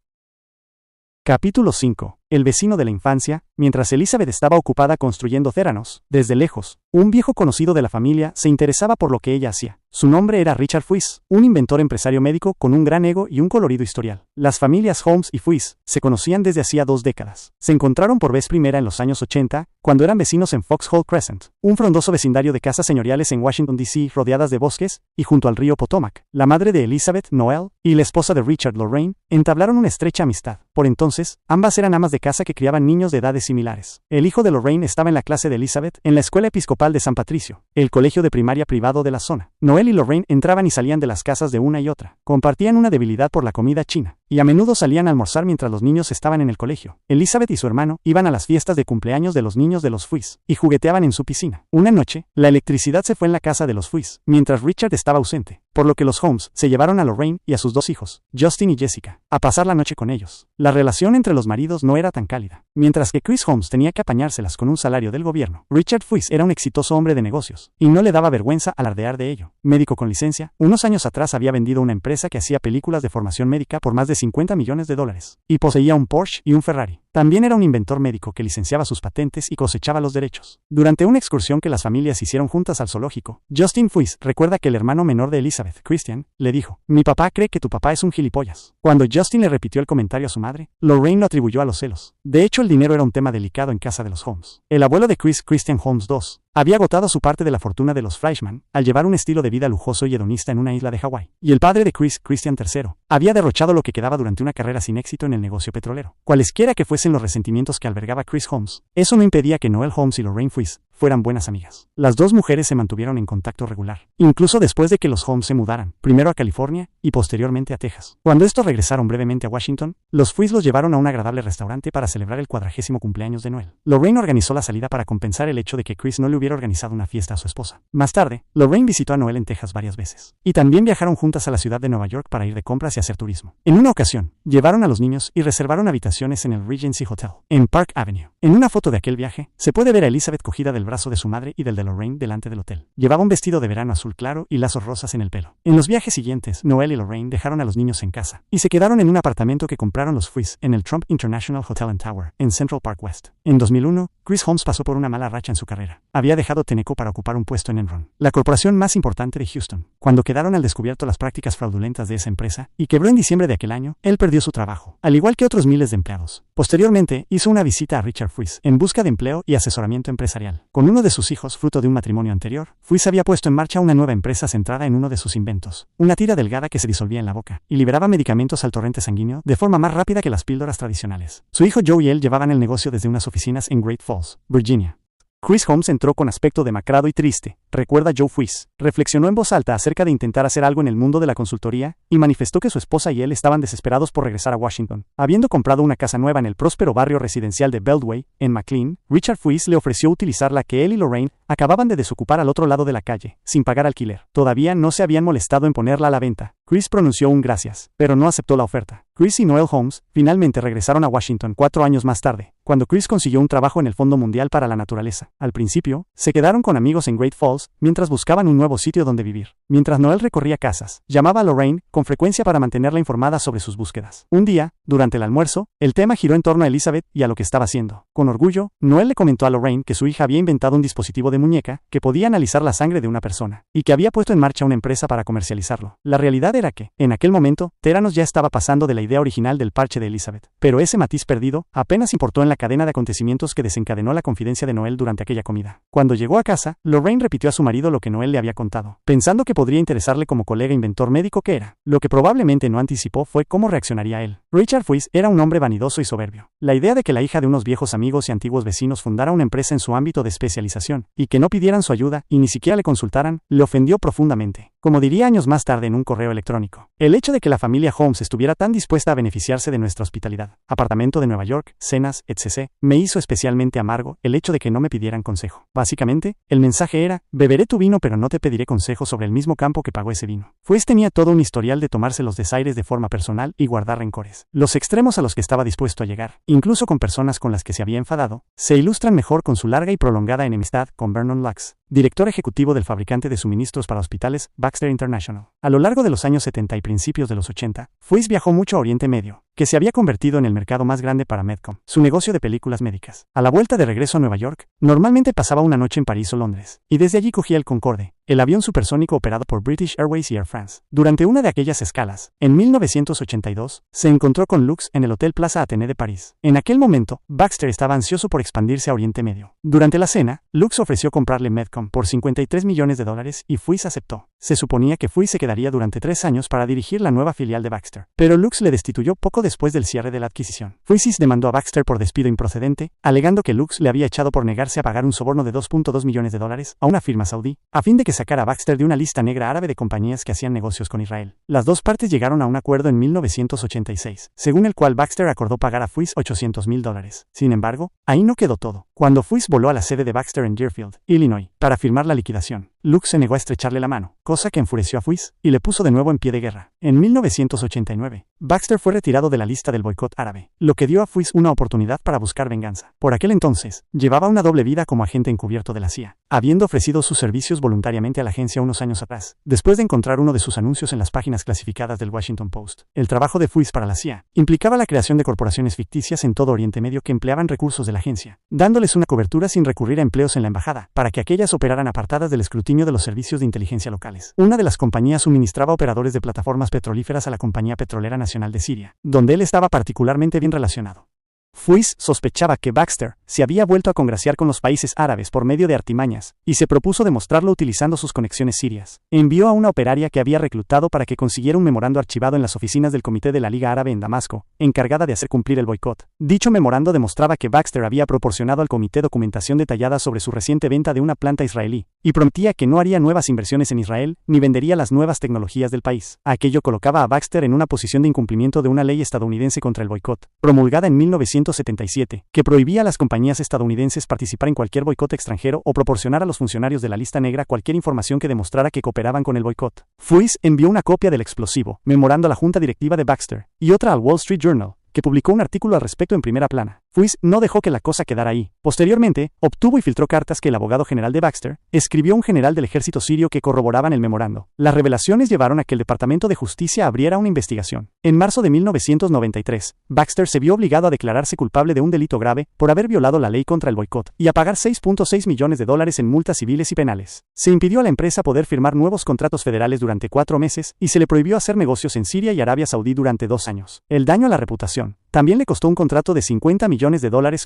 Capítulo 5. El vecino de la infancia. Mientras Elizabeth estaba ocupada construyendo Theranos, desde lejos, un viejo conocido de la familia se interesaba por lo que ella hacía. Su nombre era Richard Fuiz, un inventor empresario médico con un gran ego y un colorido historial. Las familias Holmes y Fuiz se conocían desde hacía 2 décadas. Se encontraron por vez primera en los años 80, cuando eran vecinos en Foxhole Crescent, un frondoso vecindario de casas señoriales en Washington, D.C. rodeadas de bosques y junto al río Potomac. La madre de Elizabeth, Noelle, y la esposa de Richard, Lorraine, entablaron una estrecha amistad. Por entonces, ambas eran amas de casa que criaban niños de edades similares. El hijo de Lorraine estaba en la clase de Elizabeth en la Escuela Episcopal de San Patricio, el colegio de primaria privado de la zona. Noelle y Lorraine entraban y salían de las casas de una y otra. Compartían una debilidad por la comida china, y a menudo salían a almorzar mientras los niños estaban en el colegio. Elizabeth y su hermano iban a las fiestas de cumpleaños de los niños de los Fuiz, y jugueteaban en su piscina. Una noche, la electricidad se fue en la casa de los Fuiz, mientras Richard estaba ausente, por lo que los Holmes se llevaron a Lorraine y a sus 2 hijos, Justin y Jessica, a pasar la noche con ellos. La relación entre los maridos no era tan cálida. Mientras que Chris Holmes tenía que apañárselas con un salario del gobierno, Richard Fuiz era un exitoso hombre de negocios, y no le daba vergüenza alardear de ello. Médico con licencia, unos años atrás había vendido una empresa que hacía películas de formación médica por más de $50 millones, y poseía un Porsche y un Ferrari. También era un inventor médico que licenciaba sus patentes y cosechaba los derechos. Durante una excursión que las familias hicieron juntas al zoológico, Justin Fuiz recuerda que el hermano menor de Elizabeth, Christian, le dijo: "Mi papá cree que tu papá es un gilipollas". Cuando Justin le repitió el comentario a su madre, Lorraine lo atribuyó a los celos. De hecho, el dinero era un tema delicado en casa de los Holmes. El abuelo de Chris, Christian Holmes II, había agotado su parte de la fortuna de los Fleischmann al llevar un estilo de vida lujoso y hedonista en una isla de Hawái. Y el padre de Chris, Christian III, había derrochado lo que quedaba durante una carrera sin éxito en el negocio petrolero. Cualesquiera que fuesen los resentimientos que albergaba Chris Holmes, eso no impedía que Noelle Holmes y Lorraine Fuiz fueran buenas amigas. Las dos mujeres se mantuvieron en contacto regular, incluso después de que los Holmes se mudaran, primero a California y posteriormente a Texas. Cuando estos regresaron brevemente a Washington, los Fries los llevaron a un agradable restaurante para celebrar el 40º cumpleaños de Noel. Lorraine organizó la salida para compensar el hecho de que Chris no le hubiera organizado una fiesta a su esposa. Más tarde, Lorraine visitó a Noel en Texas varias veces. Y también viajaron juntas a la ciudad de Nueva York para ir de compras y hacer turismo. En una ocasión, llevaron a los niños y reservaron habitaciones en el Regency Hotel, en Park Avenue. En una foto de aquel viaje, se puede ver a Elizabeth cogida del brazo de su madre y del de Lorraine delante del hotel. Llevaba un vestido de verano azul claro y lazos rosas en el pelo. En los viajes siguientes, Noel y Lorraine dejaron a los niños en casa y se quedaron en un apartamento que compraron los Fries en el Trump International Hotel and Tower, en Central Park West. En 2001, Chris Holmes pasó por una mala racha en su carrera. Había dejado Tenneco para ocupar un puesto en Enron, la corporación más importante de Houston. Cuando quedaron al descubierto las prácticas fraudulentas de esa empresa y quebró en diciembre de aquel año, él perdió su trabajo, al igual que otros miles de empleados. Posteriormente, hizo una visita a Richard Fries en busca de empleo y asesoramiento empresarial. Con uno de sus hijos, fruto de un matrimonio anterior, Fries había puesto en marcha una nueva empresa centrada en uno de sus inventos, una tira delgada que se disolvía en la boca y liberaba medicamentos al torrente sanguíneo de forma más rápida que las píldoras tradicionales. Su hijo Joe y él llevaban el negocio desde unas oficinas en Great Falls, Virginia. Chris Holmes entró con aspecto demacrado y triste, recuerda Joe Fries. Reflexionó en voz alta acerca de intentar hacer algo en el mundo de la consultoría, y manifestó que su esposa y él estaban desesperados por regresar a Washington. Habiendo comprado una casa nueva en el próspero barrio residencial de Beltway, en McLean, Richard Fries le ofreció utilizar la que él y Lorraine acababan de desocupar al otro lado de la calle, sin pagar alquiler. Todavía no se habían molestado en ponerla a la venta. Chris pronunció un gracias, pero no aceptó la oferta. Chris y Noel Holmes finalmente regresaron a Washington 4 años más tarde, cuando Chris consiguió un trabajo en el Fondo Mundial para la Naturaleza. Al principio, se quedaron con amigos en Great Falls mientras buscaban un nuevo sitio donde vivir. Mientras Noel recorría casas, llamaba a Lorraine con frecuencia para mantenerla informada sobre sus búsquedas. Un día, durante el almuerzo, el tema giró en torno a Elizabeth y a lo que estaba haciendo. Con orgullo, Noel le comentó a Lorraine que su hija había inventado un dispositivo de muñeca que podía analizar la sangre de una persona, y que había puesto en marcha una empresa para comercializarlo. La realidad era que, en aquel momento, Theranos ya estaba pasando de la idea original del parche de Elizabeth. Pero ese matiz perdido apenas importó en la cadena de acontecimientos que desencadenó la confidencia de Noel durante aquella comida. Cuando llegó a casa, Lorraine repitió a su marido lo que Noel le había contado, pensando que podría interesarle como colega inventor médico que era. Lo que probablemente no anticipó fue cómo reaccionaría él. Richard Fries era un hombre vanidoso y soberbio. La idea de que la hija de unos viejos amigos y antiguos vecinos fundara una empresa en su ámbito de especialización, y que no pidieran su ayuda y ni siquiera le consultaran, le ofendió profundamente. Como diría años más tarde en un correo electrónico, el hecho de que la familia Holmes estuviera tan dispuesta a beneficiarse de nuestra hospitalidad, apartamento de Nueva York, cenas, etc., me hizo especialmente amargo el hecho de que no me pidieran consejo. Básicamente, el mensaje era: beberé tu vino pero no te pediré consejo sobre el mismo campo que pagó ese vino. Fries tenía todo un historial de tomarse los desaires de forma personal y guardar rencores. Los extremos a los que estaba dispuesto a llegar, incluso con personas con las que se había enfadado, se ilustran mejor con su larga y prolongada enemistad con Vernon Lux, director ejecutivo del fabricante de suministros para hospitales, Baxter International. A lo largo de los años 70 y principios de los 80, Fries viajó mucho a Oriente Medio, que se había convertido en el mercado más grande para Medcom, su negocio de películas médicas. A la vuelta de regreso a Nueva York, normalmente pasaba una noche en París o Londres, y desde allí cogía el Concorde, el avión supersónico operado por British Airways y Air France. Durante una de aquellas escalas, en 1982, se encontró con Lux en el Hotel Plaza Athénée de París. En aquel momento, Baxter estaba ansioso por expandirse a Oriente Medio. Durante la cena, Lux ofreció comprarle Medcom por $53 millones y Fries aceptó. Se suponía que Fries se quedaría durante 3 años para dirigir la nueva filial de Baxter, pero Lux le destituyó poco después del cierre de la adquisición. Fries demandó a Baxter por despido improcedente, alegando que Lux le había echado por negarse a pagar un soborno de $2.2 millones a una firma saudí, a fin de que sacara a Baxter de una lista negra árabe de compañías que hacían negocios con Israel. Las dos partes llegaron a un acuerdo en 1986, según el cual Baxter acordó pagar a Fries $800,000. Sin embargo, ahí no quedó todo. Cuando Fries voló a la sede de Baxter en Deerfield, Illinois, para firmar la liquidación, Lux se negó a estrecharle la mano, cosa que enfureció a Fries y le puso de nuevo en pie de guerra. En 1989, Baxter fue retirado de la lista del boicot árabe, lo que dio a Fries una oportunidad para buscar venganza. Por aquel entonces, llevaba una doble vida como agente encubierto de la CIA, habiendo ofrecido sus servicios voluntariamente a la agencia unos años atrás, después de encontrar uno de sus anuncios en las páginas clasificadas del Washington Post. El trabajo de Fries para la CIA implicaba la creación de corporaciones ficticias en todo Oriente Medio que empleaban recursos de la agencia, dándoles una cobertura sin recurrir a empleos en la embajada, para que aquellas operaran apartadas del escrutinio de los servicios de inteligencia locales. Una de las compañías suministraba operadores de plataformas petrolíferas a la Compañía Petrolera Nacional de Siria, donde él estaba particularmente bien relacionado. Fuiz sospechaba que Baxter se había vuelto a congraciar con los países árabes por medio de artimañas, y se propuso demostrarlo utilizando sus conexiones sirias. Envió a una operaria que había reclutado para que consiguiera un memorando archivado en las oficinas del Comité de la Liga Árabe en Damasco, encargada de hacer cumplir el boicot. Dicho memorando demostraba que Baxter había proporcionado al comité documentación detallada sobre su reciente venta de una planta israelí, y prometía que no haría nuevas inversiones en Israel, ni vendería las nuevas tecnologías del país. Aquello colocaba a Baxter en una posición de incumplimiento de una ley estadounidense contra el boicot, promulgada en 1977, que prohibía a las compañías estadounidenses participar en cualquier boicot extranjero o proporcionar a los funcionarios de la lista negra cualquier información que demostrara que cooperaban con el boicot. Fuiz envió una copia del explosivo, memorando a la junta directiva de Baxter, y otra al Wall Street Journal, que publicó un artículo al respecto en primera plana. Fuiz no dejó que la cosa quedara ahí. Posteriormente, obtuvo y filtró cartas que el abogado general de Baxter escribió a un general del ejército sirio que corroboraban el memorando. Las revelaciones llevaron a que el Departamento de Justicia abriera una investigación. En marzo de 1993, Baxter se vio obligado a declararse culpable de un delito grave por haber violado la ley contra el boicot y a pagar $6.6 millones en multas civiles y penales. Se impidió a la empresa poder firmar nuevos contratos federales durante 4 meses y se le prohibió hacer negocios en Siria y Arabia Saudí durante 2 años. El daño a la reputación también le costó un contrato de $50 millones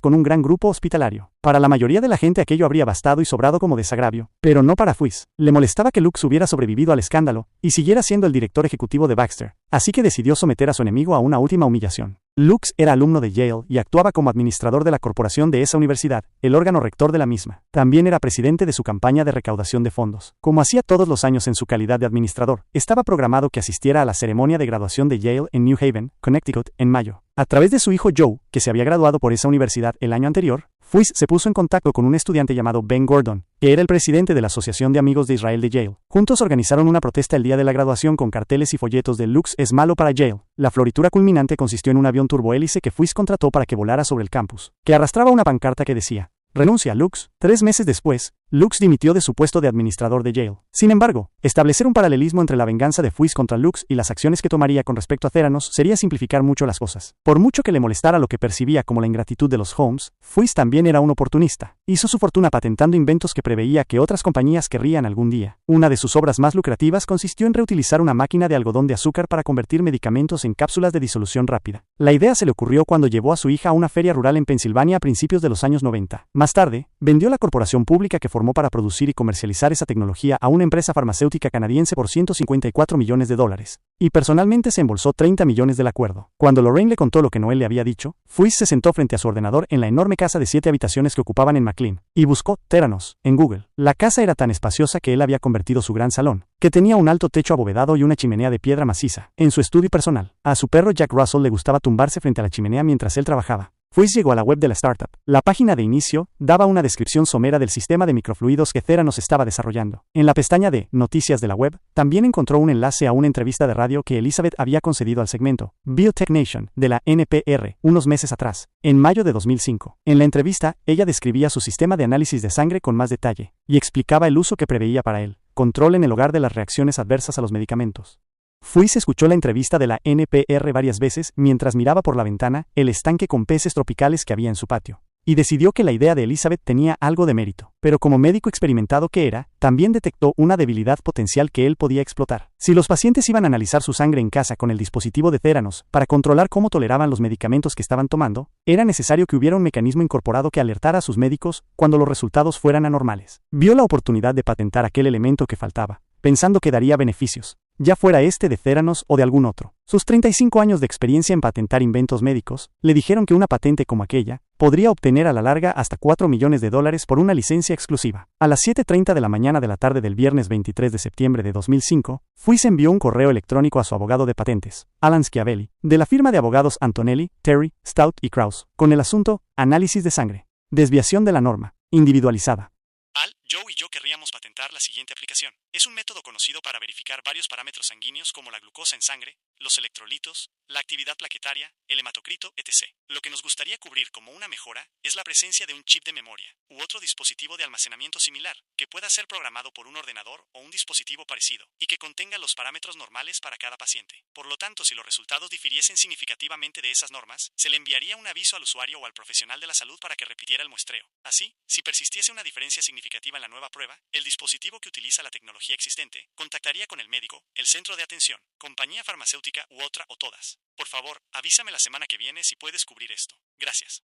con un gran grupo hospitalario. Para la mayoría de la gente aquello habría bastado y sobrado como desagravio, pero no para Fuiz. Le molestaba que Lux hubiera sobrevivido al escándalo y siguiera siendo el director ejecutivo de Baxter, así que decidió someter a su enemigo a una última humillación. Lux era alumno de Yale y actuaba como administrador de la corporación de esa universidad, el órgano rector de la misma. También era presidente de su campaña de recaudación de fondos. Como hacía todos los años en su calidad de administrador, estaba programado que asistiera a la ceremonia de graduación de Yale en New Haven, Connecticut, en mayo. A través de su hijo Joe, que se había graduado por esa universidad el año anterior, Fuiz se puso en contacto con un estudiante llamado Ben Gordon, que era el presidente de la Asociación de Amigos de Israel de Yale. Juntos organizaron una protesta el día de la graduación con carteles y folletos de Lux es malo para Yale. La floritura culminante consistió en un avión turbohélice que Fuiz contrató para que volara sobre el campus, que arrastraba una pancarta que decía: renuncia, Lux. 3 meses después, Lux dimitió de su puesto de administrador de Yale. Sin embargo, establecer un paralelismo entre la venganza de Fuiz contra Lux y las acciones que tomaría con respecto a Theranos sería simplificar mucho las cosas. Por mucho que le molestara lo que percibía como la ingratitud de los Holmes, Fuiz también era un oportunista. Hizo su fortuna patentando inventos que preveía que otras compañías querrían algún día. Una de sus obras más lucrativas consistió en reutilizar una máquina de algodón de azúcar para convertir medicamentos en cápsulas de disolución rápida. La idea se le ocurrió cuando llevó a su hija a una feria rural en Pensilvania a principios de los años 90. Más tarde, vendió la corporación pública que formó para producir y comercializar esa tecnología a una empresa farmacéutica canadiense por $154 millones, y personalmente se embolsó $30 millones del acuerdo. Cuando Lorraine le contó lo que Noel le había dicho, Fuiz se sentó frente a su ordenador en la enorme casa de 7 habitaciones que ocupaban en McLean, y buscó Theranos en Google. La casa era tan espaciosa que él había convertido su gran salón, que tenía un alto techo abovedado y una chimenea de piedra maciza, en su estudio personal. A su perro Jack Russell le gustaba tumbarse frente a la chimenea mientras él trabajaba. Fuiz llegó a la web de la startup. La página de inicio daba una descripción somera del sistema de microfluidos que Theranos estaba desarrollando. En la pestaña de Noticias de la web, también encontró un enlace a una entrevista de radio que Elizabeth había concedido al segmento Biotech Nation de la NPR unos meses atrás, en mayo de 2005. En la entrevista, ella describía su sistema de análisis de sangre con más detalle, y explicaba el uso que preveía para él: control en el hogar de las reacciones adversas a los medicamentos. Fuiz escuchó la entrevista de la NPR varias veces mientras miraba por la ventana el estanque con peces tropicales que había en su patio, y decidió que la idea de Elizabeth tenía algo de mérito. Pero como médico experimentado que era, también detectó una debilidad potencial que él podía explotar. Si los pacientes iban a analizar su sangre en casa con el dispositivo de Theranos para controlar cómo toleraban los medicamentos que estaban tomando, era necesario que hubiera un mecanismo incorporado que alertara a sus médicos cuando los resultados fueran anormales. Vio la oportunidad de patentar aquel elemento que faltaba, pensando que daría beneficios, ya fuera este de Theranos o de algún otro. Sus 35 años de experiencia en patentar inventos médicos le dijeron que una patente como aquella podría obtener a la larga hasta $4 millones por una licencia exclusiva. A las 7:30 de la mañana de la tarde del viernes 23 de septiembre de 2005, Fuiz envió un correo electrónico a su abogado de patentes, Alan Schiavelli, de la firma de abogados Antonelli, Terry, Stout y Krauss, con el asunto: análisis de sangre, desviación de la norma, individualizada. Joe y yo querríamos patentar la siguiente aplicación. Es un método conocido para verificar varios parámetros sanguíneos como la glucosa en sangre, los electrolitos, la actividad plaquetaria, el hematocrito, etc. Lo que nos gustaría cubrir como una mejora es la presencia de un chip de memoria u otro dispositivo de almacenamiento similar, que pueda ser programado por un ordenador o un dispositivo parecido, y que contenga los parámetros normales para cada paciente. Por lo tanto, si los resultados difiriesen significativamente de esas normas, se le enviaría un aviso al usuario o al profesional de la salud para que repitiera el muestreo. Así, si persistiese una diferencia significativa negativa en la nueva prueba, el dispositivo que utiliza la tecnología existente contactaría con el médico, el centro de atención, compañía farmacéutica u otra o todas. Por favor, avísame la semana que viene si puedes cubrir esto. Gracias.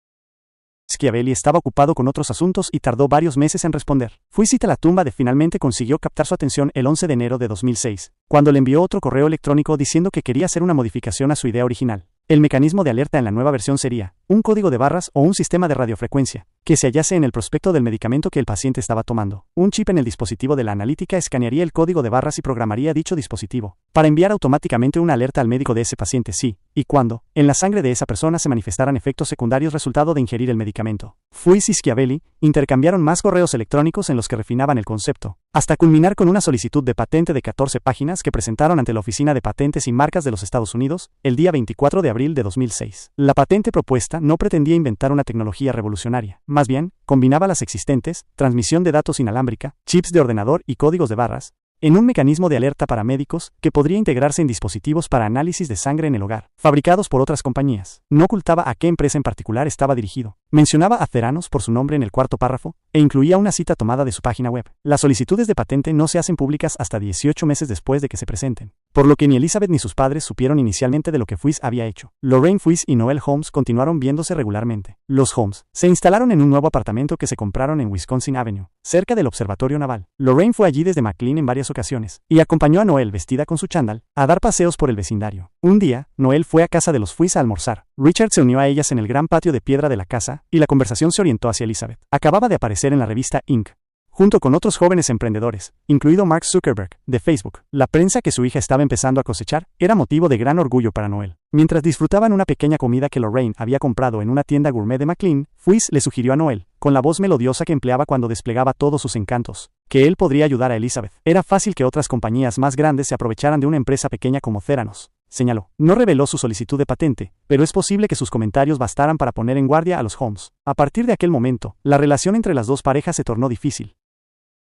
Schiavelli estaba ocupado con otros asuntos y tardó varios meses en responder. Fuizita la tumba de finalmente consiguió captar su atención el 11 de enero de 2006, cuando le envió otro correo electrónico diciendo que quería hacer una modificación a su idea original. El mecanismo de alerta en la nueva versión sería un código de barras o un sistema de radiofrecuencia, que se hallase en el prospecto del medicamento que el paciente estaba tomando. Un chip en el dispositivo de la analítica escanearía el código de barras y programaría dicho dispositivo, para enviar automáticamente una alerta al médico de ese paciente si, y cuando, en la sangre de esa persona se manifestaran efectos secundarios resultado de ingerir el medicamento. Fuiz y Schiavelli intercambiaron más correos electrónicos en los que refinaban el concepto, hasta culminar con una solicitud de patente de 14 páginas que presentaron ante la Oficina de Patentes y Marcas de los Estados Unidos, el día 24 de abril de 2006. La patente propuesta no pretendía inventar una tecnología revolucionaria, más bien, combinaba las existentes, transmisión de datos inalámbrica, chips de ordenador y códigos de barras, en un mecanismo de alerta para médicos que podría integrarse en dispositivos para análisis de sangre en el hogar, fabricados por otras compañías. No ocultaba a qué empresa en particular estaba dirigido. Mencionaba a Theranos por su nombre en el cuarto párrafo, e incluía una cita tomada de su página web. Las solicitudes de patente no se hacen públicas hasta 18 meses después de que se presenten, por lo que ni Elizabeth ni sus padres supieron inicialmente de lo que Fuiz había hecho. Lorraine Fuiz y Noel Holmes continuaron viéndose regularmente. Los Holmes se instalaron en un nuevo apartamento que se compraron en Wisconsin Avenue, cerca del observatorio naval. Lorraine fue allí desde McLean en varias ocasiones, y acompañó a Noel vestida con su chándal, a dar paseos por el vecindario. Un día, Noel fue a casa de los Fuiz a almorzar. Richard se unió a ellas en el gran patio de piedra de la casa, y la conversación se orientó hacia Elizabeth. Acababa de aparecer en la revista Inc., junto con otros jóvenes emprendedores, incluido Mark Zuckerberg, de Facebook. La prensa que su hija estaba empezando a cosechar era motivo de gran orgullo para Noel. Mientras disfrutaban una pequeña comida que Lorraine había comprado en una tienda gourmet de McLean, Fuiz le sugirió a Noel, con la voz melodiosa que empleaba cuando desplegaba todos sus encantos, que él podría ayudar a Elizabeth. Era fácil que otras compañías más grandes se aprovecharan de una empresa pequeña como Theranos, señaló. No reveló su solicitud de patente, pero es posible que sus comentarios bastaran para poner en guardia a los Holmes. A partir de aquel momento, la relación entre las dos parejas se tornó difícil.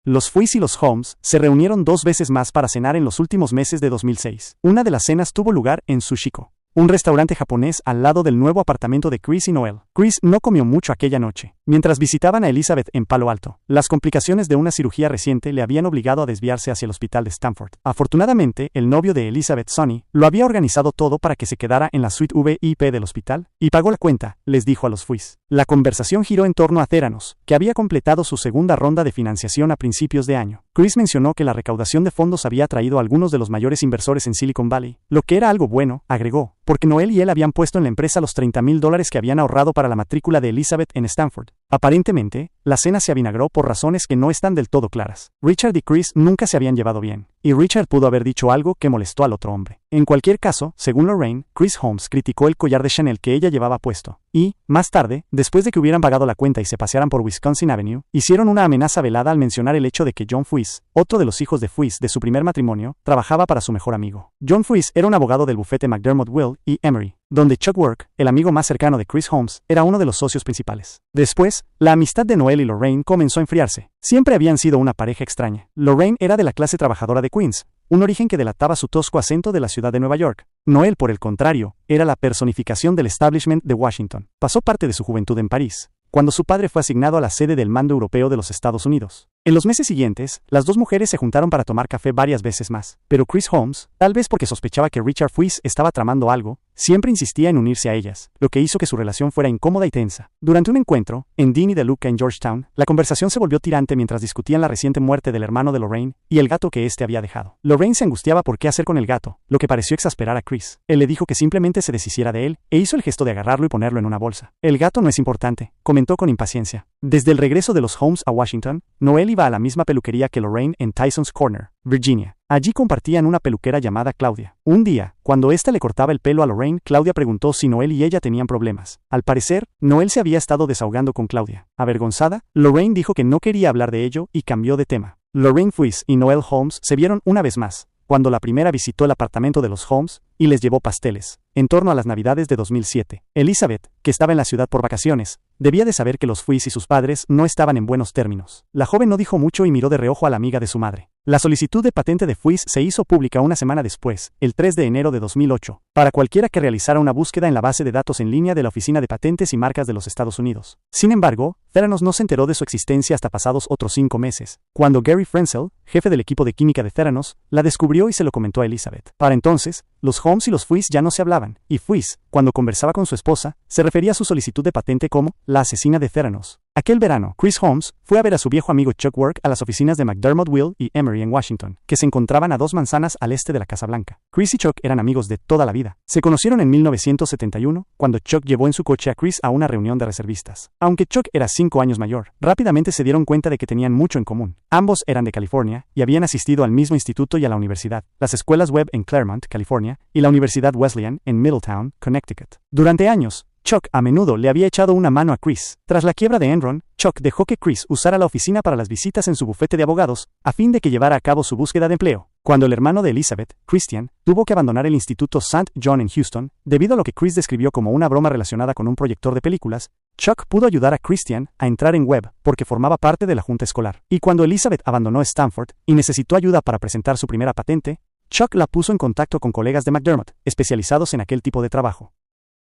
Los Fuiz y los Holmes se reunieron 2 veces más para cenar en los últimos meses de 2006. Una de las cenas tuvo lugar en Sushiko, un restaurante japonés al lado del nuevo apartamento de Chris y Noel. Chris no comió mucho aquella noche. Mientras visitaban a Elizabeth en Palo Alto, las complicaciones de una cirugía reciente le habían obligado a desviarse hacia el hospital de Stanford. Afortunadamente, el novio de Elizabeth, Sonny, lo había organizado todo para que se quedara en la suite VIP del hospital, y pagó la cuenta, les dijo a los Fuiz. La conversación giró en torno a Theranos, que había completado su segunda ronda de financiación a principios de año. Chris mencionó que la recaudación de fondos había atraído a algunos de los mayores inversores en Silicon Valley, lo que era algo bueno, agregó, porque Noel y él habían puesto en la empresa los $30,000 que habían ahorrado para la matrícula de Elizabeth en Stanford. Aparentemente, la cena se avinagró por razones que no están del todo claras. Richard y Chris nunca se habían llevado bien, y Richard pudo haber dicho algo que molestó al otro hombre. En cualquier caso, según Lorraine, Chris Holmes criticó el collar de Chanel que ella llevaba puesto, y, más tarde, después de que hubieran pagado la cuenta y se pasearan por Wisconsin Avenue, hicieron una amenaza velada al mencionar el hecho de que John Fuiz, otro de los hijos de Fuiz de su primer matrimonio, trabajaba para su mejor amigo. John Fuiz era un abogado del bufete McDermott Will y Emery, donde Chuck Work, el amigo más cercano de Chris Holmes, era uno de los socios principales. Después, la amistad de Noel y Lorraine comenzó a enfriarse. Siempre habían sido una pareja extraña. Lorraine era de la clase trabajadora de Queens, un origen que delataba su tosco acento de la ciudad de Nueva York. Noel, por el contrario, era la personificación del establishment de Washington. Pasó parte de su juventud en París, cuando su padre fue asignado a la sede del mando europeo de los Estados Unidos. En los meses siguientes, las dos mujeres se juntaron para tomar café varias veces más, pero Chris Holmes, tal vez porque sospechaba que Richard Fuiz estaba tramando algo, siempre insistía en unirse a ellas, lo que hizo que su relación fuera incómoda y tensa. Durante un encuentro, en Dean y DeLuca en Georgetown, la conversación se volvió tirante mientras discutían la reciente muerte del hermano de Lorraine y el gato que éste había dejado. Lorraine se angustiaba por qué hacer con el gato, lo que pareció exasperar a Chris. Él le dijo que simplemente se deshiciera de él, e hizo el gesto de agarrarlo y ponerlo en una bolsa. El gato no es importante, comentó con impaciencia. Desde el regreso de los Holmes a Washington, Noel iba a la misma peluquería que Lorraine en Tyson's Corner, Virginia. Allí compartían una peluquera llamada Claudia. Un día, cuando ésta le cortaba el pelo a Lorraine, Claudia preguntó si Noel y ella tenían problemas. Al parecer, Noel se había estado desahogando con Claudia. Avergonzada, Lorraine dijo que no quería hablar de ello y cambió de tema. Lorraine Fuiz y Noel Holmes se vieron una vez más, cuando la primera visitó el apartamento de los Holmes y les llevó pasteles, en torno a las Navidades de 2007. Elizabeth, que estaba en la ciudad por vacaciones, debía de saber que los Fuis y sus padres no estaban en buenos términos. La joven no dijo mucho y miró de reojo a la amiga de su madre. La solicitud de patente de Fuis se hizo pública una semana después, el 3 de enero de 2008, para cualquiera que realizara una búsqueda en la base de datos en línea de la Oficina de Patentes y Marcas de los Estados Unidos. Sin embargo, Theranos no se enteró de su existencia hasta pasados otros 5 meses, cuando Gary Frenzel, jefe del equipo de química de Theranos, la descubrió y se lo comentó a Elizabeth. Para entonces, los Holmes y los Fuis ya no se hablaban, y Fuis, cuando conversaba con su esposa, se refería a su solicitud de patente como la asesina de Theranos. Aquel verano, Chris Holmes fue a ver a su viejo amigo Chuck Work a las oficinas de McDermott Will y Emery en Washington, que se encontraban a 2 manzanas al este de la Casa Blanca. Chris y Chuck eran amigos de toda la vida. Se conocieron en 1971, cuando Chuck llevó en su coche a Chris a una reunión de reservistas. Aunque Chuck era 5 años mayor, rápidamente se dieron cuenta de que tenían mucho en común. Ambos eran de California y habían asistido al mismo instituto y a la universidad, las escuelas Webb en Claremont, California, y la Universidad Wesleyan en Middletown, Connecticut. Durante años, Chuck a menudo le había echado una mano a Chris. Tras la quiebra de Enron, Chuck dejó que Chris usara la oficina para las visitas en su bufete de abogados, a fin de que llevara a cabo su búsqueda de empleo. Cuando el hermano de Elizabeth, Christian, tuvo que abandonar el Instituto St. John en Houston, debido a lo que Chris describió como una broma relacionada con un proyector de películas, Chuck pudo ayudar a Christian a entrar en Webb porque formaba parte de la junta escolar. Y cuando Elizabeth abandonó Stanford y necesitó ayuda para presentar su primera patente, Chuck la puso en contacto con colegas de McDermott, especializados en aquel tipo de trabajo.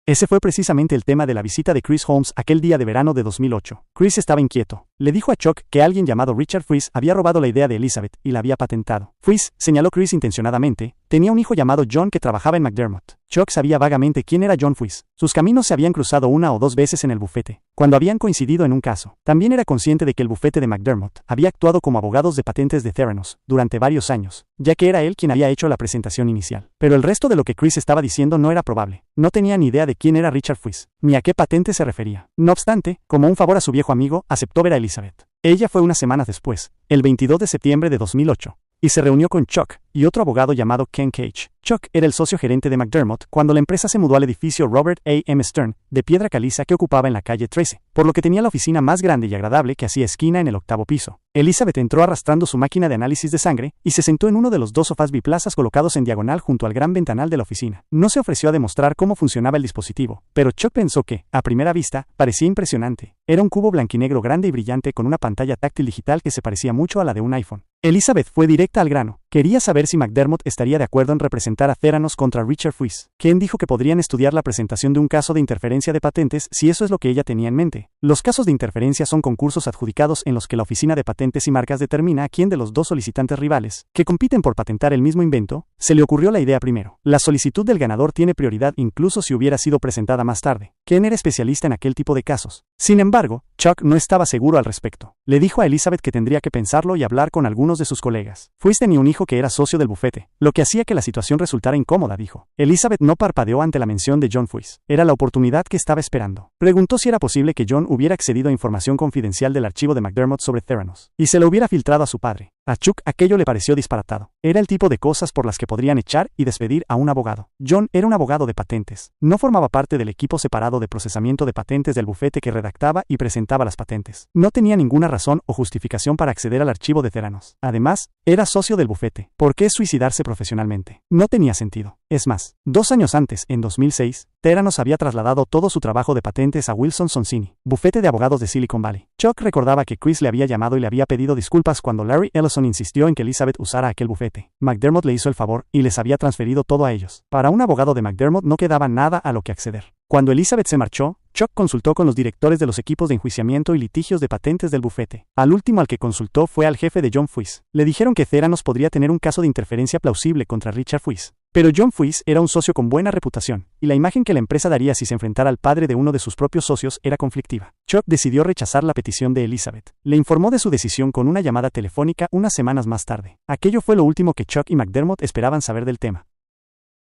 Ese fue precisamente el tema de la visita de Chris Holmes aquel día de verano de 2008. Chris estaba inquieto. Le dijo a Chuck que alguien llamado Richard Fuis había robado la idea de Elizabeth y la había patentado. Fuis, señaló Chris intencionadamente, tenía un hijo llamado John que trabajaba en McDermott. Chuck sabía vagamente quién era John Fuis. Sus caminos se habían cruzado 1 o 2 veces en el bufete, cuando habían coincidido en un caso. También era consciente de que el bufete de McDermott había actuado como abogados de patentes de Theranos durante varios años, ya que era él quien había hecho la presentación inicial. Pero el resto de lo que Chris estaba diciendo no era probable. No tenía ni idea de quién era Richard Fuis, ni a qué patente se refería. No obstante, como un favor a su viejo amigo, aceptó ver a Elizabeth. Ella fue unas semanas después, el 22 de septiembre de 2008, y se reunió con Chuck y otro abogado llamado Ken Cage. Chuck era el socio gerente de McDermott cuando la empresa se mudó al edificio Robert A. M. Stern, de piedra caliza que ocupaba en la calle 13, por lo que tenía la oficina más grande y agradable que hacía esquina en el 8º piso. Elizabeth entró arrastrando su máquina de análisis de sangre y se sentó en uno de los 2 sofás biplazas colocados en diagonal junto al gran ventanal de la oficina. No se ofreció a demostrar cómo funcionaba el dispositivo, pero Chuck pensó que, a primera vista, parecía impresionante. Era un cubo blanquinegro grande y brillante con una pantalla táctil digital que se parecía mucho a la de un iPhone. Elizabeth fue directa al grano. Quería saber si McDermott estaría de acuerdo en representar a Theranos contra Richard Fuis. Ken dijo que podrían estudiar la presentación de un caso de interferencia de patentes si eso es lo que ella tenía en mente. Los casos de interferencia son concursos adjudicados en los que la Oficina de Patentes y Marcas determina a quién de los 2 solicitantes rivales, que compiten por patentar el mismo invento, se le ocurrió la idea primero. La solicitud del ganador tiene prioridad incluso si hubiera sido presentada más tarde. Ken era especialista en aquel tipo de casos. Sin embargo, Chuck no estaba seguro al respecto. Le dijo a Elizabeth que tendría que pensarlo y hablar con algunos de sus colegas. Fuis tenía un hijo que era socio del bufete, lo que hacía que la situación resultara incómoda, dijo. Elizabeth no parpadeó ante la mención de John Fuis. Era la oportunidad que estaba esperando. Preguntó si era posible que John hubiera accedido a información confidencial del archivo de McDermott sobre Theranos, y se lo hubiera filtrado a su padre. A Chuck aquello le pareció disparatado. Era el tipo de cosas por las que podrían echar y despedir a un abogado. John era un abogado de patentes. No formaba parte del equipo separado de procesamiento de patentes del bufete que redactaba y presentaba las patentes. No tenía ninguna razón o justificación para acceder al archivo de Theranos. Además, era socio del bufete. ¿Por qué suicidarse profesionalmente? No tenía sentido. Es más, 2 años antes, en 2006, Theranos había trasladado todo su trabajo de patentes a Wilson Sonsini, bufete de abogados de Silicon Valley. Chuck recordaba que Chris le había llamado y le había pedido disculpas cuando Larry Ellison insistió en que Elizabeth usara aquel bufete. McDermott le hizo el favor y les había transferido todo a ellos. Para un abogado de McDermott no quedaba nada a lo que acceder. Cuando Elizabeth se marchó, Chuck consultó con los directores de los equipos de enjuiciamiento y litigios de patentes del bufete. Al último al que consultó fue al jefe de John Fuis. Le dijeron que Theranos podría tener un caso de interferencia plausible contra Richard Fuis. Pero John Fuis era un socio con buena reputación, y la imagen que la empresa daría si se enfrentara al padre de uno de sus propios socios era conflictiva. Chuck decidió rechazar la petición de Elizabeth. Le informó de su decisión con una llamada telefónica unas semanas más tarde. Aquello fue lo último que Chuck y McDermott esperaban saber del tema.